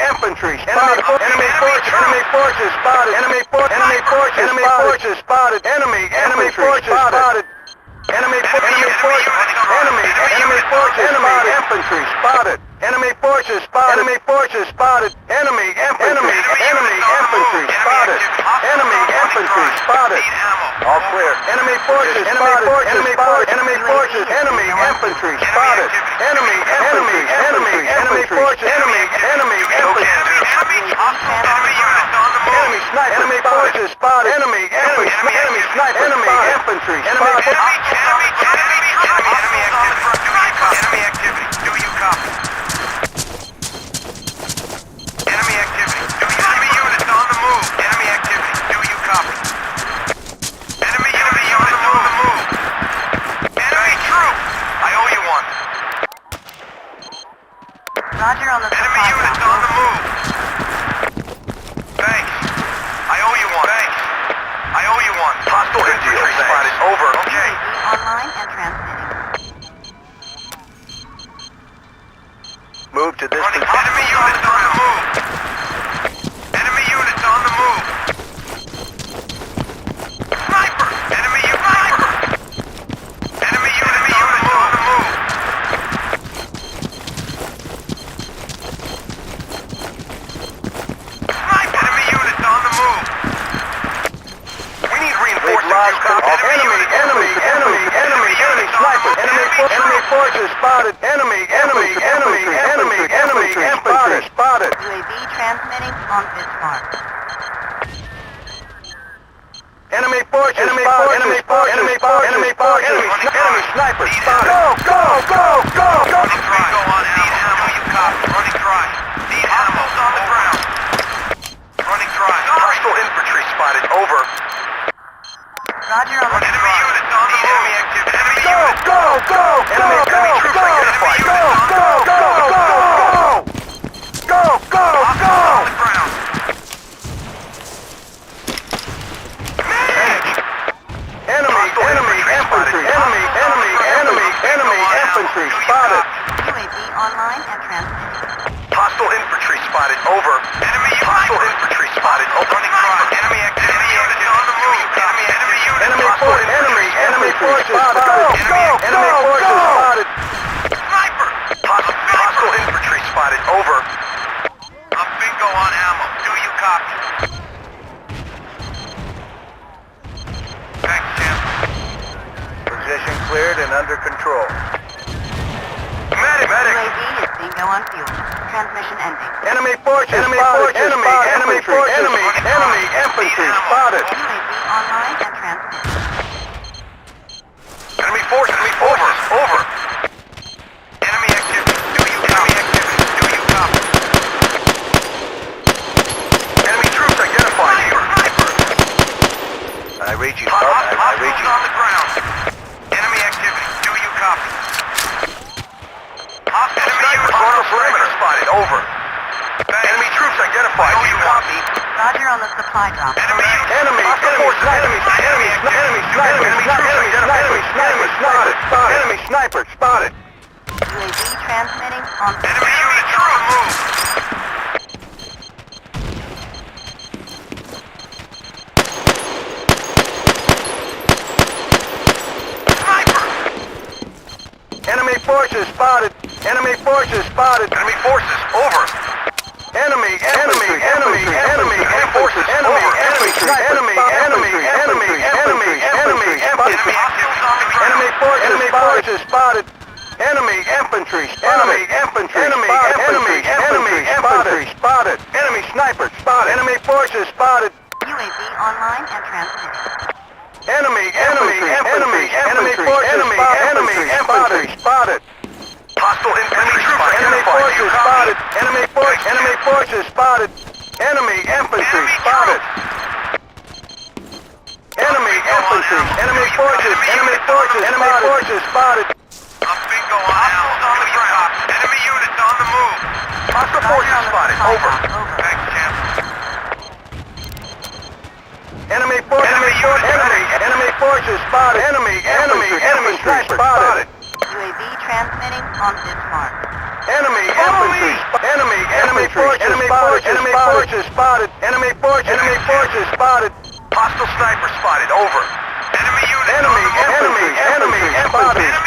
infantry spotted. Enemy forces spotted. Enemy forces spotted. Enemy forces spotted. Enemy forces infantry spotted. Enemy forces spotted. Enemy forces spotted. Enemy infantry spotted. Enemy infantry spotted. Need ammo. All clear. Enemy forces spotted. Enemy forces. Enemy infantry spotted. Enemy forces. Enemy infantry. Enemy units on the move. Enemy sniper. Enemy forces spotted. Enemy sniper. Enemy infantry. Enemy activity. Do you copy? Enemy activity. Enemy units on the move. Enemy activity. Do you copy? Enemy units on the move. Enemy troops. I owe you one. Roger on the Enemy supply units drop. on the move. Thanks. I owe you one. Thanks. I owe you one. Hostile infantry spotted. Over. Okay. UAV online and transmitting. Move to this Running. position. Enemy units on the move. Enemy units on the move. Sniper. Enemy sniper. Enemy units on the move. Sniper. Enemy units on the move. We need reinforcements. Enemy sniper. Enemy forces spotted. Enemy infantry spotted. UAV transmitting on this mark. Enemy forces spotted. Enemy sniper spotted. Go. Running dry. Go on ammo. Do you copy? Running dry. Need ammo on the ground. Running dry. Hostile infantry spotted. Over. Roger on the Enemy supply. units on the move. Enemy activity. Enemy Go. Enemy troops identified. Hostiles on the ground. Enemy infantry spotted. UAV online and transmitting. Hostile infantry spotted. Over. Enemy hostile infantry spotted. Running dry. Enemy activity. Units on the move. Enemy units. Enemy forces spotted. Enemy forces spotted. Sniper. Hostile infantry spotted. Over. I'm bingo on ammo. Do you copy? Thanks, Jim. Position cleared and under control. Medic. UAV is bingo on fuel. Transmission ending. Enemy forces spotted. Enemy infantry spotted. UAV online and transmitting. Enemy forces. Over. Enemy activity. Do you copy? Do you copy? Enemy troops identified here. I read you. Hostiles on the ground. Enemy activity. Do you copy? Hostile perimeter spotted. Over. Enemy troops identified. Do you copy? Roger on the supply drop. Enemy sniper spotted. UAV transmitting on Enemy unit troops move. Sniper. Enemy forces spotted. Enemy forces Over. Enemy forces. Enemy forces spotted. Enemy infantry spotted. Enemy infantry spotted. Enemy sniper spotted. Enemy forces spotted. UAV online and transmitting. Enemy forces spotted. Hostile infantry troops Enemy identified. Do you forces copy? spotted. Enemy forces spotted. Enemy infantry spotted. Enemy infantry. Enemy forces spotted. A bingo on Hostiles on the ground. Enemy units on the move. Hostile forces spotted. Over. Thanks, champ. Enemy forces spotted. Enemy infantry spotted. UAV transmitting on this mark. Enemy infantry spotted. Enemy forces spotted. Hostile sniper spotted. Over. Enemy units on the move. Enemy infantry Enemy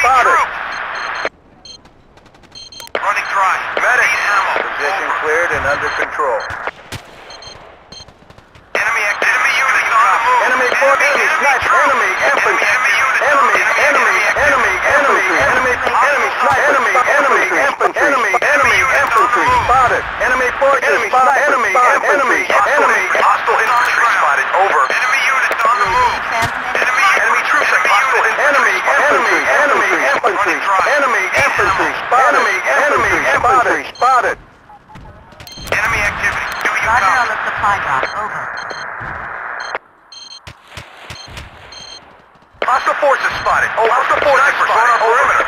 spotted. troops. Running dry. Medic. Need ammo. Position Over. cleared and under control. Enemy units on the move. Enemy sniper. troops. Enemy infantry. Enemy units on the Enemy infantry spotted. Enemy forces spotted. Enemy infantry. Hostile infantry spotted. Over. Enemy units on the move. Transmitting. Enemy troops like hostile infantry spotted. Enemy activity. Do you Roger on copy? the supply drop. Over. Hostile forces spotted. Hostile forces on our perimeter.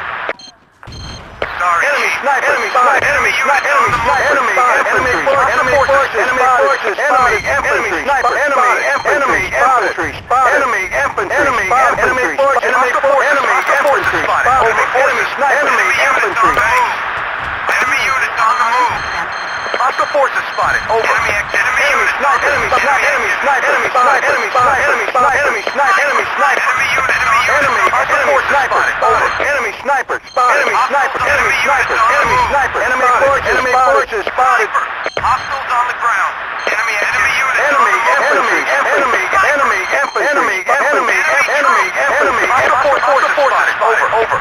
Sorry, Enemy Chief. sniper spotted. Enemy units on the move. Enemy Enemy units on the move. Hostile forces spotted. Over. Enemy activity. Enemy sniper. Enemy forces spotted. Hostiles on the ground. Enemy units on the move. Hostile forces spotted. Over.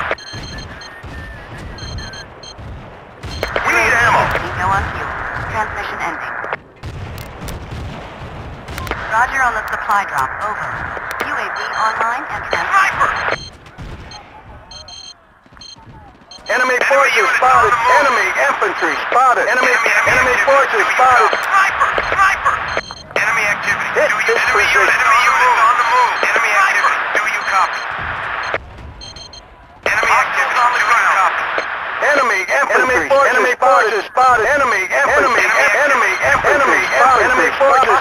We need ammo. Bingo on fuel. Transmission ending. Roger on the supply drop. Over. UAV online and transmitting. Sniper. Enemy forces spotted. Enemy infantry spotted. Enemy forces spotted. Sniper. Enemy activity. Hit Do you this enemy position. units on the move? Enemy activity. Do you copy? Enemy activity. On the ground. Enemy forces spotted. Enemy infantry spotted. Enemy forces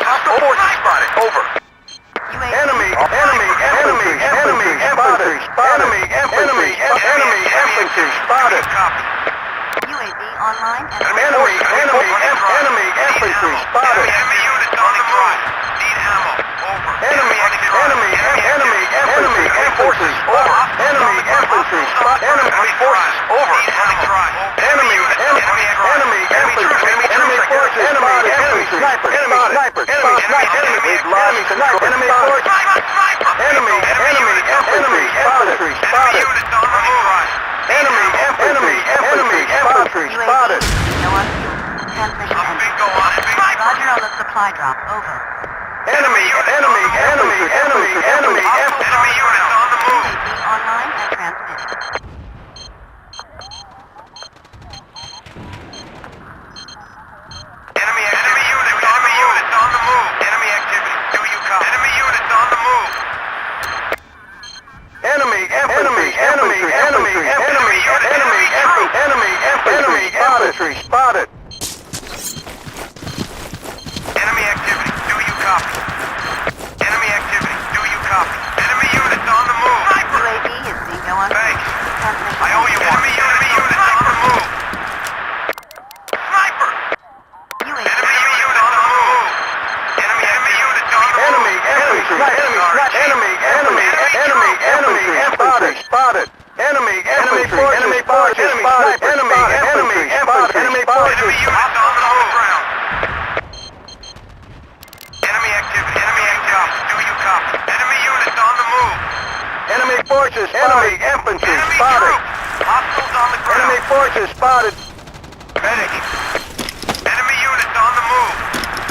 Hostile forces spotted. Over. UAV. Enemy infantry spotted. Enemy infantry spotted. Copy. UAV online and Enemy infantry spotted. Enemy units on the move. Need ammo. Over. Enemy forces over. Enemy infantry spotted. Enemy forces over. Running dry. Enemy units. Enemy infantry. Enemy forces spotted. Enemy sniper. We've lost sniper. Enemy forces. Enemy infantry spotted. Units on the move. Enemy infantry spotted. Bingo on fuel. Transmission A ending. bingo on it. Roger on the supply drop. Over. Enemy infantry. Enemy units on the move. UAV online and transmitting. Enemy units on the move. Enemy activity. Do you copy? Enemy units on the move. Enemy infantry spotted. Enemy activity. Do you copy? Enemy activity. Do you copy? Enemy units on the move. UAV is bingo on fuel. Thanks. Transmission I owe you one. Enemy units on the move. Sniper. UAV. Enemy units on the move. Enemy units on the move. Enemy infantry spotted. Enemy forces spotted. Enemy infantry spotted. Enemy units on the ground. Enemy activity. Do you copy? Enemy units on the move. Enemy forces spotted. Enemy infantry Enemy spotted. troops. Hostiles on the ground. Enemy forces spotted. Medic. Enemy units on the move.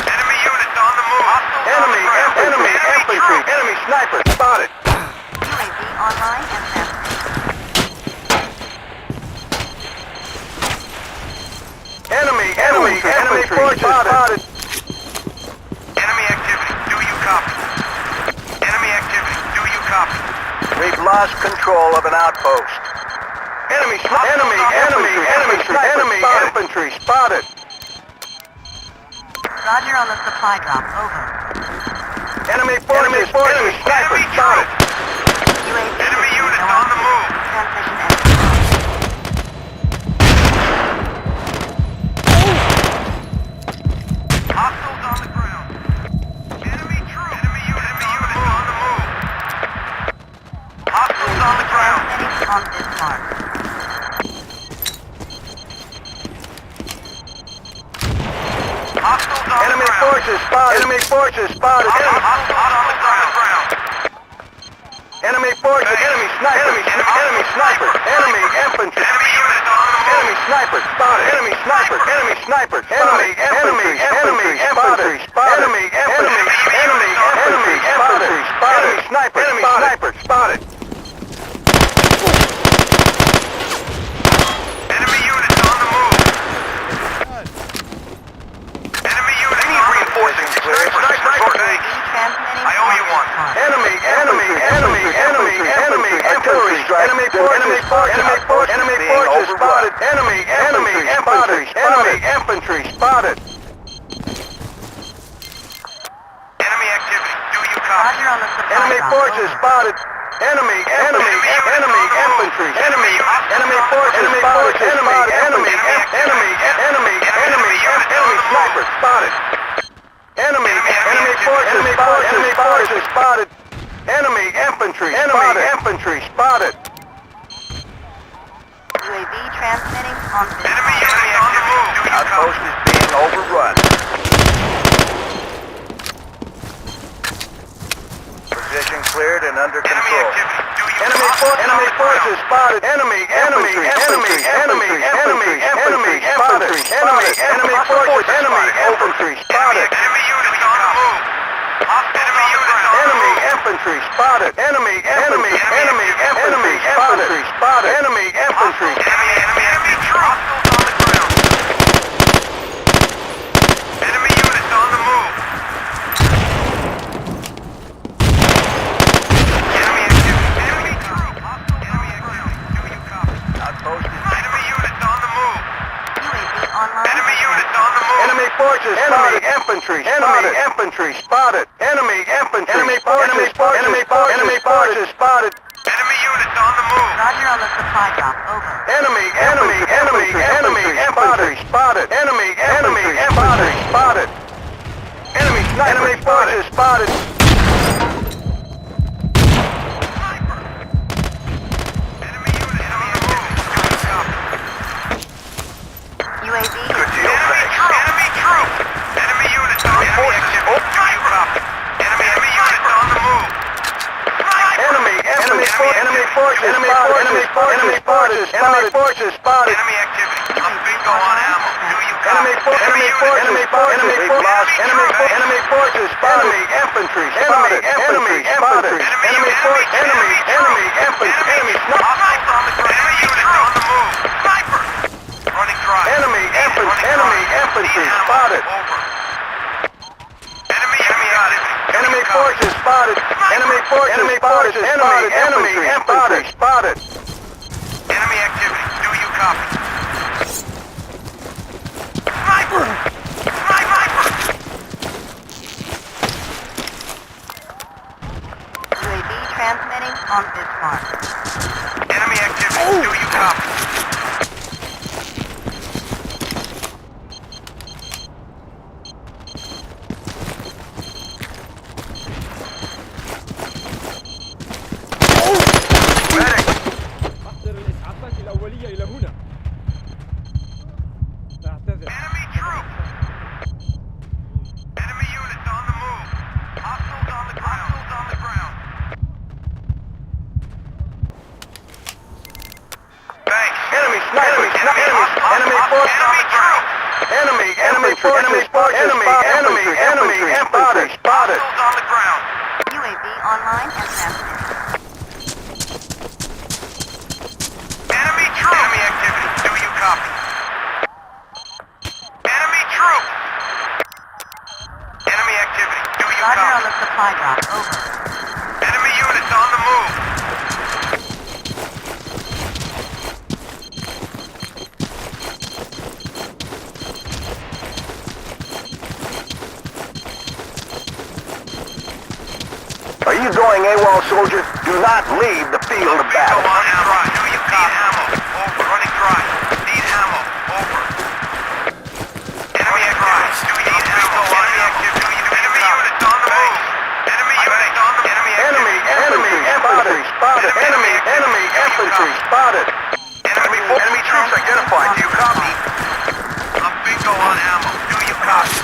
Enemy units on the move. Hostiles on the ground. Enemy infantry. Enemy sniper spotted. UAV online and Enemy forces spotted. Enemy activity. Do you copy? Enemy activity. Do you copy? We've lost control of an outpost. Enemy infantry spotted. Roger on the supply drop. Over. Enemy forces sniper spotted. UAV Enemy units on the move. transmission ended. Hostiles on the ground. Enemy troops. Enemy units on the move. Hostiles on the ground. Transmitting on this mark. Hostiles on Enemy the ground. forces spotted. Enemy forces spotted. Hostiles on the ground. Enemy forces. Enemy sniper. Enemy sniper. Enemy infantry. Enemy units on the move. Enemy sniper spotted. Enemy sniper. Enemy sniper. Enemy infantry spotted. Enemy infantry spotted. Enemy sniper spotted. Enemy units on the move. Enemy units. I need reinforcing. Sniper report. Transmitting I owe you on one. this mark. Enemy artillery strike. Enemy forces spotted. Enemy infantry spotted. Enemy activity. Do you copy? Roger on the supply Enemy drop. forces Over. spotted. Enemy infantry. Enemy forces spotted. Enemy sniper spotted. Enemy forces spotted. Enemy infantry spotted. UAV transmitting on this Enemy mark. units on the move. Do you Outpost copy? is being overrun. Position cleared and under Enemy control. activity. Do you Enemy forces spotted. Enemy infantry spotted. Enemy infantry spotted. Enemy units on the move. Enemy units on the Enemy move. infantry spotted. Enemy infantry spotted. Enemy infantry. Enemy troops. Hostiles on the ground. Enemy units on the move. Enemy activity. Enemy troops. Enemy activity. Do you copy? Outpost is Enemy units on the move. UAV online. Enemy units on the move. Enemy forces spotted. Enemy infantry spotted. Enemy forces spotted. Enemy units on the move. Roger on the supply drop. Over. Enemy infantry spotted. Enemy infantry spotted. Enemy forces spotted. Enemy units on the move. Do you copy? UAV Good deal, thanks. Enemy troops. Enemy units on the move. Do you copy? Enemy units on the move. Enemy forces spotted. Enemy activity. I'm bingo on ammo. Do you copy? Enemy forces spotted. Enemy infantry spotted. Enemy forces spotted. Enemy Hostiles on the ground. Enemy units on the move. Sniper. Running dry. Enemy infantry spotted. Over. Enemy activity. Enemy forces spotted. Enemy infantry spotted. Enemy activity. Do you copy? Sniper. UAV transmitting on this mark. Enemy activity. Do you copy? أحضر الإسعافات الأولية إلى هنا. أعتذر. Enemy troops. Enemy units on the move. Hostiles on the ground. Thanks. Enemy snipers. Enemy forces. Enemy troops. Enemy forces. Enemy infantry spotted. Hostiles on the ground. UAV online and transmitted. Enemy troop! Enemy activity. Do you copy? Enemy troop! Enemy activity. Do you Roger on copy? the supply drop. Over. Enemy units on the move. Are you going AWOL, soldier? Do not leave the field of battle. Go on dry. Do you need ammo? Over. Running dry. Need ammo. Over. Enemy activity. Do you need ammo? Enemy activity. Enemy units on the move. Enemy units on the move. Enemy infantry spotted. Enemy infantry spotted. Enemy troops identified. Do you copy? I'm bingo on ammo. Do you copy?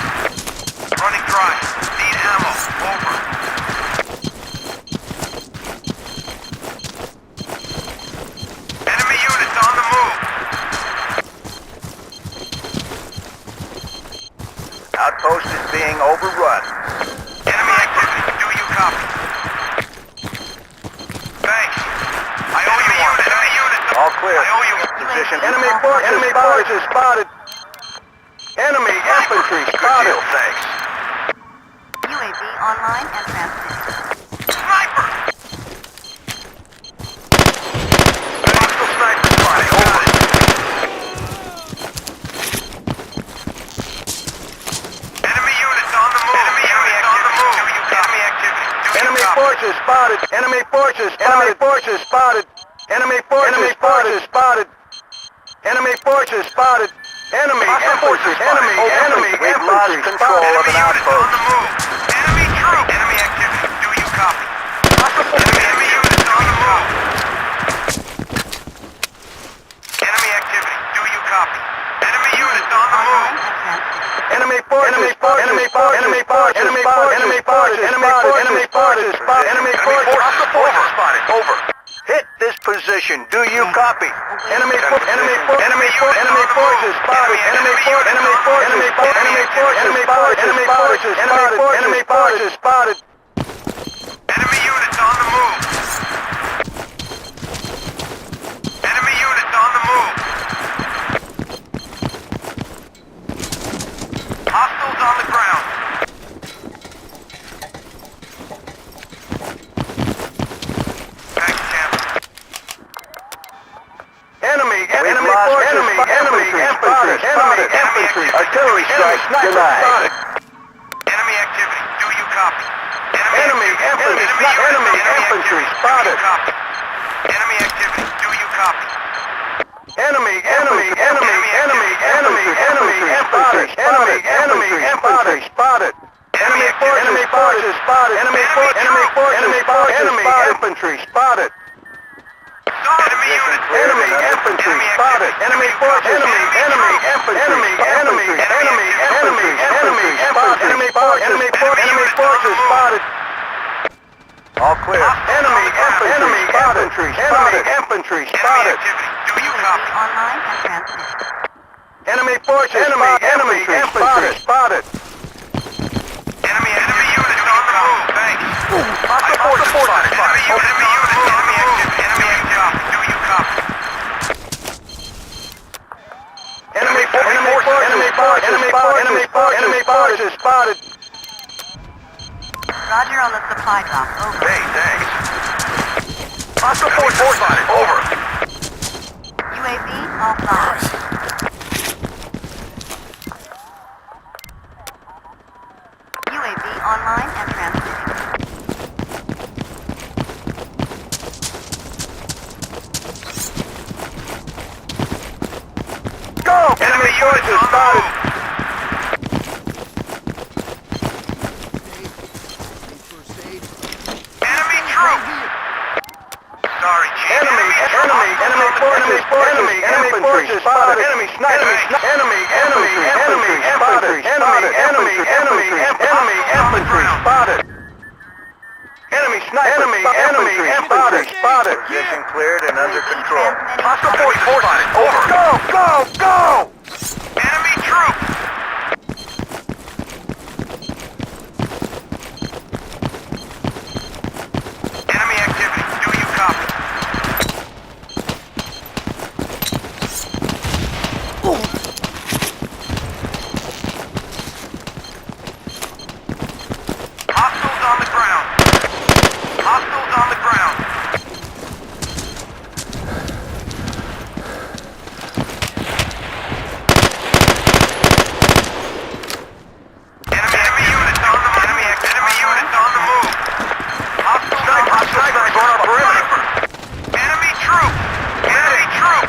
Running dry. Need ammo. Over. Enemy units on the move. Outpost is being overrun. Enemy activity. Do you copy? Thanks. I owe you one. Enemy units. All clear. I owe you Position. Enemy forces spotted. Enemy infantry spotted. Thanks. UAV online and transmitted. Sniper! Hostile sniper spotted. Over. Enemy units on the move. Enemy units on the move. Do you copy? Enemy activity. Do you Enemy copy? forces spotted. Enemy forces spotted. Enemy forces spotted. Enemy forces spotted. Enemy infantry. Enemy We've infantry lost control spotted. of an outpost. On the move. Enemy troop. Enemy activity. Do you copy? Enemy units on the move. Enemy activity. Do you copy? Enemy units on the Online move. and transmitted. Enemy forces spotted. Enemy forces spotted. Enemy forces spotted. Over. hit this position. Do you copy? Enemy forces spotted. Enemy forces spotted. Enemy forces spotted. Enemy units on the move. Enemy units on the move. Hostiles on the ground. Thanks, champ. Enemy infantry. Artillery strike denied. Enemy activity. Do you copy? Enemy infantry spotted. Copy. Enemy activity. Do you copy? Enemy infantry spotted. Enemy forces spotted. Enemy infantry spotted. Enemy units. Enemy infantry spotted. Enemy forces. Enemy forces spotted. All clear. Enemy infantry spotted. Activity. Do you UAV copy? online and transmitted. Enemy forces. Enemy infantry spotted. Enemy units on the move. Thanks. Hostile forces spotted. Enemy units. Enemy activity. Enemy activity. Do you copy? Enemy forces spotted. Roger on the supply drop. Over. Hey, thanks. Hostile forces spotted. Over. UAV offline. UAV online and transmitted. Go! Enemy forces spotted. Enemy troop. Sorry, Chief. Enemy forces spotted. Enemy sniper. Enemy infantry spotted. Enemy infantry spotted. Enemy sniper. Enemy infantry spotted. Position cleared and under UAV control. transmitting Hostile from- forces spotted. Over. Go! Enemy troop. Hostile snipers on our perimeter. Enemy troop! Enemy troop!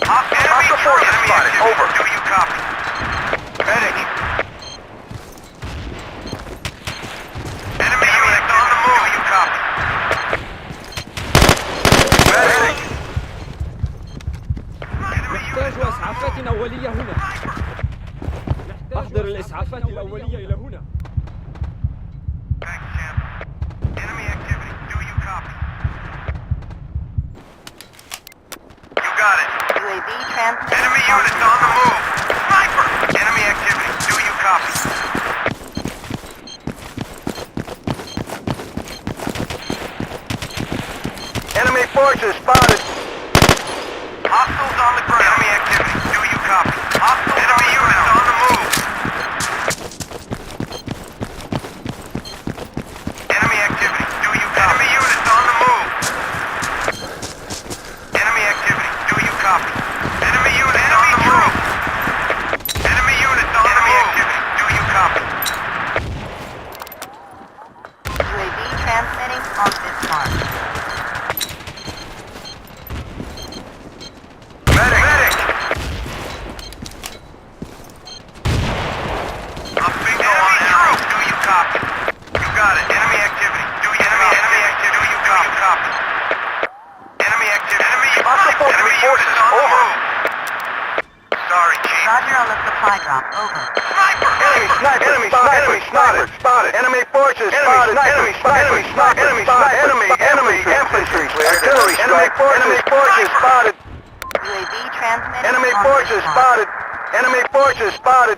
Hostile forces spotted. Over. Do you copy? Medic. Enemy unit on the move. Do you copy? Medic. نحتاج إسعافات أولية هنا. أحضر الإسعافات الأولية إلى هنا. Enemy activity. Do you copy? You got it. UAV transmitting. Enemy units on the move. Sniper. Enemy activity. Do you copy? Enemy forces spotted. Hostiles on the ground. Enemy activity. Do you copy? Hostiles enemy units on the move. Enemy activity. Do you copy? Enemy units on the move. Enemy activity. Do you copy? Enemy units on the move. Enemy units on the move. Activity. Do you copy? UAV transmitting on this mark. Medic! A bingo on troops. Do you copy? You got it. Enemy activity. Do you enemy activity? Do you copy? Enemy activity. Enemy forces over. Sorry, Chief. Roger on the supply drop. Over. Sniper! Enemy sniper. Enemy sniper spotted. Enemy forces spotted. Enemy sniper. Enemy sniper. Enemy infantry. Artillery strike. Enemy forces spotted. UAV transmitting Enemy on forces this mark. spotted. Enemy forces spotted.